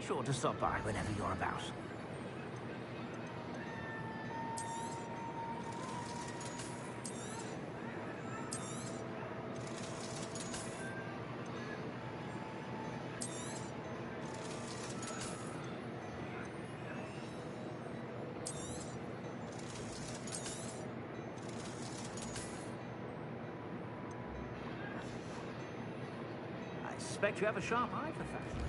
sure to stop by whenever you're about. I suspect you have a sharp eye for fashion.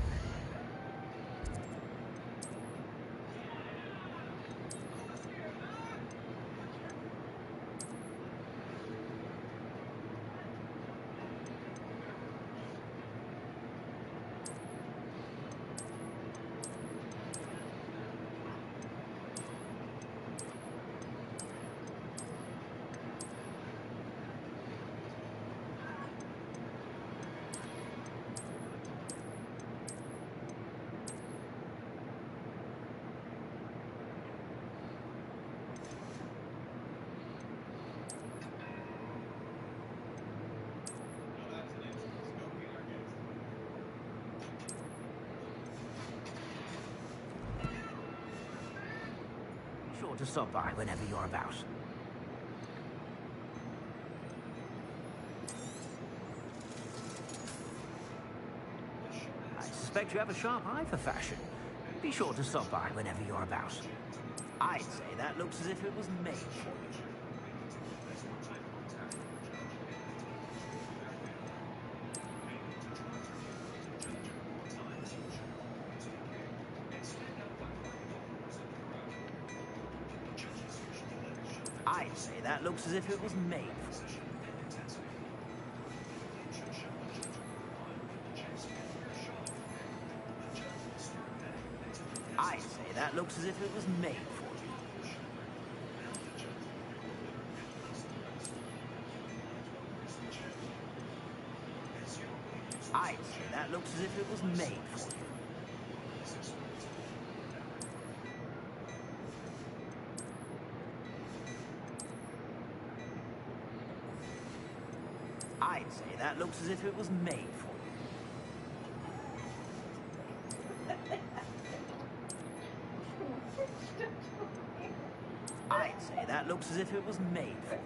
Sure to stop by whenever you're about. I suspect you have a sharp eye for fashion. Be sure to stop by whenever you're about. I'd say that looks as if it was made for you. I'd say that looks as if it was made for you. I'd say that looks as if it was made for you. I'd say that looks as if it was made for you. I'd say that looks as if it was made for you. I'd say that looks as if it was made for you.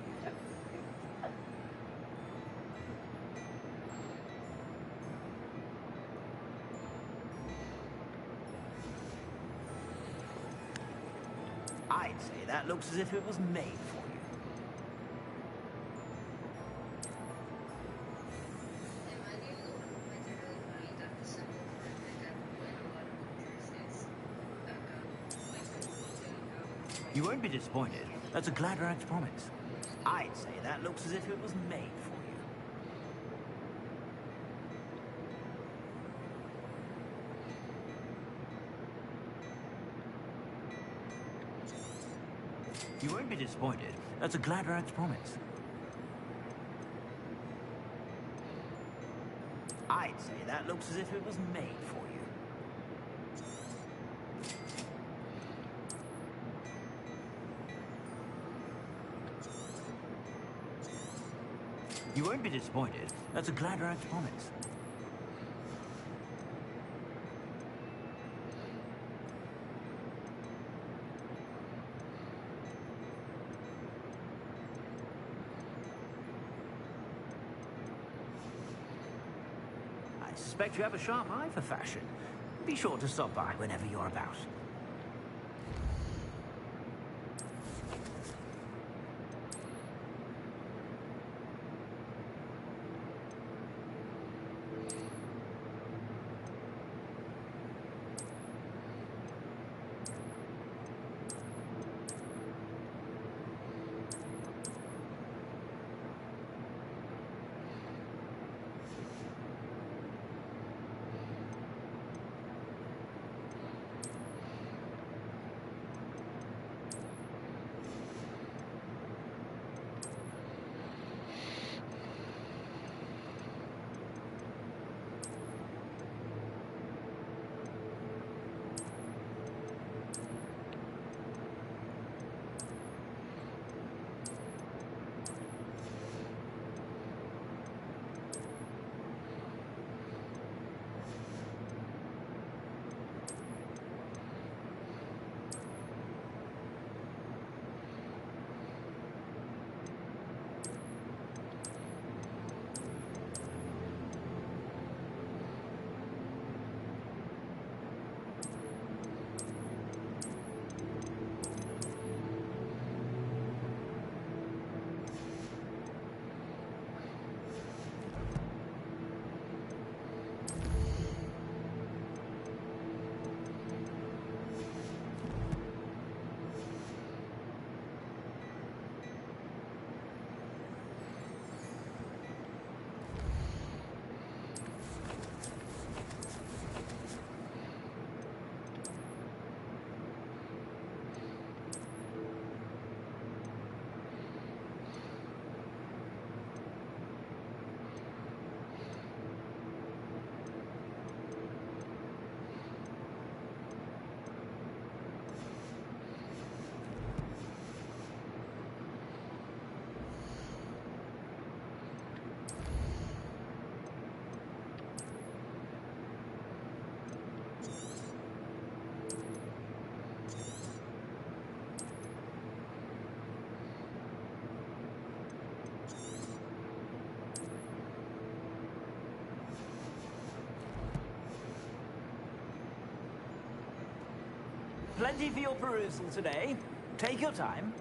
I'd say that looks as if it was made for you. You won't be disappointed. That's a glad rags promise. I'd say that looks as if it was made for you. You won't be disappointed. That's a glad rags promise. I'd say that looks as if it was made for you. You won't be disappointed. That's a glad rags promise. I suspect you have a sharp eye for fashion. Be sure to stop by whenever you're about. Plenty for your perusal today. Take your time.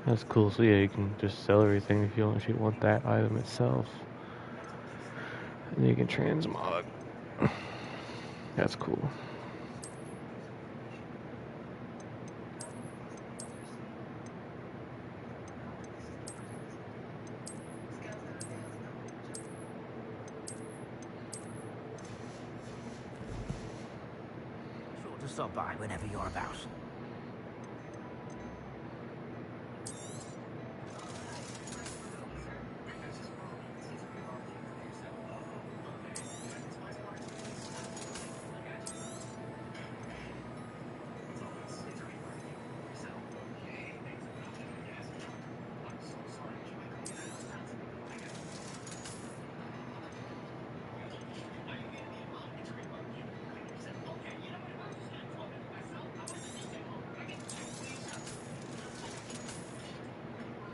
That's cool. So yeah, you can just sell everything if you actually want that item itself. And then you can transmog. That's cool. Sure to stop by whenever you're about.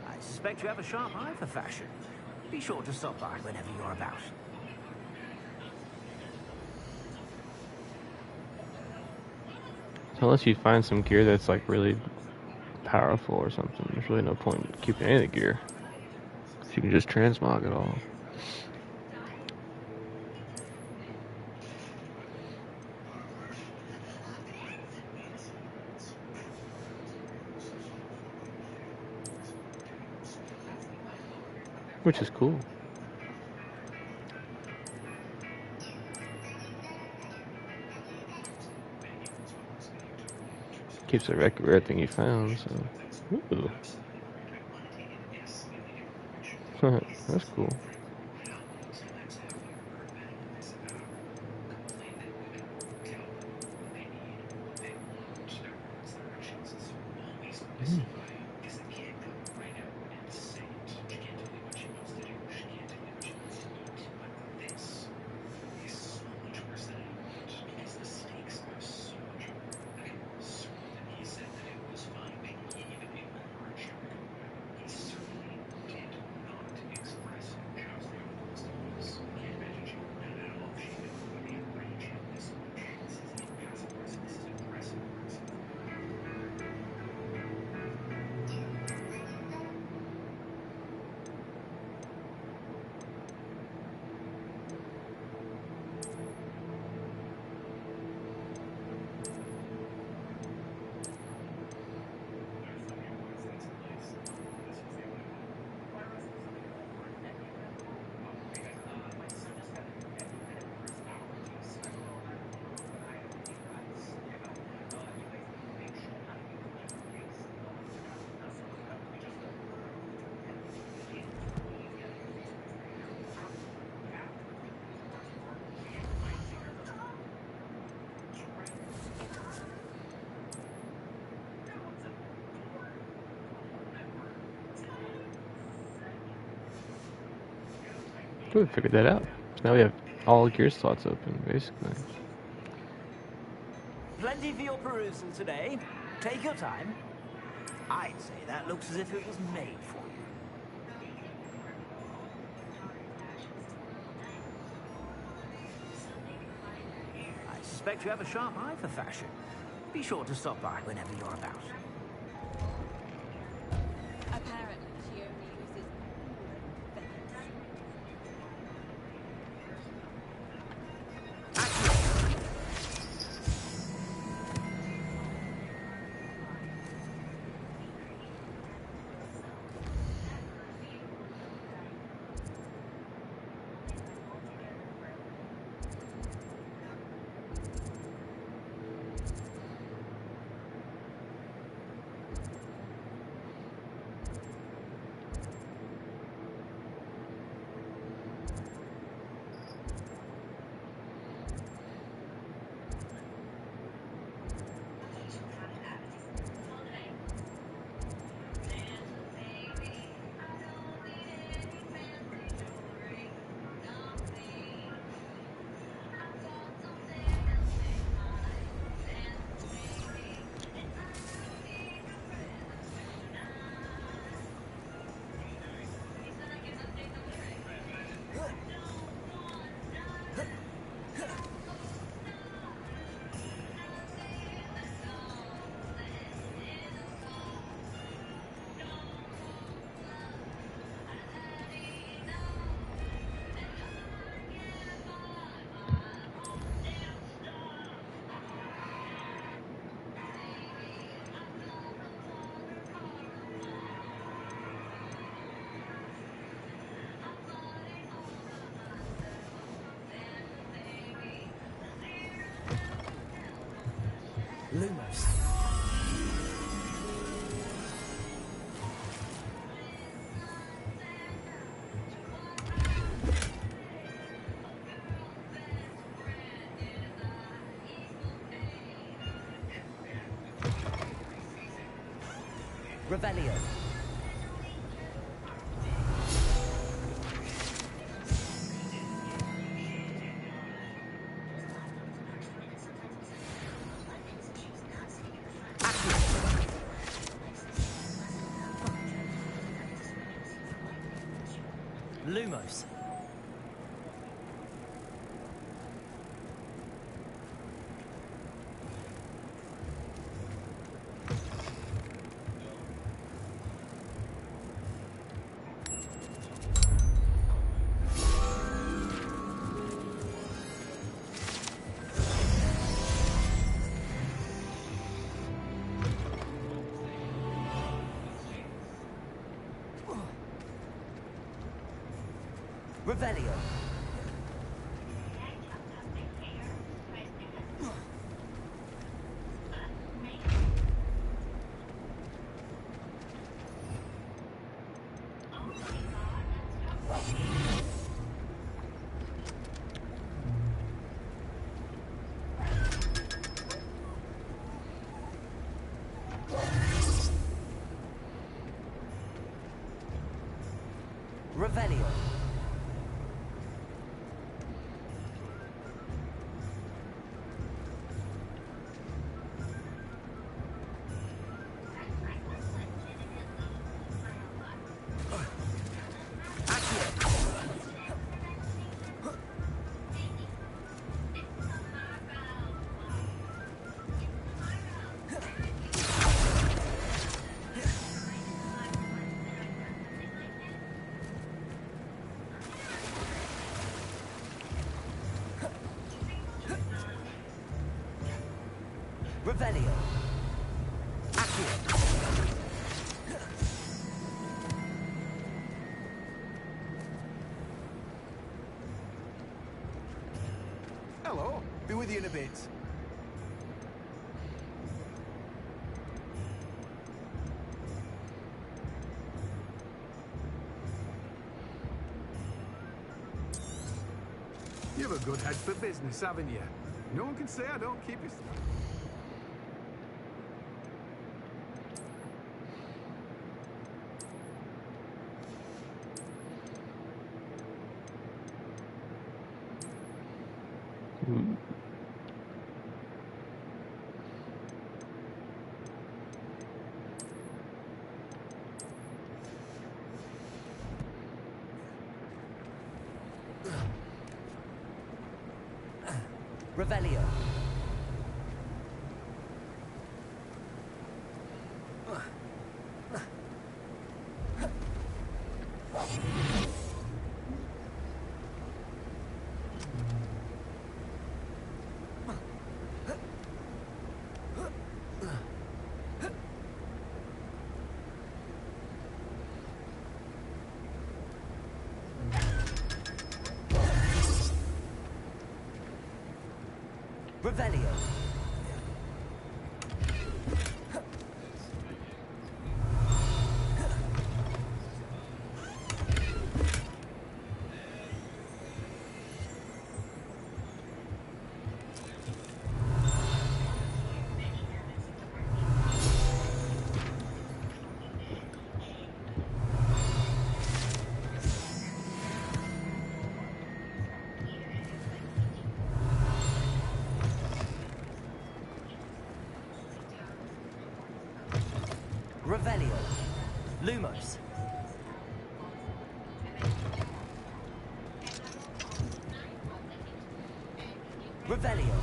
I suspect you have a sharp eye for fashion. Be sure to stop by whenever you're about. So unless you find some gear that's like really powerful or something, there's really no point in keeping any of the gear. You can just transmog it all. Which is cool. Keeps a record of everything you found, so. Ooh. That's cool. We figured that out. So now we have all gear slots open, basically. Plenty for your perusal today. Take your time. I'd say that looks as if it was made for you. I suspect you have a sharp eye for fashion. Be sure to stop by whenever you're about. Apparently, she only Lumos. Revelio. Lumos. Revelio. Revelio. Revelio. Hello. Be with you in a bit. You've a good head for business, haven't you? No one can say I don't keep it. Revelio. Revelio. Revelio. Lumos. Revelio.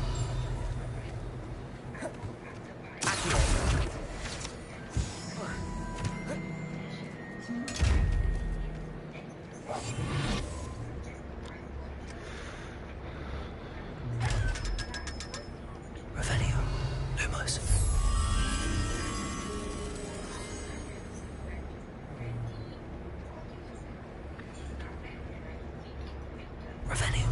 Revelio. Lumos. Revelio.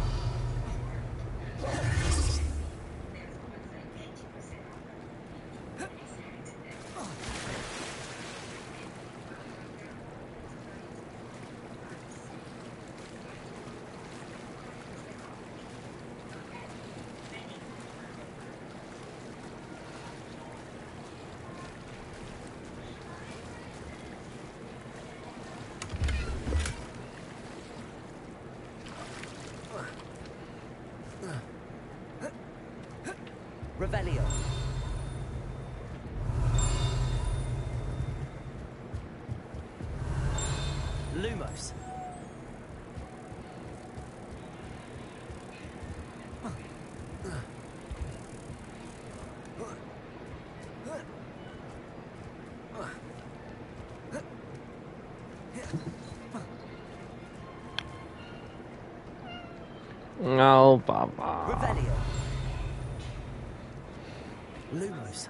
Lumos. No, Baba. Revelio. Lumos.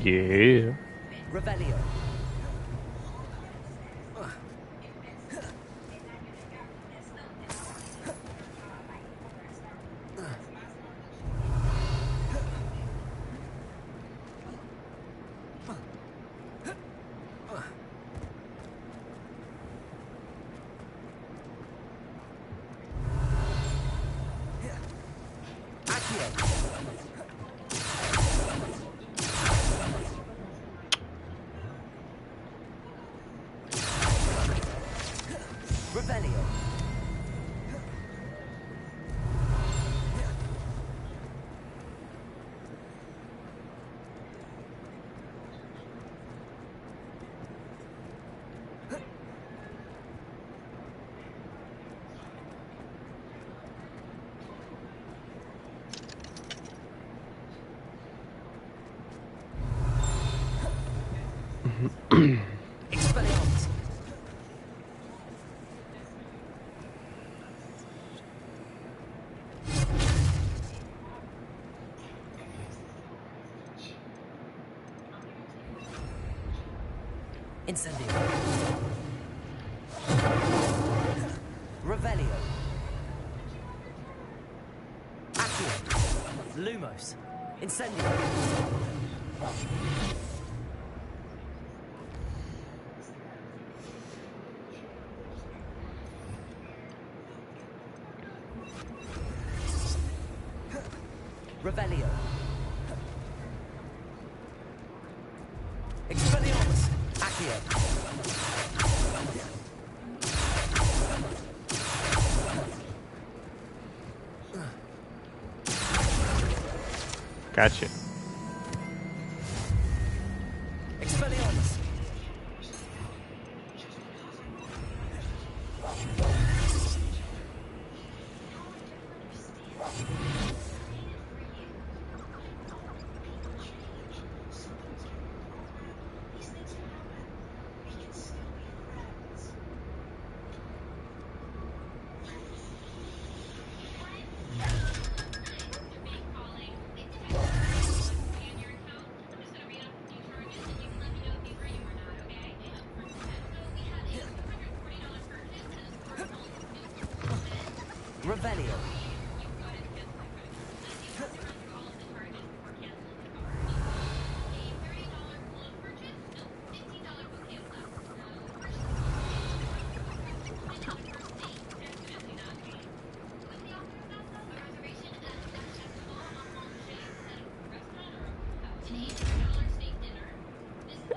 Yeah. Revelio. Revelio. Expelliarmus. Incendio. Revelio. Accio. Lumos. Incendio. Revelio. Expelliarmus. Accio. Gotcha. Expelliarmus. Revelio.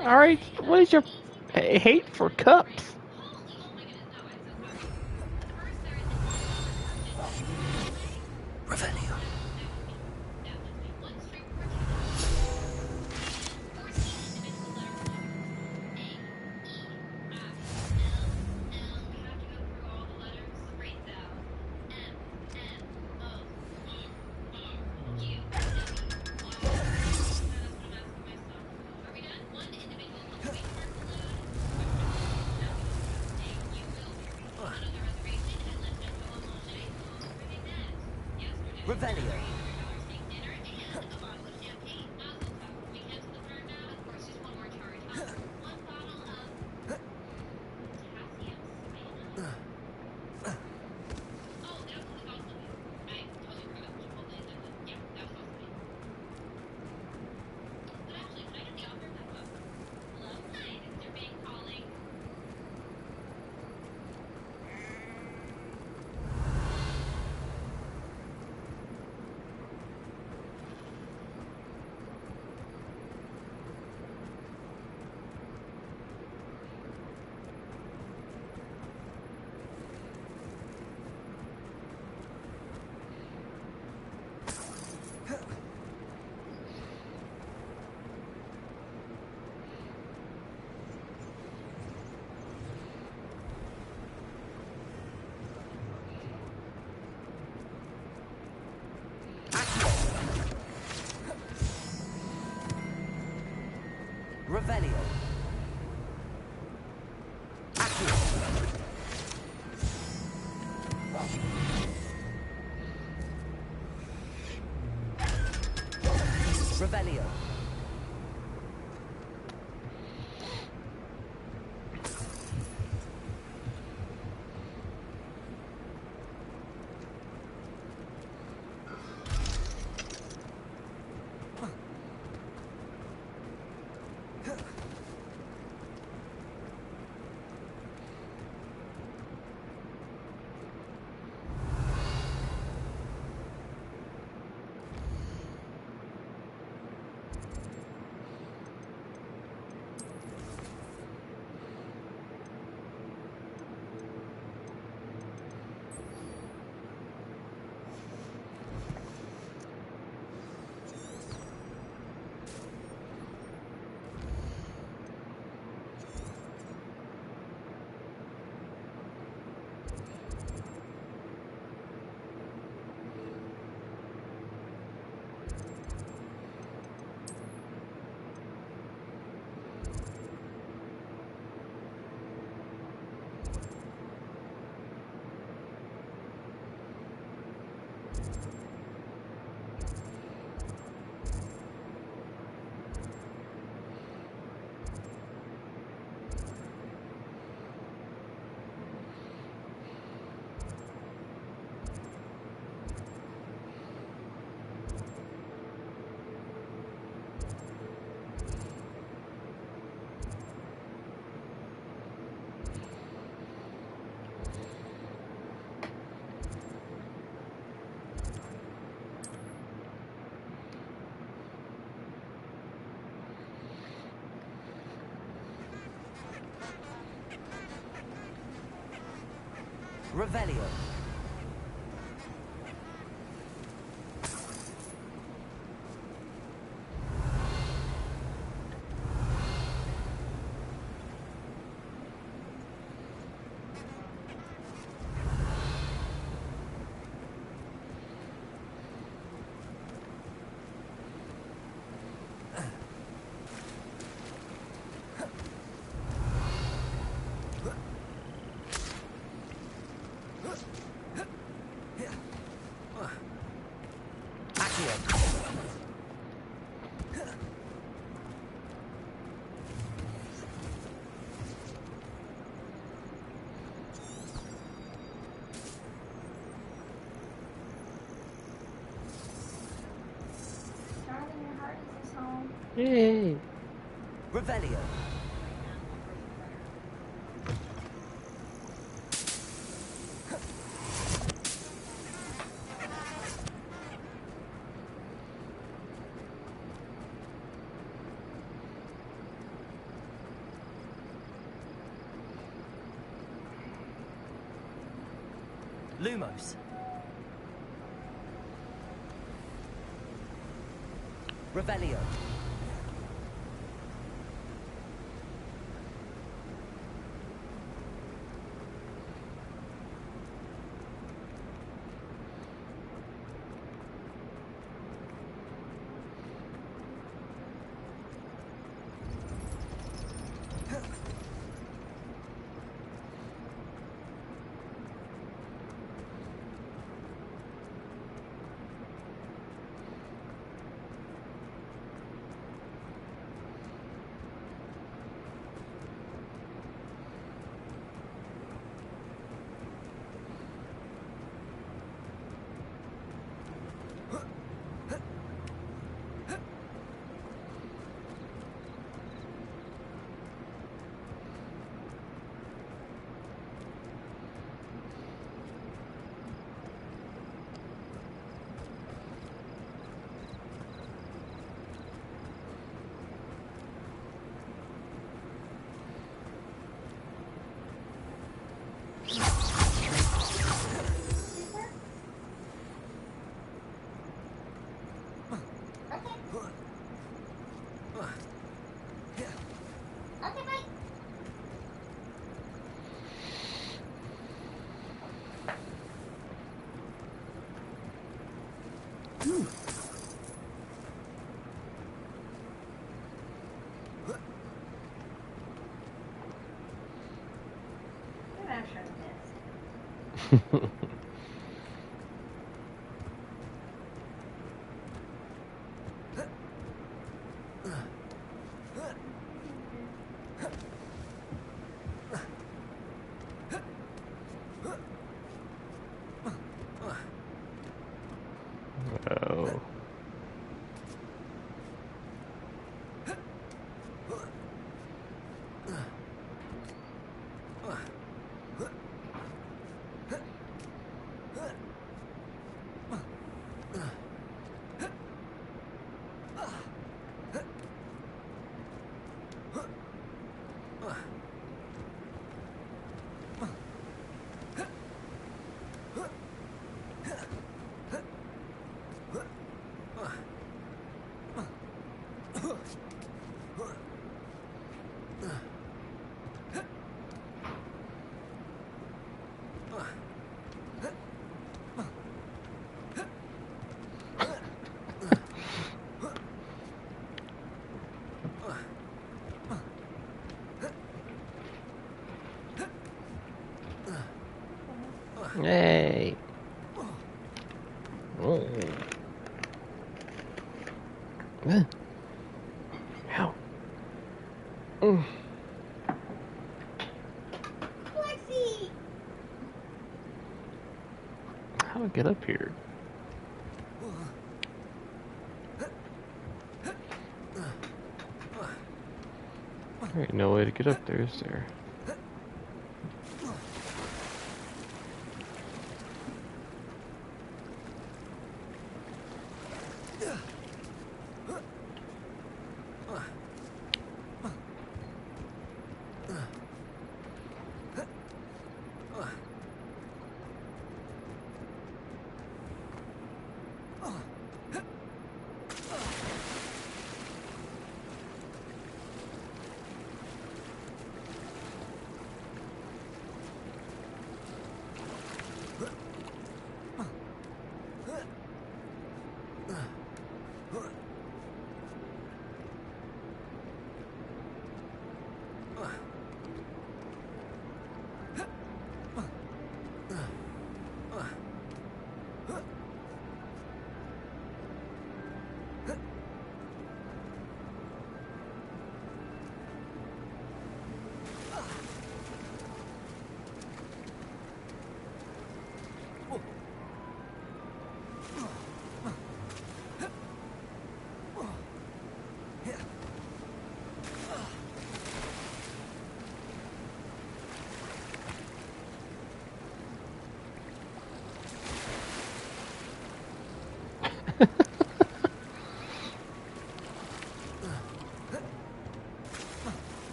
All right, what is your hate for cups? Revelio. Revelio. Revelio. Revelio. Revelio. Hey. Revelio. Lumos. Revelio. Oh. Hey. Oh. Ow. Lexi! How do I get up here? There ain't no way to get up there, is there?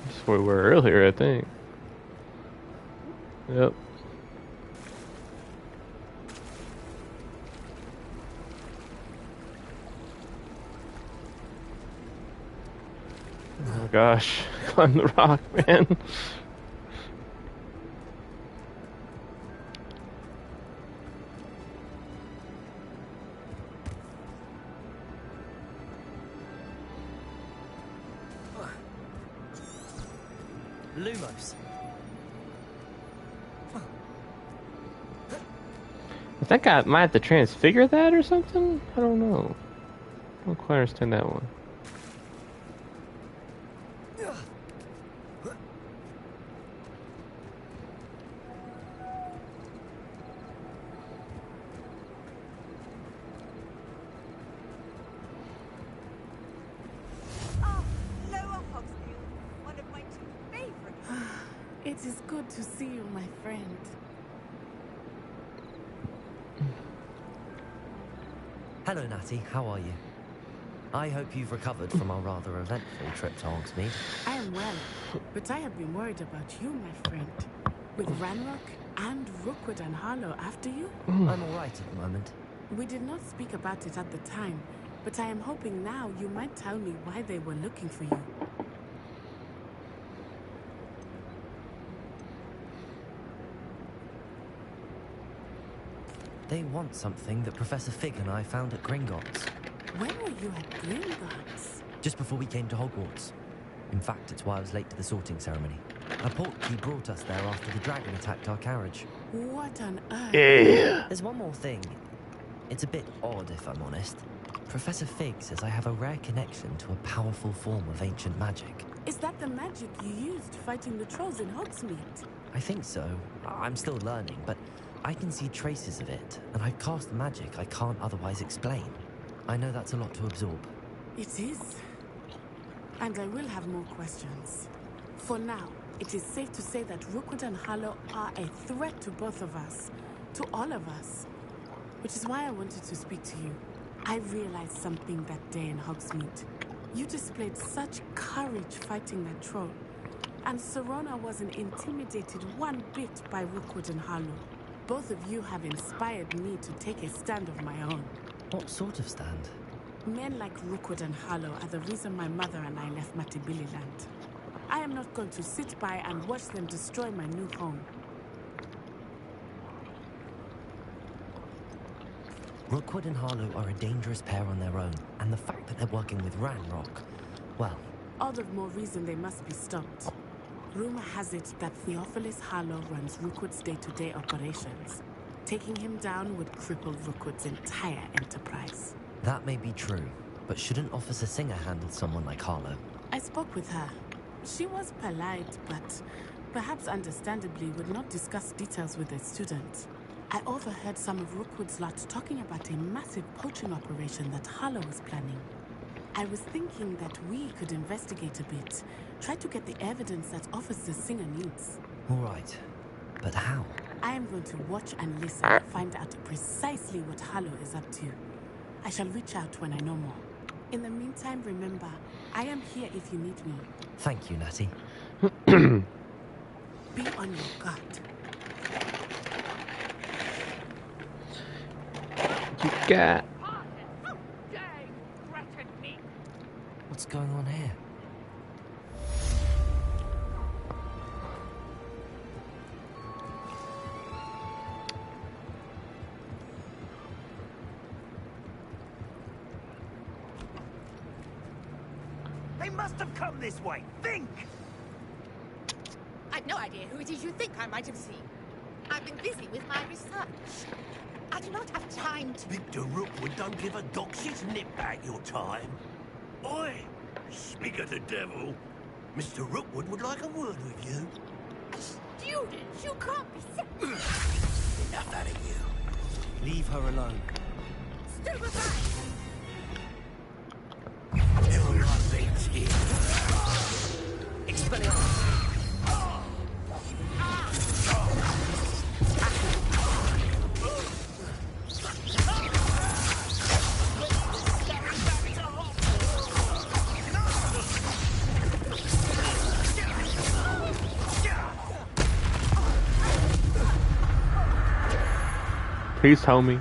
That's where we were earlier, I think. Yep. Oh gosh, climb the rock, man. Lumos. I think I might have to transfigure that or something? I don't know. I don't quite understand that one. It is good to see you, my friend. Hello, Natty. How are you? I hope you've recovered from our rather eventful trip to Hogsmeade. I am well, but I have been worried about you, my friend. With Ranrock and Rookwood and Harlow after you? I'm all right at the moment. We did not speak about it at the time, but I am hoping now you might tell me why they were looking for you. They want something that Professor Fig and I found at Gringotts. When were you at Gringotts? Just before we came to Hogwarts. In fact, it's why I was late to the sorting ceremony. A portkey brought us there after the dragon attacked our carriage. What on earth? Yeah. There's one more thing. It's a bit odd, if I'm honest. Professor Fig says I have a rare connection to a powerful form of ancient magic. Is that the magic you used fighting the trolls in Hogsmeade? I think so. I'm still learning, but I can see traces of it, and I've cast magic I can't otherwise explain. I know that's a lot to absorb. It is. And I will have more questions. For now, it is safe to say that Rookwood and Harlow are a threat to both of us. To all of us. Which is why I wanted to speak to you. I realized something that day in Hogsmeade. You displayed such courage fighting that troll. And Serona wasn't intimidated one bit by Rookwood and Harlow. Both of you have inspired me to take a stand of my own. What sort of stand? Men like Rookwood and Harlow are the reason my mother and I left Matibililand. I am not going to sit by and watch them destroy my new home. Rookwood and Harlow are a dangerous pair on their own, and the fact that they're working with Ranrock, well... All the more reason they must be stopped. Rumor has it that Theophilus Harlow runs Rookwood's day-to-day operations. Taking him down would cripple Rookwood's entire enterprise. That may be true, but shouldn't Officer Singer handle someone like Harlow? I spoke with her. She was polite, but perhaps understandably would not discuss details with a student. I overheard some of Rookwood's lot talking about a massive poaching operation that Harlow was planning. I was thinking that we could investigate a bit, try to get the evidence that Officer Singer needs. All right, but how? I am going to watch and listen and find out precisely what Harlow is up to. I shall reach out when I know more. In the meantime, remember, I am here if you need me. Thank you, Natty. Be on your guard. You got... What's going on here? They must have come this way. Think! I've no idea who it is you think I might have seen. I've been busy with my research. I do not have time to... Victor Rookwood don't give a doxy's nip back your time. Oi! Speak of the devil. Mr. Rookwood would like a word with you. Students, you can't be sick. Enough out of you. Leave her alone. Stupefy! Tell my things here. Expelliarmus! Peace, homie.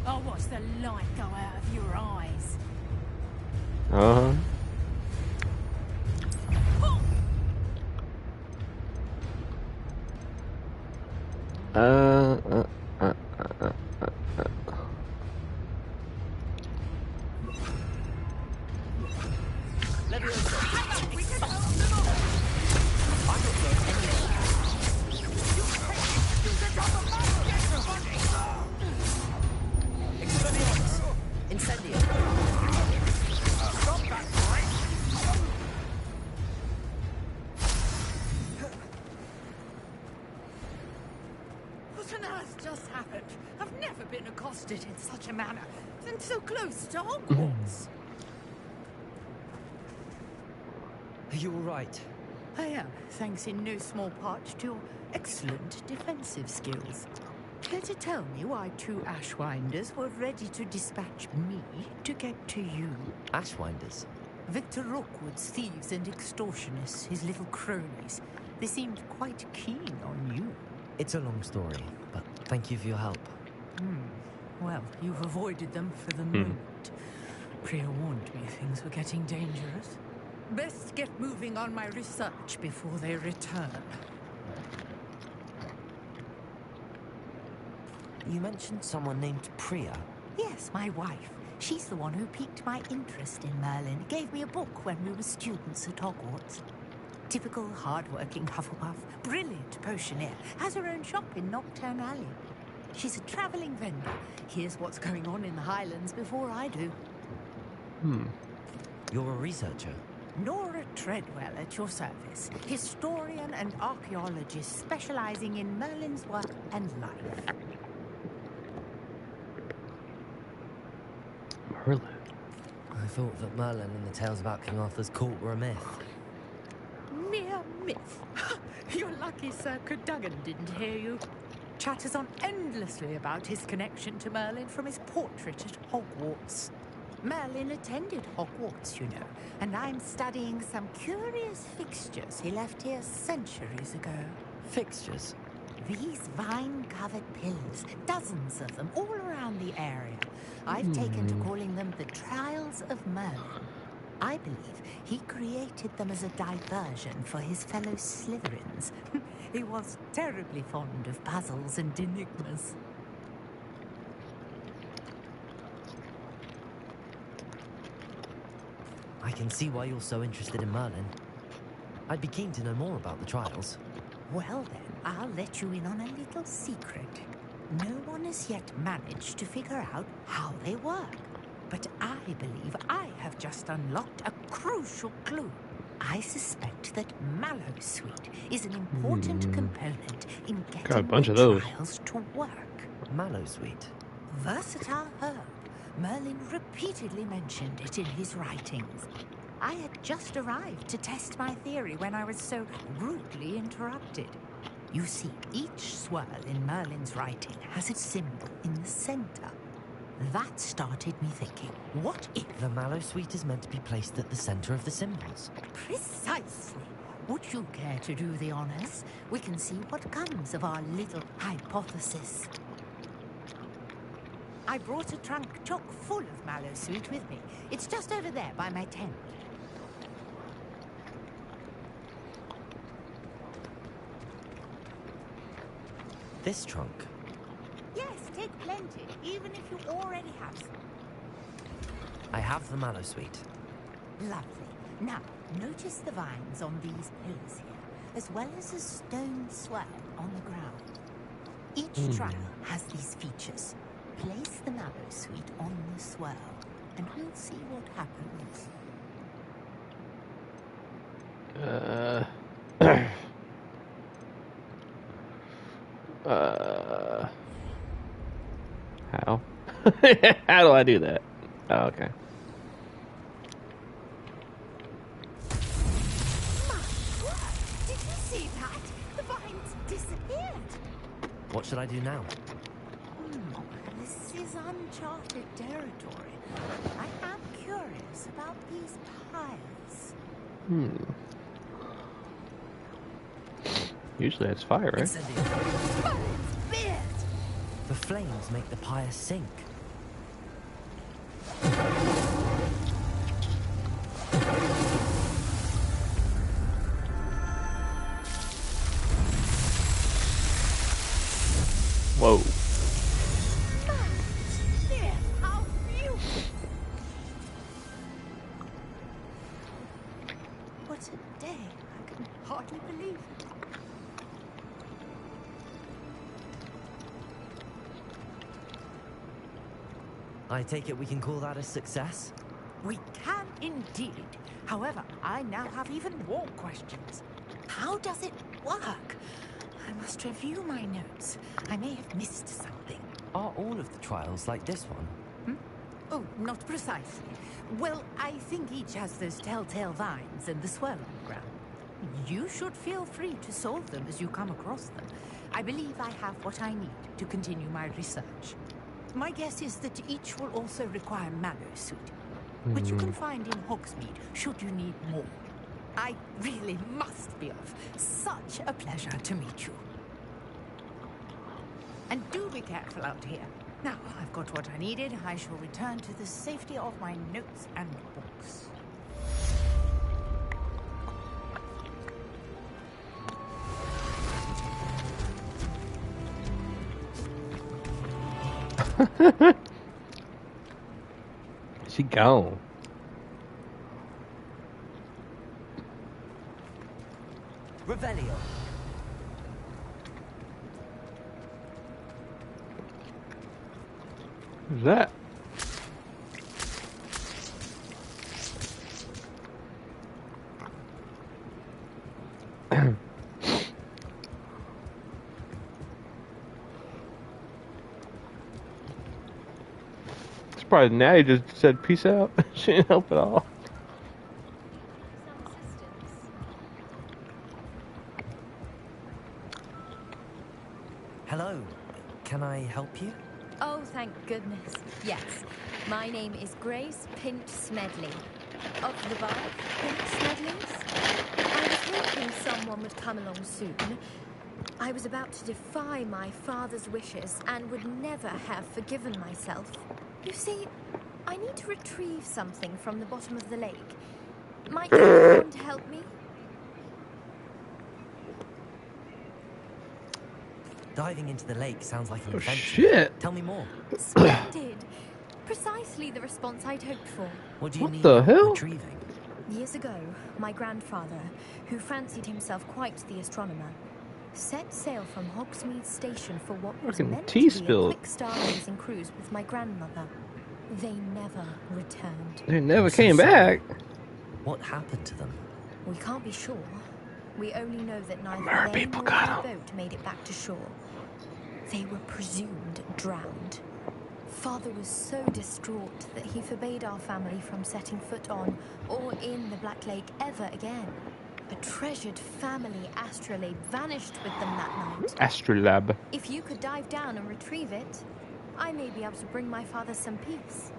I'll watch the light go out of your eyes. Uh-huh. What on earth just happened? I've never been accosted in such a manner, and so close to Hogwarts. Are you all right? I am, thanks in no small part to your excellent defensive skills. Care to tell me why two Ashwinders were ready to dispatch me to get to you? Ashwinders? Victor Rookwood's thieves and extortionists, his little cronies. They seemed quite keen on you. It's a long story, but thank you for your help. Well, you've avoided them for the moment. Priya warned me things were getting dangerous. Best get moving on my research before they return. You mentioned someone named Priya. Yes, my wife. She's the one who piqued my interest in Merlin. Gave me a book when we were students at Hogwarts. Typical hard-working Hufflepuff, brilliant potioneer, has her own shop in Nocturne Alley. She's a travelling vendor. Hears what's going on in the Highlands before I do. You're a researcher? Nora Treadwell at your service. Historian and archaeologist specialising in Merlin's work and life. Merlin. I thought that Merlin and the tales about King Arthur's court were a myth. Mere myth. You're lucky Sir Cadogan didn't hear you. Chatters on endlessly about his connection to Merlin from his portrait at Hogwarts. Merlin attended Hogwarts, you know, and I'm studying some curious fixtures he left here centuries ago. Fixtures? These vine-covered pillars, dozens of them, all around the area. I've taken to calling them the Trials of Merlin. I believe he created them as a diversion for his fellow Slytherins. He was terribly fond of puzzles and enigmas. I can see why you're so interested in Merlin. I'd be keen to know more about the trials. Well then, I'll let you in on a little secret. No one has yet managed to figure out how they work. But I believe I have just unlocked a crucial clue. I suspect that Mallowsweet is an important component in Got a getting bunch the of those. trials to work. Mallowsweet? Versatile herb. Merlin repeatedly mentioned it in his writings. I had just arrived to test my theory when I was so rudely interrupted. You see, each swirl in Merlin's writing has its symbol in the center. That started me thinking, what if... The Mallowsweet is meant to be placed at the center of the symbols. Precisely. Would you care to do the honors? We can see what comes of our little hypothesis. I brought a trunk chock full of Mallowsweet with me. It's just over there by my tent. This trunk? Yes, take plenty, even if you already have some. I have the Mallowsweet. Lovely. Now, notice the vines on these pillars here, as well as a stone swell on the ground. Each trial has these features. Place the Mallowsweet on the swell, and we'll see what happens. How? How do I do that? Oh, okay. Did you see that? The vines disappeared. What should I do now? This is uncharted territory. I am curious about these piles. Usually that's fire, right? The flames make the pyre sink. Whoa. How beautiful! What a day. I can hardly believe it. I take it we can call that a success? We can indeed. However, I now have even more questions. How does it work? I must review my notes. I may have missed something. Are all of the trials like this one? Oh, not precisely. Well, I think each has those telltale vines and the swirl on the ground. You should feel free to solve them as you come across them. I believe I have what I need to continue my research. My guess is that each will also require Mallowsweet, which you can find in Hogsmeade should you need more. I really must be off. Such a pleasure to meet you. And do be careful out here. Now, I've got what I needed. I shall return to the safety of my notes and books. She gone. Revelio. Who's that? Surprised Natty just said peace out. She didn't help at all. Hello. Can I help you? Oh, thank goodness. Yes. My name is Grace Pinch Smedley. Of the bar, Pinch Smedleys. I was hoping someone would come along soon. I was about to defy my father's wishes and would never have forgiven myself. You see, I need to retrieve something from the bottom of the lake. Might you be able to help me? Diving into the lake sounds like an adventure. Shit. Tell me more. Splendid. Precisely the response I'd hoped for. What do you need the hell? retrieving? Years ago, my grandfather, who fancied himself quite the astronomer, set sail from Hogsmeade Station for what was Fucking meant tea to be spilled. a quick stargazing cruise with my grandmother. They never returned. They never came back. What happened to them? We can't be sure. We only know that neither Mer they people nor got their boat made it back to shore. They were presumed drowned. Father was so distraught that he forbade our family from setting foot on or in the Black Lake ever again. A treasured family astrolabe vanished with them that night. Astrolab. If you could dive down and retrieve it, I may be able to bring my father some peace.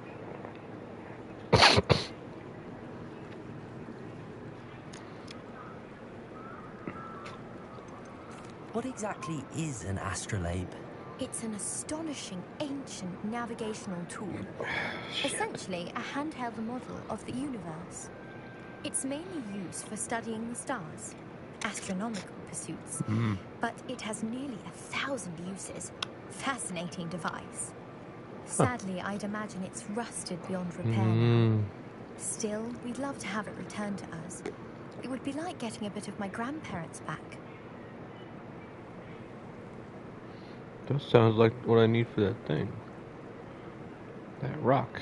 What exactly is an astrolabe? It's an astonishing ancient navigational tool. Essentially, a handheld model of the universe. It's mainly used for studying the stars, astronomical pursuits, but it has nearly 1,000 uses. Fascinating device. Sadly, I'd imagine it's rusted beyond repair now. Still, we'd love to have it returned to us. It would be like getting a bit of my grandparents back. That sounds like what I need for that thing. That rock.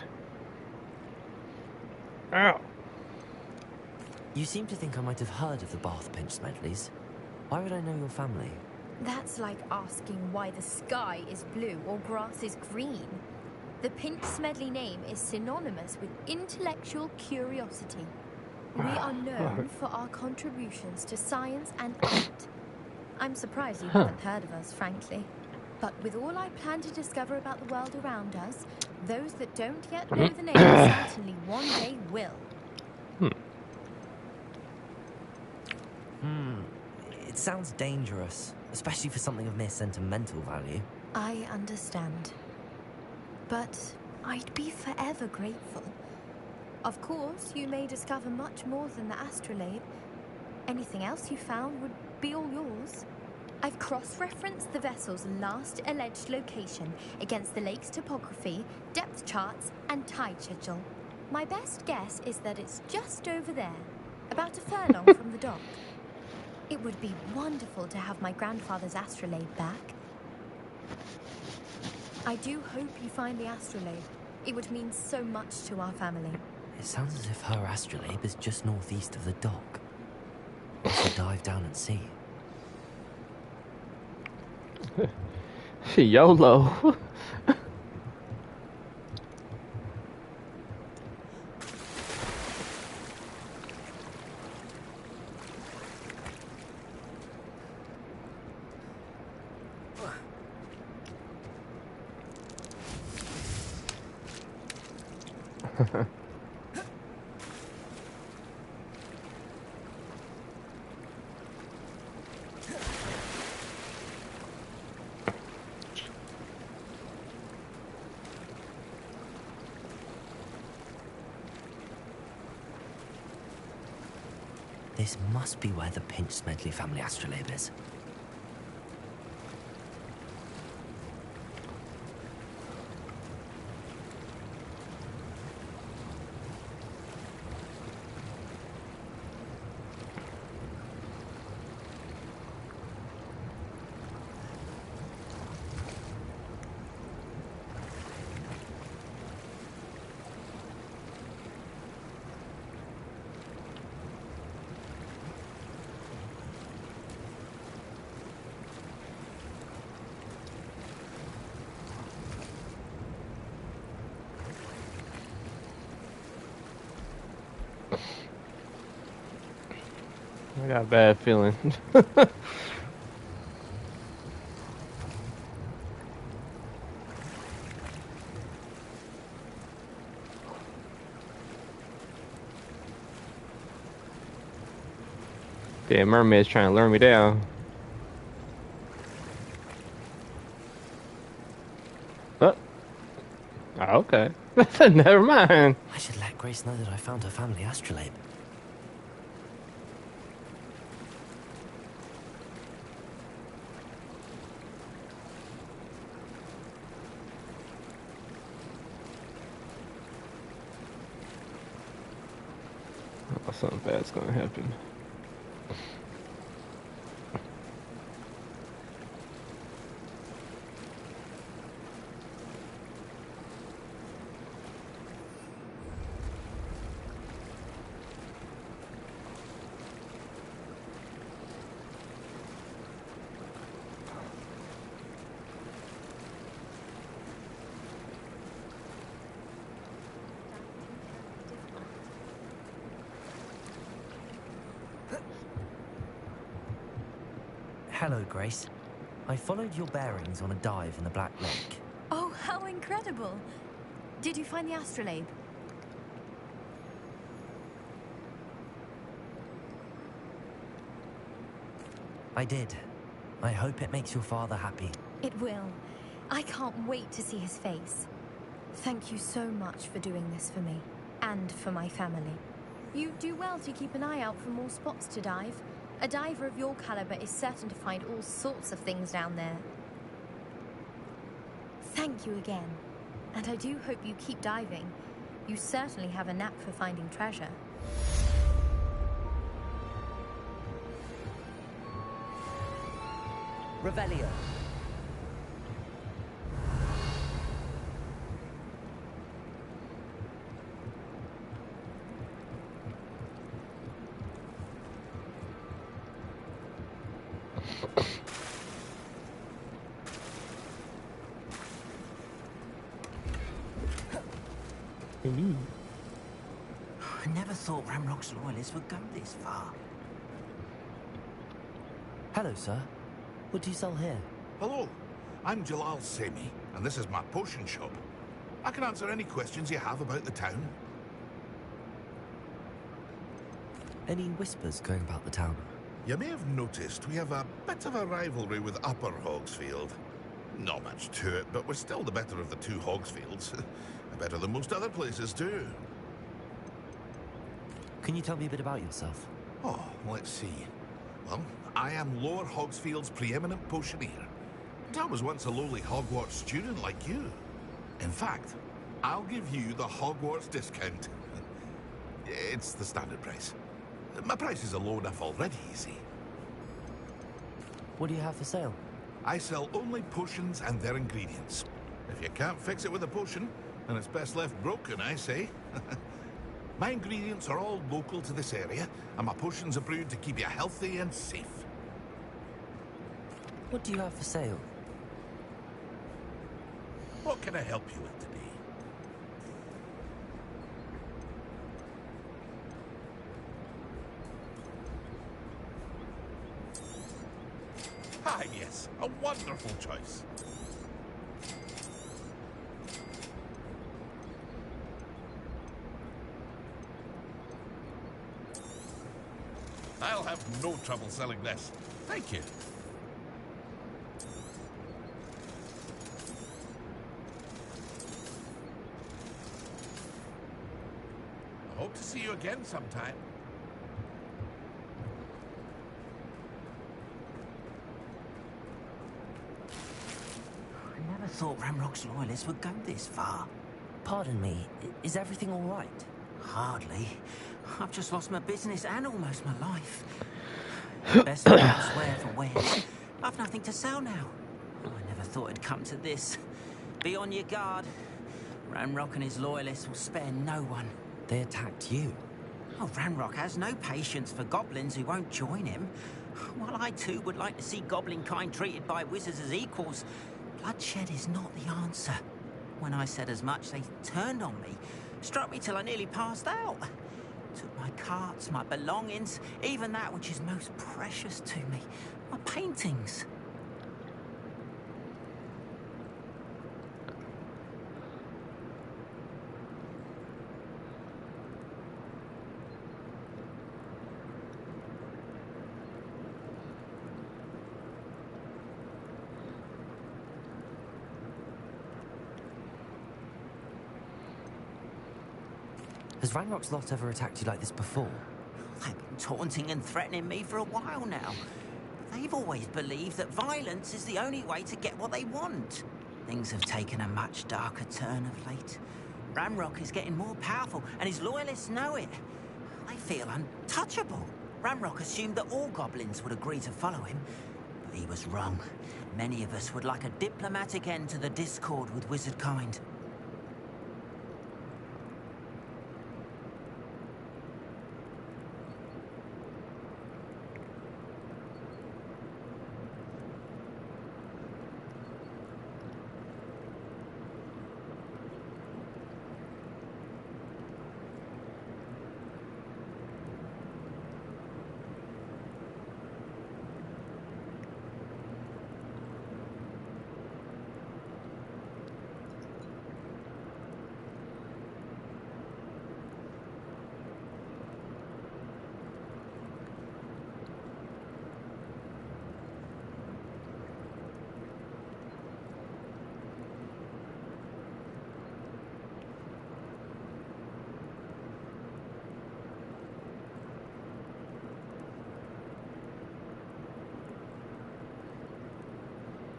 Ow. You seem to think I might have heard of the Bath Pinch Smedleys. Why would I know your family? That's like asking why the sky is blue or grass is green. The Pinch Smedley name is synonymous with intellectual curiosity. We are known for our contributions to science and art. I'm surprised you haven't heard of us, frankly. But with all I plan to discover about the world around us, those that don't yet know the name certainly one day will. It sounds dangerous, especially for something of mere sentimental value. I understand. But I'd be forever grateful. Of course, you may discover much more than the astrolabe. Anything else you found would be all yours. I've cross-referenced the vessel's last alleged location against the lake's topography, depth charts, and tide schedule. My best guess is that it's just over there, about a furlong from the dock. It would be wonderful to have my grandfather's astrolabe back. I do hope you find the astrolabe. It would mean so much to our family. It sounds as if her astrolabe is just northeast of the dock. I should dive down and see. YOLO. This must be where the Pinch Smedley family astrolabe is. I got a bad feeling. Damn, mermaid's trying to lure me down. Oh, okay. Never mind. I should let Grace know that I found her family astrolabe. Oh, something bad's gonna happen. Hello, Grace. I followed your bearings on a dive in the Black Lake. Oh, how incredible! Did you find the astrolabe? I did. I hope it makes your father happy. It will. I can't wait to see his face. Thank you so much for doing this for me, and for my family. You do well to keep an eye out for more spots to dive. A diver of your caliber is certain to find all sorts of things down there. Thank you again. And I do hope you keep diving. You certainly have a knack for finding treasure. Revelio. I never thought Ramrock's loyalists would go this far. Hello, sir. What do you sell here? Hello, I'm Jalal Semi, and this is my potion shop. I can answer any questions you have about the town. Any whispers going about the town? You may have noticed we have a bit of a rivalry with Upper Hogsfield. Not much to it, but we're still the better of the two Hogsfields. Better than most other places, too. Can you tell me a bit about yourself? Oh, let's see. Well, I am Lower Hogsfield's preeminent potioneer. And I was once a lowly Hogwarts student like you. In fact, I'll give you the Hogwarts discount. It's the standard price. My prices are low enough already, you see. What do you have for sale? I sell only potions and their ingredients. If you can't fix it with a potion, then it's best left broken, I say. My ingredients are all local to this area, and my potions are brewed to keep you healthy and safe. What do you have for sale? What can I help you with today? Ah, yes, a wonderful choice. I'll have no trouble selling this. Thank you. I hope to see you again sometime. I never thought Ramrock's loyalists would go this far. Pardon me, is everything all right? Hardly. I've just lost my business and almost my life. Best look elsewhere for wares. I've nothing to sell now. I never thought it'd come to this. Be on your guard. Ramrock and his loyalists will spare no one. They attacked you? Oh, Ramrock has no patience for goblins who won't join him. While I too would like to see goblin kind treated by wizards as equals, bloodshed is not the answer. When I said as much, they turned on me. Struck me till I nearly passed out. Took my carts, my belongings, even that which is most precious to me, my paintings. Has Ranrock's lot ever attacked you like this before? They've been taunting and threatening me for a while now. They've always believed that violence is the only way to get what they want. Things have taken a much darker turn of late. Ranrock is getting more powerful, and his loyalists know it. They feel untouchable. Ranrock assumed that all goblins would agree to follow him, but he was wrong. Many of us would like a diplomatic end to the discord with wizard kind.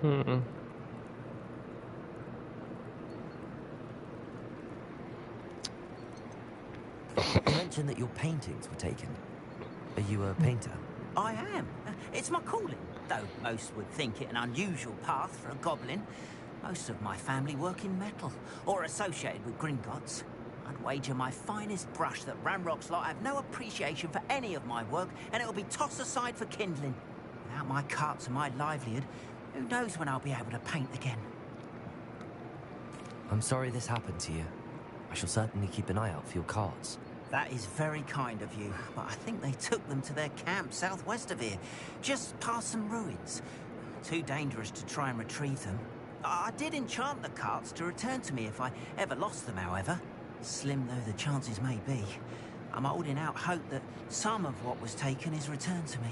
Hmm. You mentioned that your paintings were taken. Are you a painter? I am. It's my calling, though most would think it an unusual path for a goblin. Most of my family work in metal, or associated with Gringotts. I'd wager my finest brush that Ranrock's lot have no appreciation for any of my work, and it'll be tossed aside for kindling. Without my carts and my livelihood, who knows when I'll be able to paint again? I'm sorry this happened to you. I shall certainly keep an eye out for your carts. That is very kind of you, but I think they took them to their camp southwest of here, just past some ruins. Too dangerous to try and retrieve them. I did enchant the carts to return to me if I ever lost them, however. Slim though the chances may be, I'm holding out hope that some of what was taken is returned to me.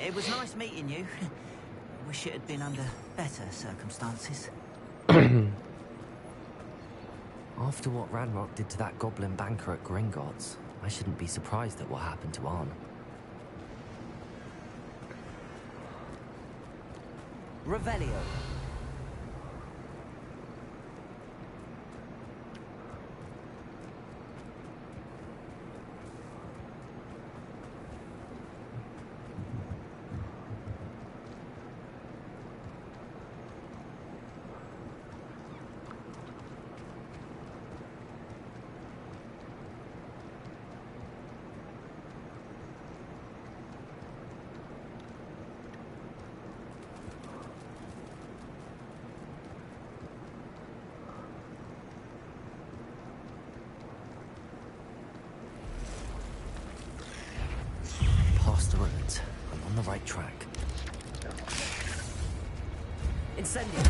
It was nice meeting you. I wish it had been under better circumstances. After what Ranrock did to that goblin banker at Gringotts, I shouldn't be surprised at what happened to Arn. Revelio. Past the ruins. I'm on the right track. Incendio!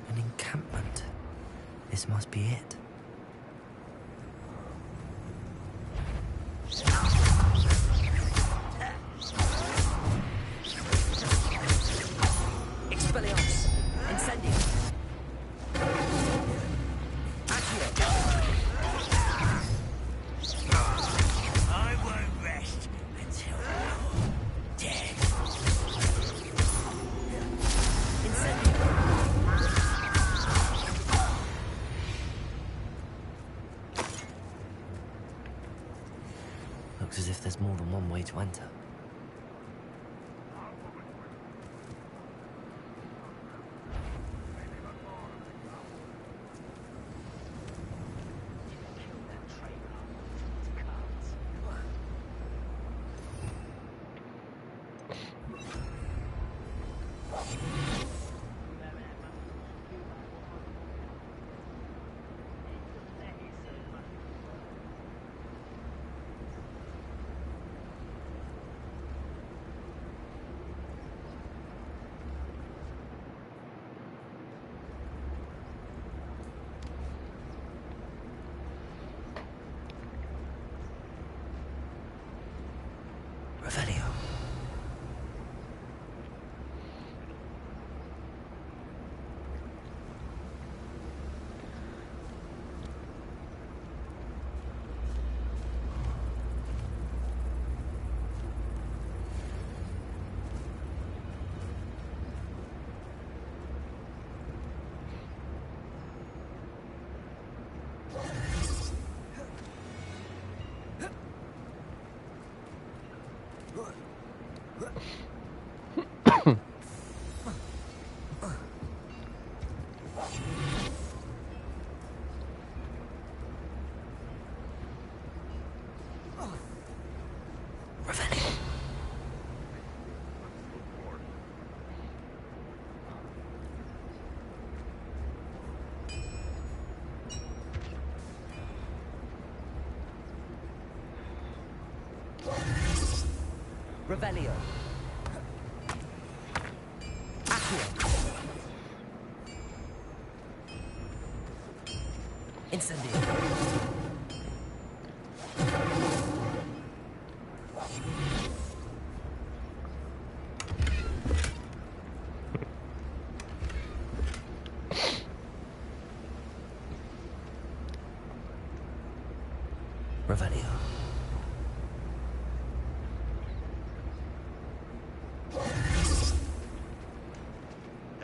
An encampment. This must be it. Expelliarmus. Incendio. I won't rest until you're dead. Incendio. looks as if there's more than one way to enter. Revelio. Revelio. Accio. Incendio. Revelio.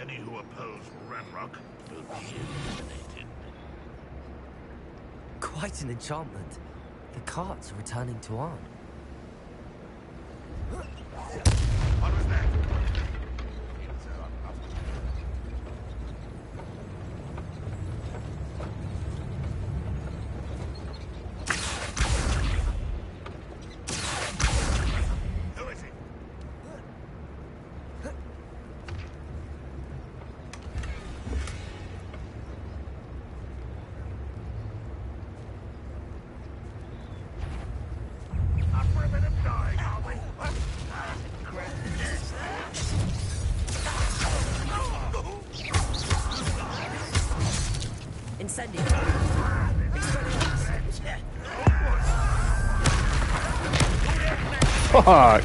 Any who oppose Ranrock will be eliminated. Quite an enchantment. The carts are returning to Arn. What was that? Who is it? We're a bit of dying, aren't we? Incendio. Fuck.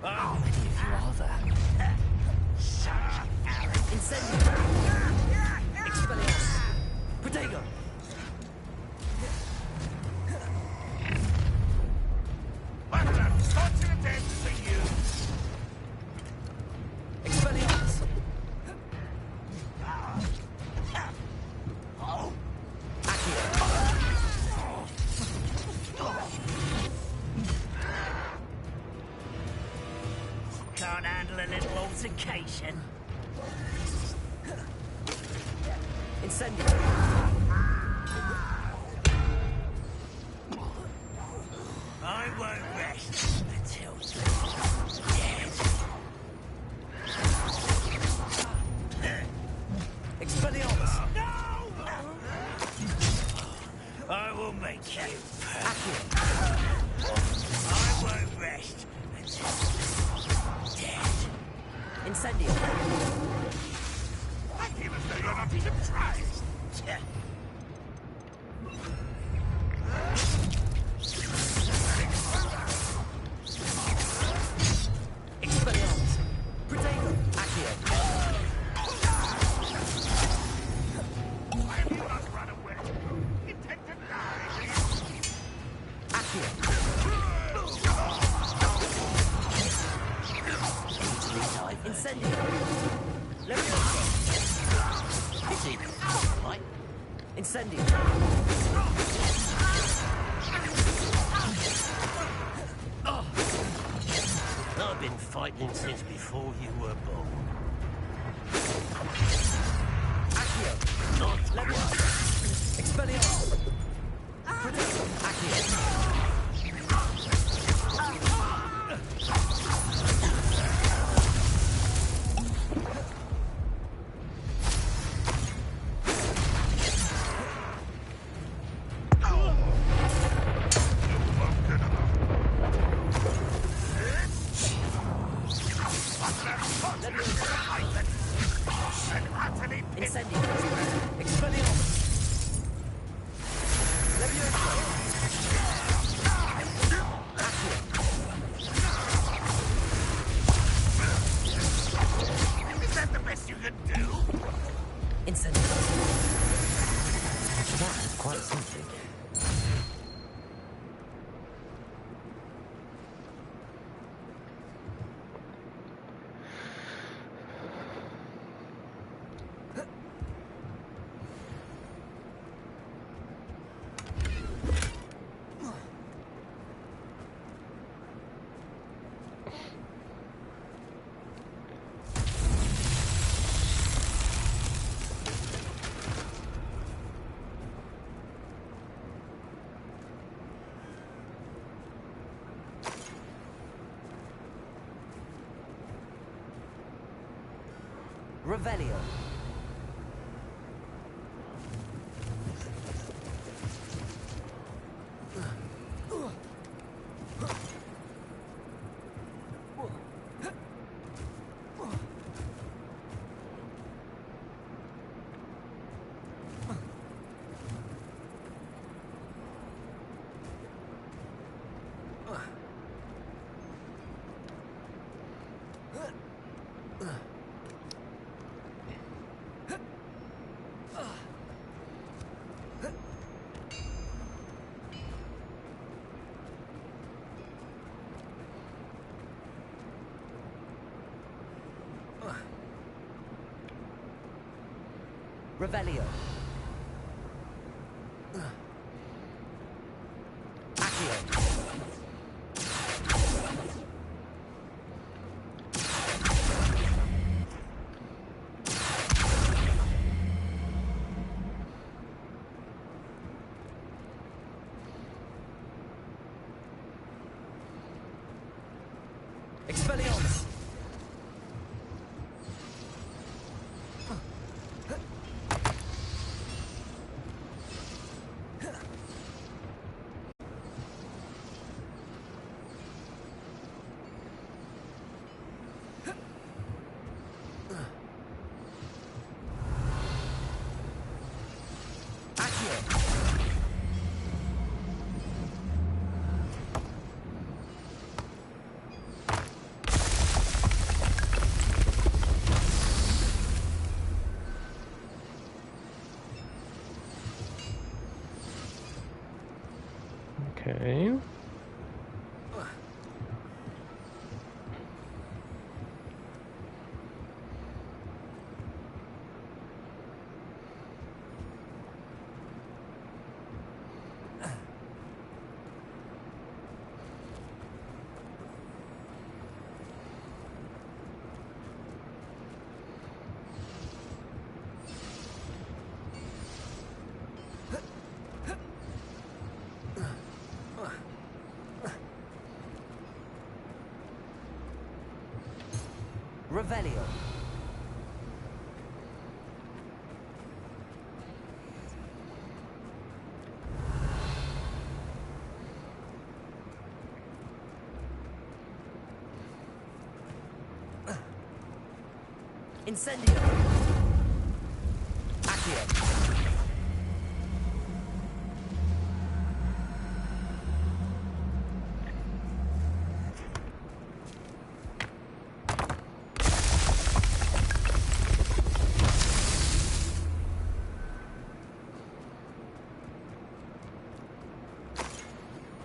How many of you are there? Incendio. Expelliarmus. Protego. Expelliarmus. Can't handle a little altercation. Incendio. I won't rest until dead. Expelliarmus. I will make you pay. I won't rest until dead. Incendio. I feel as though you're not even trying. Expelliarmus. Protego. Accio. Why have you not run away? Intend to die? Incendio! Levioso! Pity! Right? Incendio! I've been fighting since before you were born. Accio! Not Levioso! Expelliarmus! Accio! Incendio! Expelliarmus! Levioso! Accio! Is that the best you can do? Incendio! That was quite something. Revelio. Revelio. Accio. Expelliarmus. Okay. Revelio. Incendio. Accio.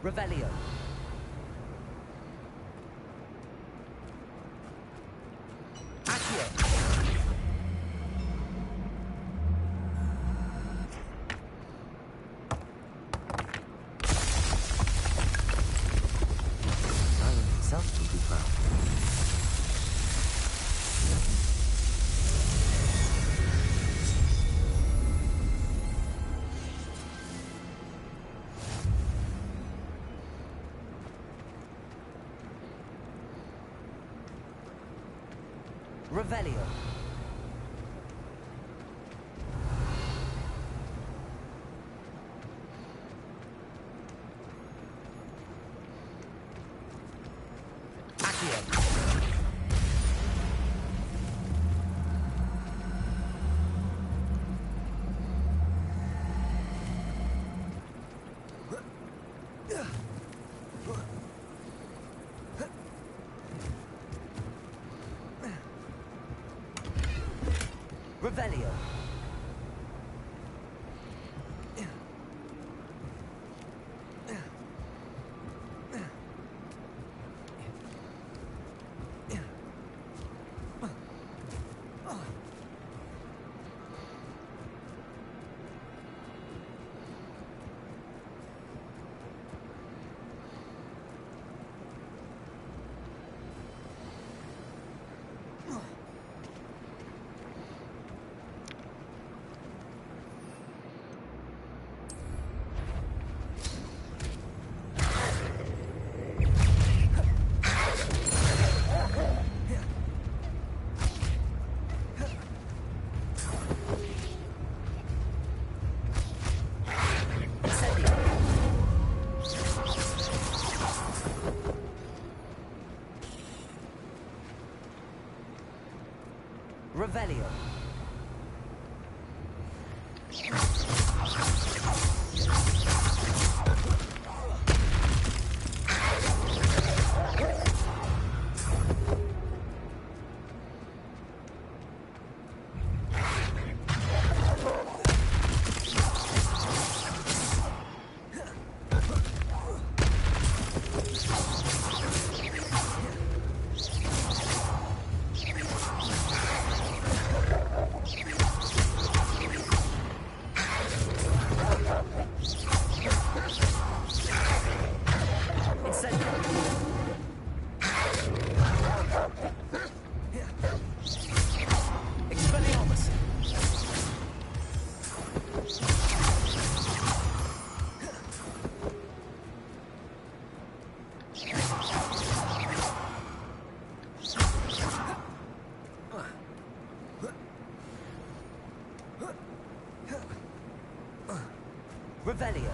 Revelio. Silence itself would be proud. Revelio. Revelio. Revelio. Revelio.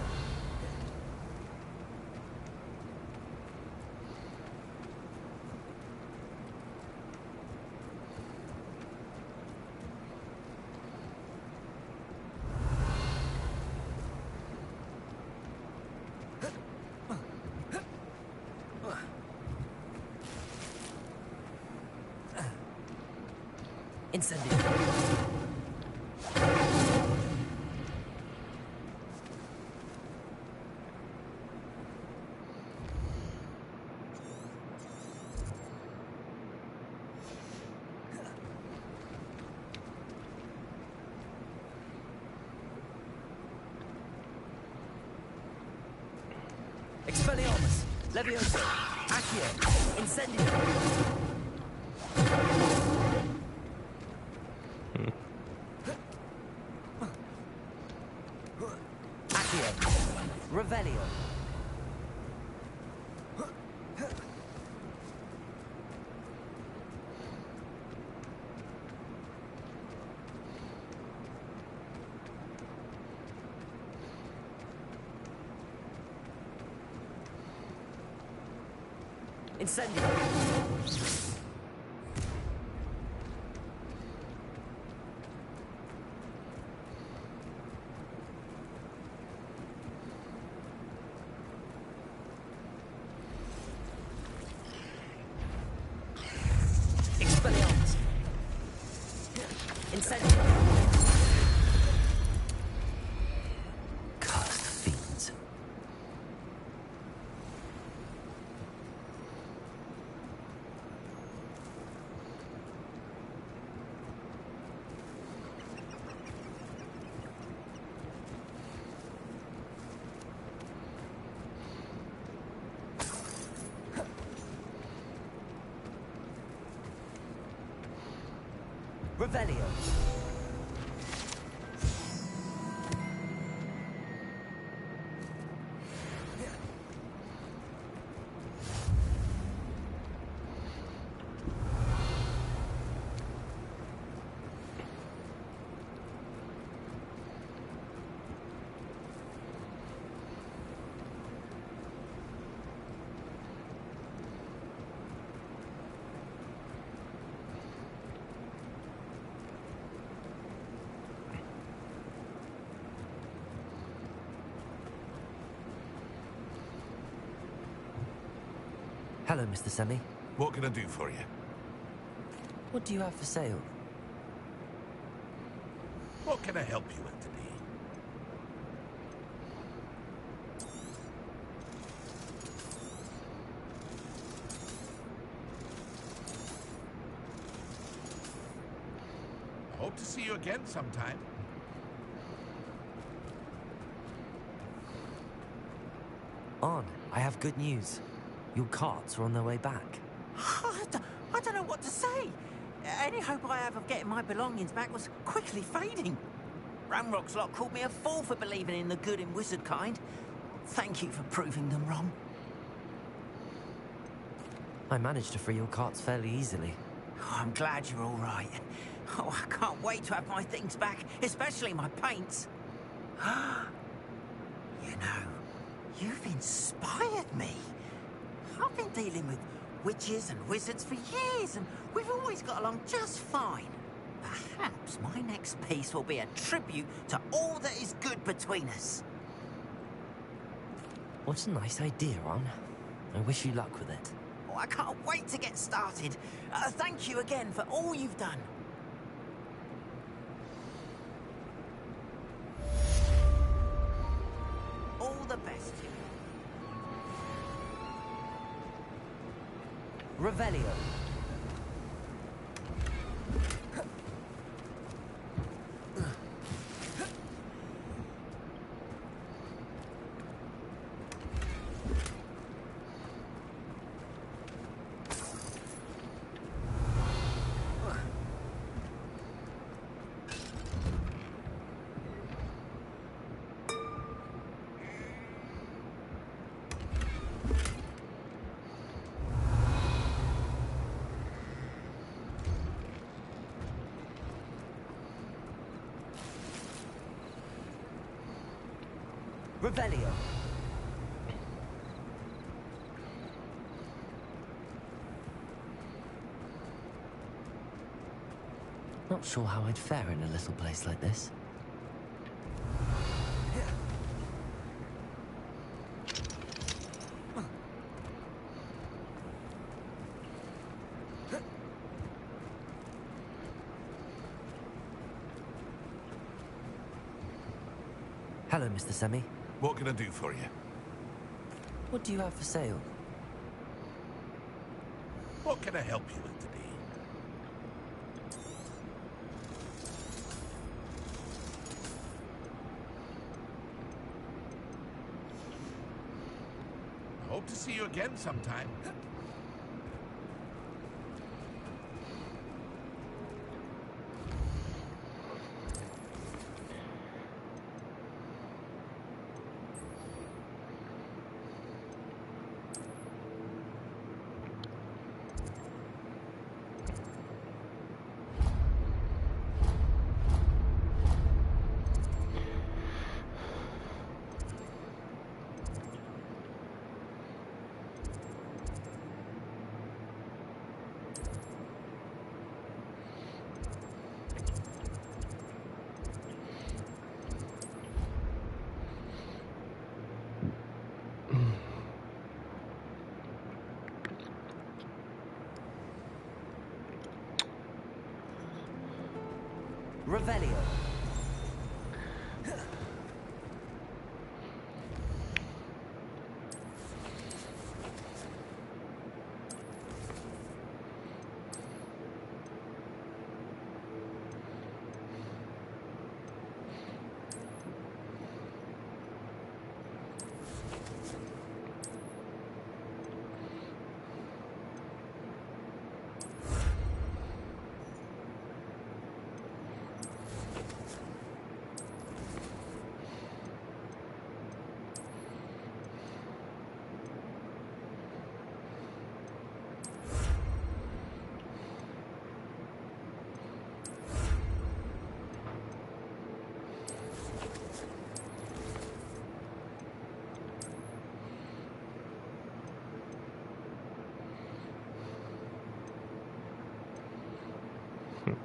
Incendio. Expelliarmus, Levioso, Accio, Incendio. Accio, Revelio. Incendio. Expelliarmus. Incendio. Curse the fiends. Revelio. Hello, Mr. Semi. What can I do for you? What do you have for sale? What can I help you with today? I hope to see you again sometime. On, I have good news. Your carts are on their way back. I don't know what to say. Any hope I have of getting my belongings back was quickly fading. Ramrock's lot called me a fool for believing in the good in wizard kind. Thank you for proving them wrong. I managed to free your carts fairly easily. Oh, I'm glad you're all right. Oh, I can't wait to have my things back, especially my paints. You know, you've inspired me. I've been dealing with witches and wizards for years, and we've always got along just fine. Perhaps my next piece will be a tribute to all that is good between us. What a nice idea, Ron. I wish you luck with it. Oh, I can't wait to get started. Thank you again for all you've done. All the best to you. Revelio. Revelio. Not sure how I'd fare in a little place like this. Hello, Mr. Semi. What can I do for you? What do you have for sale? What can I help you with today? I hope to see you again sometime. Revelio. Alright.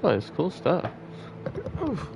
Oh, it's cool stuff. Oof.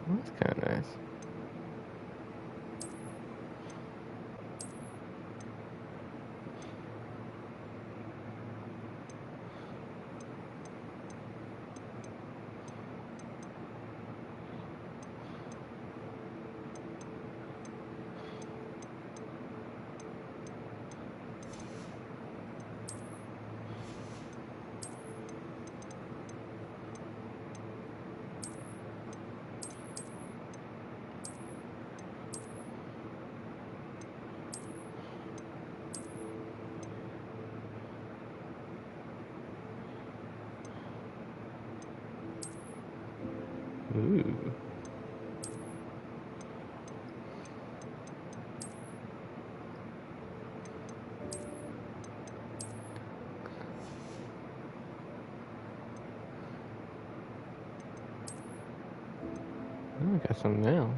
That's kind of nice. Ooh. Oh, got some now.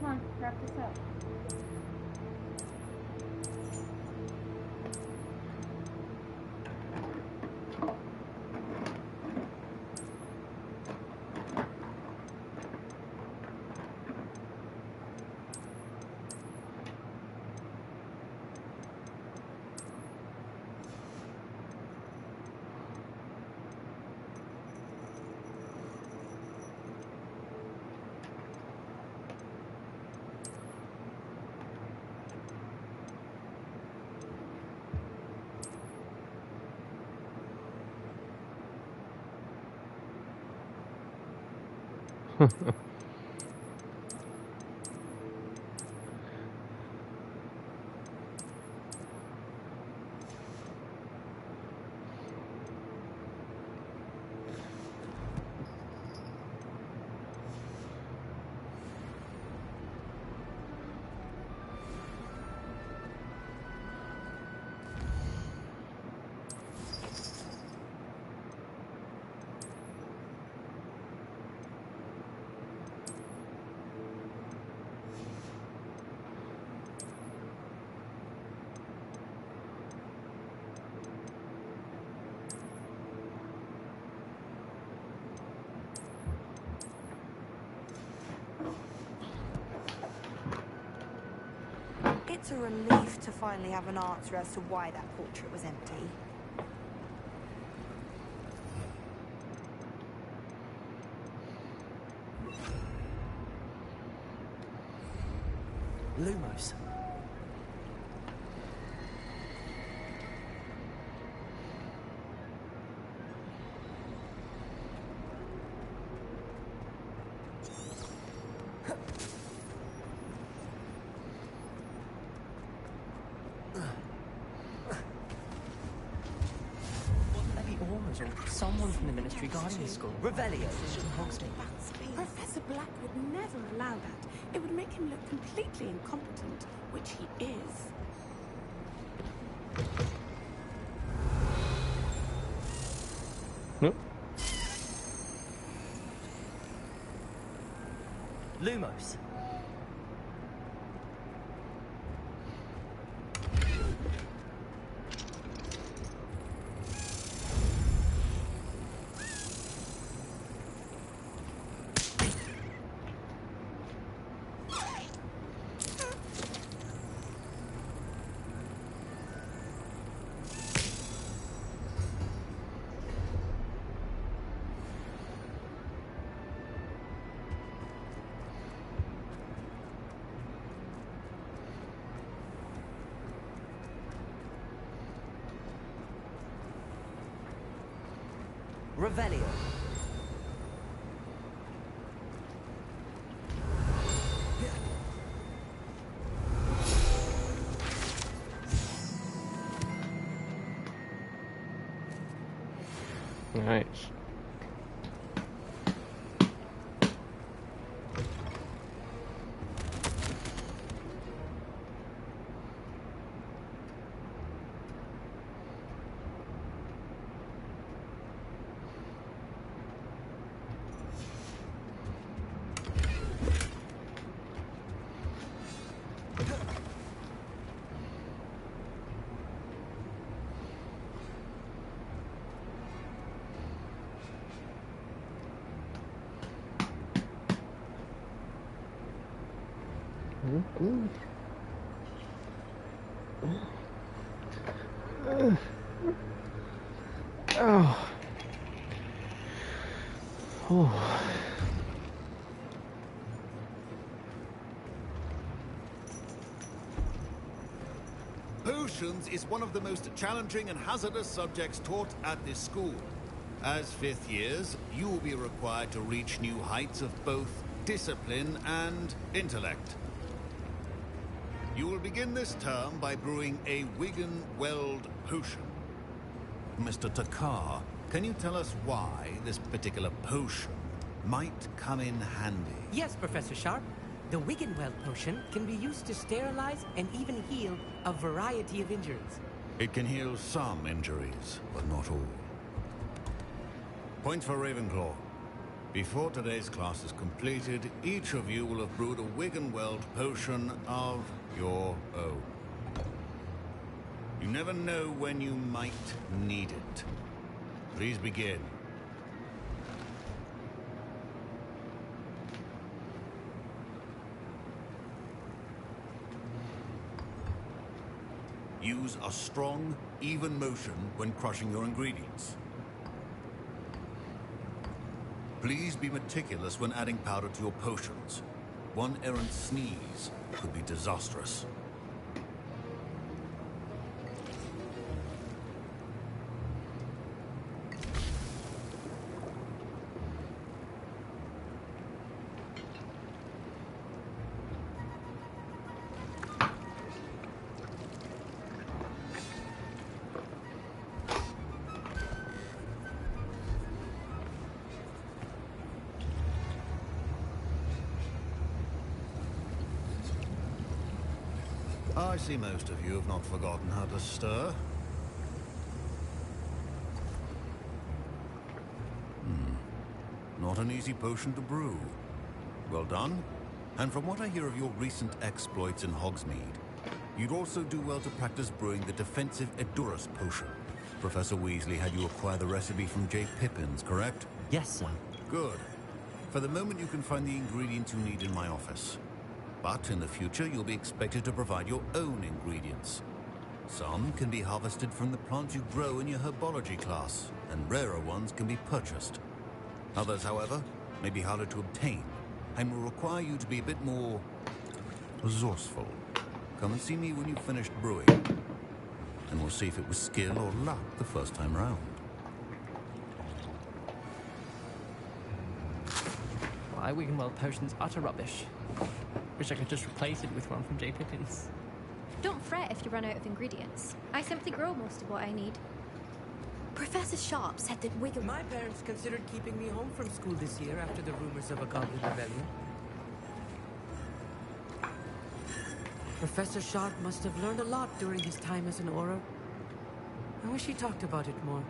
Come on, wrap this up. It's a relief to finally have an answer as to why that portrait was empty. Lumos. Someone from the Ministry guarding the school. Revelio. Professor Black would never allow that. It would make him look completely incompetent, which he is. Nope. Lumos. Revelio. Nice. Oh. Oh. Potions is one of the most challenging and hazardous subjects taught at this school. As fifth years, you will be required to reach new heights of both discipline and intellect. You will begin this term by brewing a Wigan-Weld potion. Mr. Takar, can you tell us why this particular potion might come in handy? Yes, Professor Sharp. The Wiggenweld potion can be used to sterilize and even heal a variety of injuries. It can heal some injuries, but not all. Point for Ravenclaw. Before today's class is completed, each of you will have brewed a Wiggenweld potion of your own. You never know when you might need it. Please begin. Use a strong, even motion when crushing your ingredients. Please be meticulous when adding powder to your potions. One errant sneeze could be disastrous. I see most of you have not forgotten how to stir. Not an easy potion to brew. Well done. And from what I hear of your recent exploits in Hogsmeade, you'd also do well to practice brewing the defensive Edurus potion. Professor Weasley had you acquire the recipe from J. Pippin's, correct? Yes, sir. Good. For the moment, you can find the ingredients you need in my office. But in the future, you'll be expected to provide your own ingredients. Some can be harvested from the plants you grow in your herbology class, and rarer ones can be purchased. Others, however, may be harder to obtain, and will require you to be a bit more resourceful. Come and see me when you've finished brewing, and we'll see if it was skill or luck the first time round. My Wiggenweld potion's utter rubbish. Wish I could just replace it with one from J. Pippin's. Don't fret if you run out of ingredients. I simply grow most of what I need. Professor Sharp said that Wiggen... My parents considered keeping me home from school this year after the rumors of a goblin rebellion. Professor Sharp must have learned a lot during his time as an Auror. I wish he talked about it more.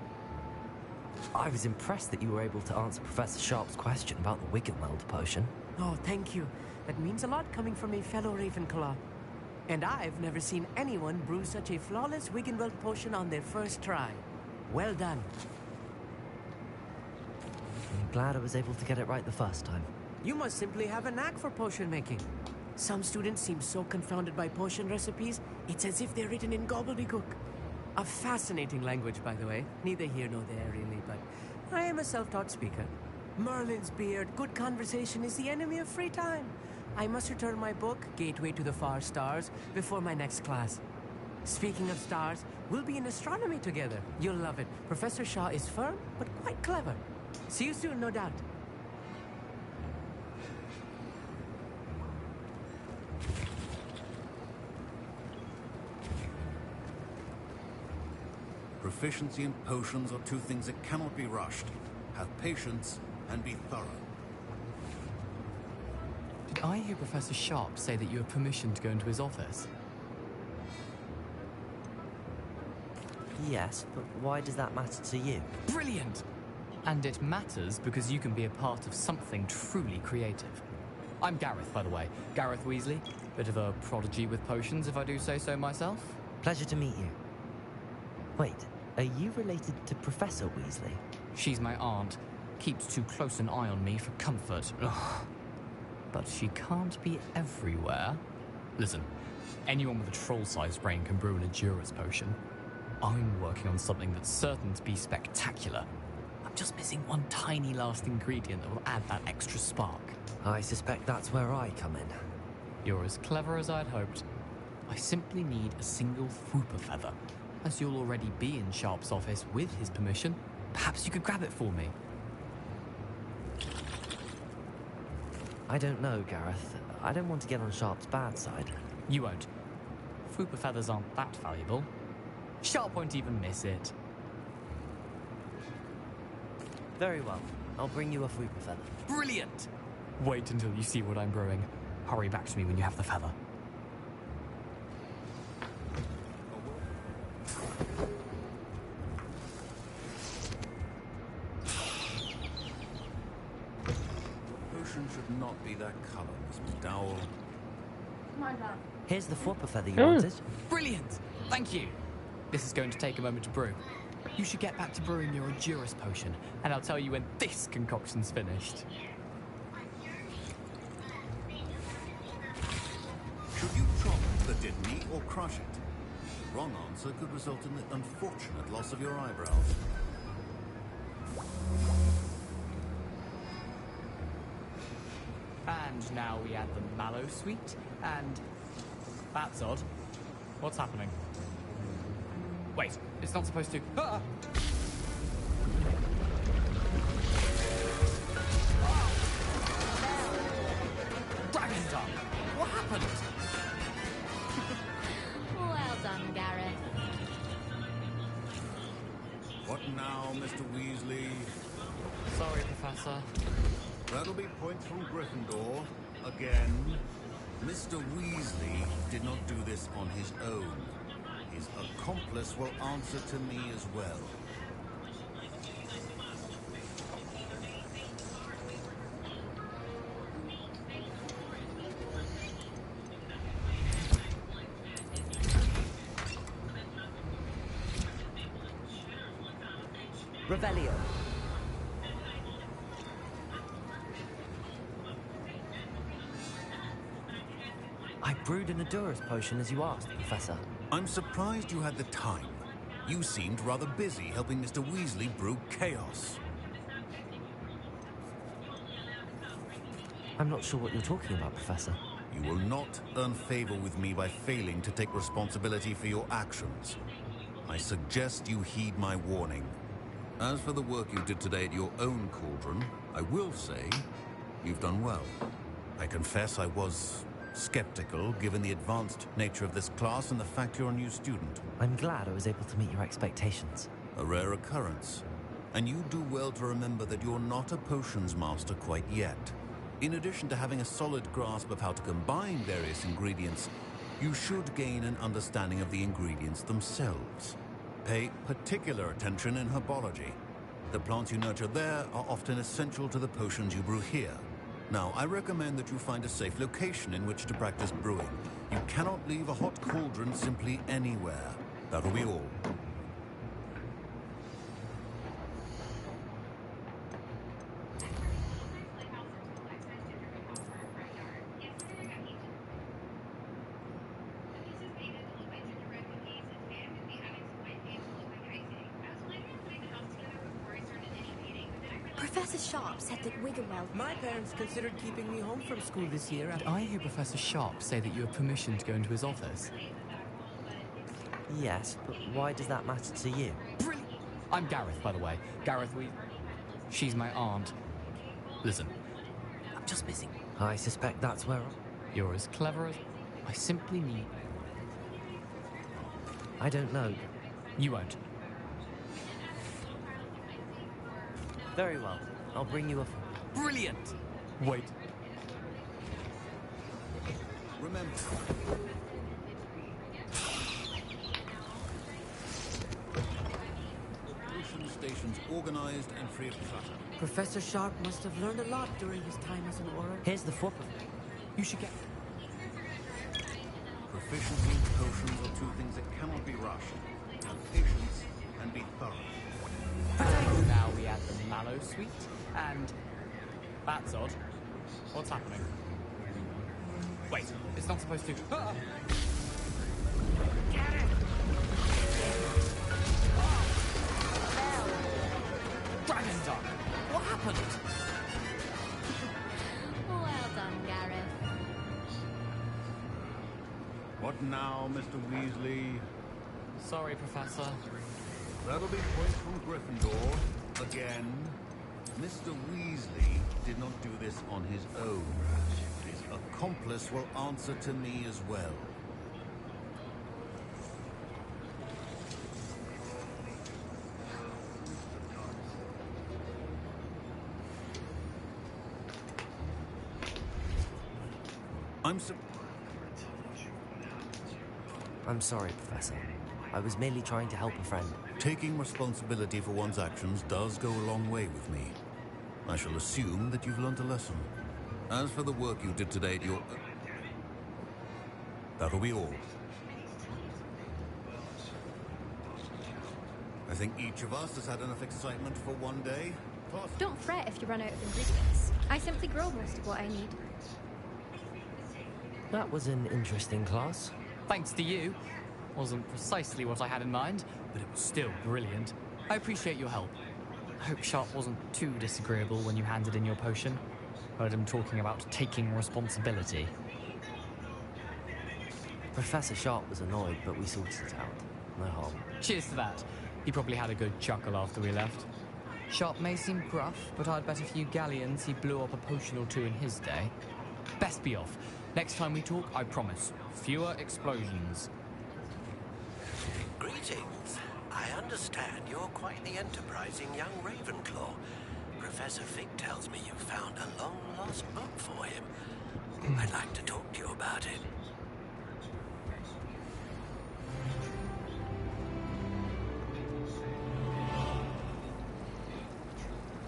I was impressed that you were able to answer Professor Sharp's question about the Wiggenweld potion. Oh, thank you. That means a lot coming from a fellow Ravenclaw. And I've never seen anyone brew such a flawless Wiggenweld potion on their first try. Well done. I'm glad I was able to get it right the first time. You must simply have a knack for potion making. Some students seem so confounded by potion recipes, it's as if they're written in gobbledygook. A fascinating language, by the way. Neither here nor there, really, but I am a self-taught speaker. Merlin's beard, good conversation is the enemy of free time. I must return my book, Gateway to the Far Stars, before my next class. Speaking of stars, we'll be in astronomy together. You'll love it. Professor Shaw is firm, but quite clever. See you soon, no doubt. Proficiency in potions are two things that cannot be rushed. Have patience and be thorough. Did I hear Professor Sharp say that you have permission to go into his office? Yes, but why does that matter to you? Brilliant! And it matters because you can be a part of something truly creative. I'm Gareth, by the way. Gareth Weasley. Bit of a prodigy with potions, if I do say so myself. Pleasure to meet you. Wait, are you related to Professor Weasley? She's my aunt. Keeps too close an eye on me for comfort. Ugh. But she can't be everywhere. Listen, anyone with a troll-sized brain can brew an endurance potion. I'm working on something that's certain to be spectacular. I'm just missing one tiny last ingredient that will add that extra spark. I suspect that's where I come in. You're as clever as I'd hoped. I simply need a single Fwooper feather. As you'll already be in Sharp's office with his permission, perhaps you could grab it for me. I don't know, Gareth. I don't want to get on Sharp's bad side. You won't. Fwooper feathers aren't that valuable. Sharp won't even miss it. Very well. I'll bring you a Fwooper feather. Brilliant! Wait until you see what I'm brewing. Hurry back to me when you have the feather. Potion should not be that color, Miss McDowell. My God. Here's the Fwooper feather you wanted. Brilliant! Thank you! This is going to take a moment to brew. You should get back to brewing your Endurus potion, and I'll tell you when this concoction's finished. Should you chop the Dittany or crush it? Wrong answer could result in the unfortunate loss of your eyebrows. And now we add the mallow sweet, and... That's odd. What's happening? Wait, it's not supposed to... Ah! Dragon's tongue! What happened? Well done, Gareth. What now, Mr. Weasley? Sorry, Professor. That'll be points from Gryffindor. Again. Mr. Weasley did not do this on his own. His accomplice will answer to me as well. Revelio. I brewed an Endurus potion as you asked, Professor. I'm surprised you had the time. You seemed rather busy helping Mr. Weasley brew chaos. I'm not sure what you're talking about, Professor. You will not earn favor with me by failing to take responsibility for your actions. I suggest you heed my warning. As for the work you did today at your own cauldron, I will say you've done well. I confess I was skeptical given the advanced nature of this class and the fact you're a new student. I'm glad I was able to meet your expectations. A rare occurrence. And you do well to remember that you're not a potions master quite yet. In addition to having a solid grasp of how to combine various ingredients, you should gain an understanding of the ingredients themselves. Pay particular attention in herbology. The plants you nurture there are often essential to the potions you brew here. Now, I recommend that you find a safe location in which to practice brewing. You cannot leave a hot cauldron simply anywhere. That'll be all. Professor Sharp said that Wiggenweld... My parents considered keeping me home from school this year. Did I hear Professor Sharp say that you have permission to go into his office? Yes, but why does that matter to you? Brilliant! I'm Gareth, by the way. Gareth, she's my aunt. Listen, I'm just missing... I suspect that's where... You're as clever as... I simply need... I don't know. You won't. Very well. I'll bring you a... Brilliant! Wait. Remember... Potion stations organized and free of clutter. Professor Sharp must have learned a lot during his time as an Auror. Here's the Fwooper. You should get... Proficiency in potions are two things that cannot be rushed. Have patience and be thorough. Now we add the mallow sweet, and... That's odd. What's happening? Wait, it's not supposed to. Ah! Dragon Duck! What happened? Well done, Gareth. What now, Mr. Weasley? Sorry, Professor. That'll be points from Gryffindor. Again. Mr. Weasley did not do this on his own. His accomplice will answer to me as well. I'm sorry, Professor. I was merely trying to help a friend. Taking responsibility for one's actions does go a long way with me. I shall assume that you've learned a lesson. As for the work you did today at your... That'll be all. I think each of us has had enough excitement for one day. Don't fret if you run out of ingredients. I simply grow most of what I need. That was an interesting class. Thanks to you. Wasn't precisely what I had in mind, but it was still brilliant. I appreciate your help. I hope Sharp wasn't too disagreeable when you handed in your potion. Heard him talking about taking responsibility. Professor Sharp was annoyed, but we sorted it out. No harm. Cheers to that. He probably had a good chuckle after we left. Sharp may seem gruff, but I'd bet a few galleons he blew up a potion or two in his day. Best be off. Next time we talk, I promise, fewer explosions. Greetings. I understand you're quite the enterprising young Ravenclaw. Professor Fig tells me you found a long-lost book for him. I'd like to talk to you about it.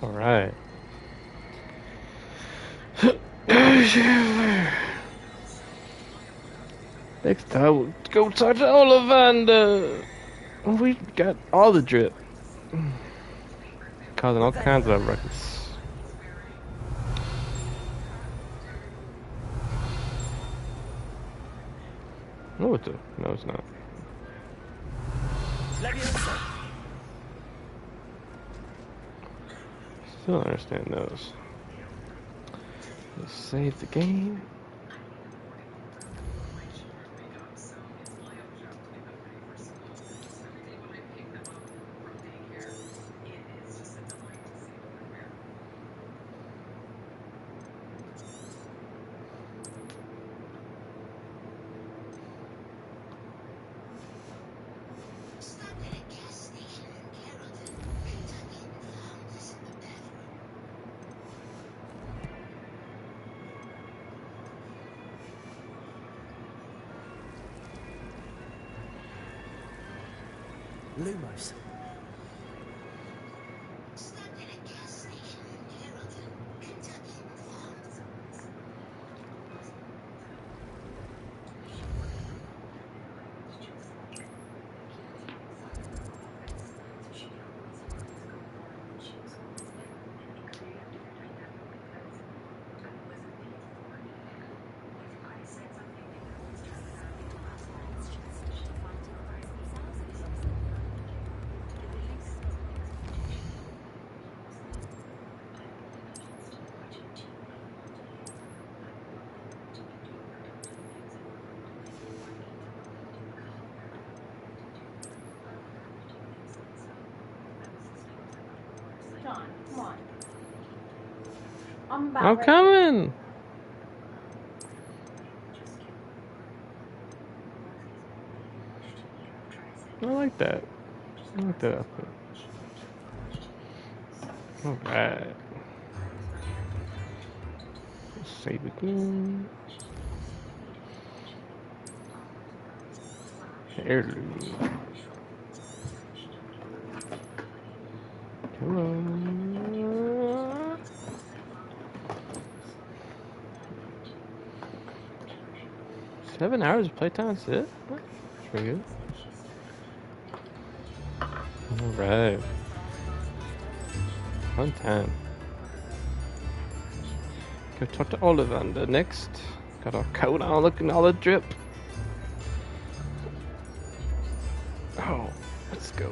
All right. Next time we'll go talk to Ollivander. We got all the drip. Causing all kinds of ruckus. No, it's not. Still don't understand those. Let's save the game. Lumos. Come on. I'm I'm coming. I like that. I like that outfit. Alright. Save again. Heirloom. Come on. 7 hours of playtime, that's it? That's pretty good. Alright. Fun time. Go talk to Ollivander next. Got our coat on, looking all the drip. Oh, let's go.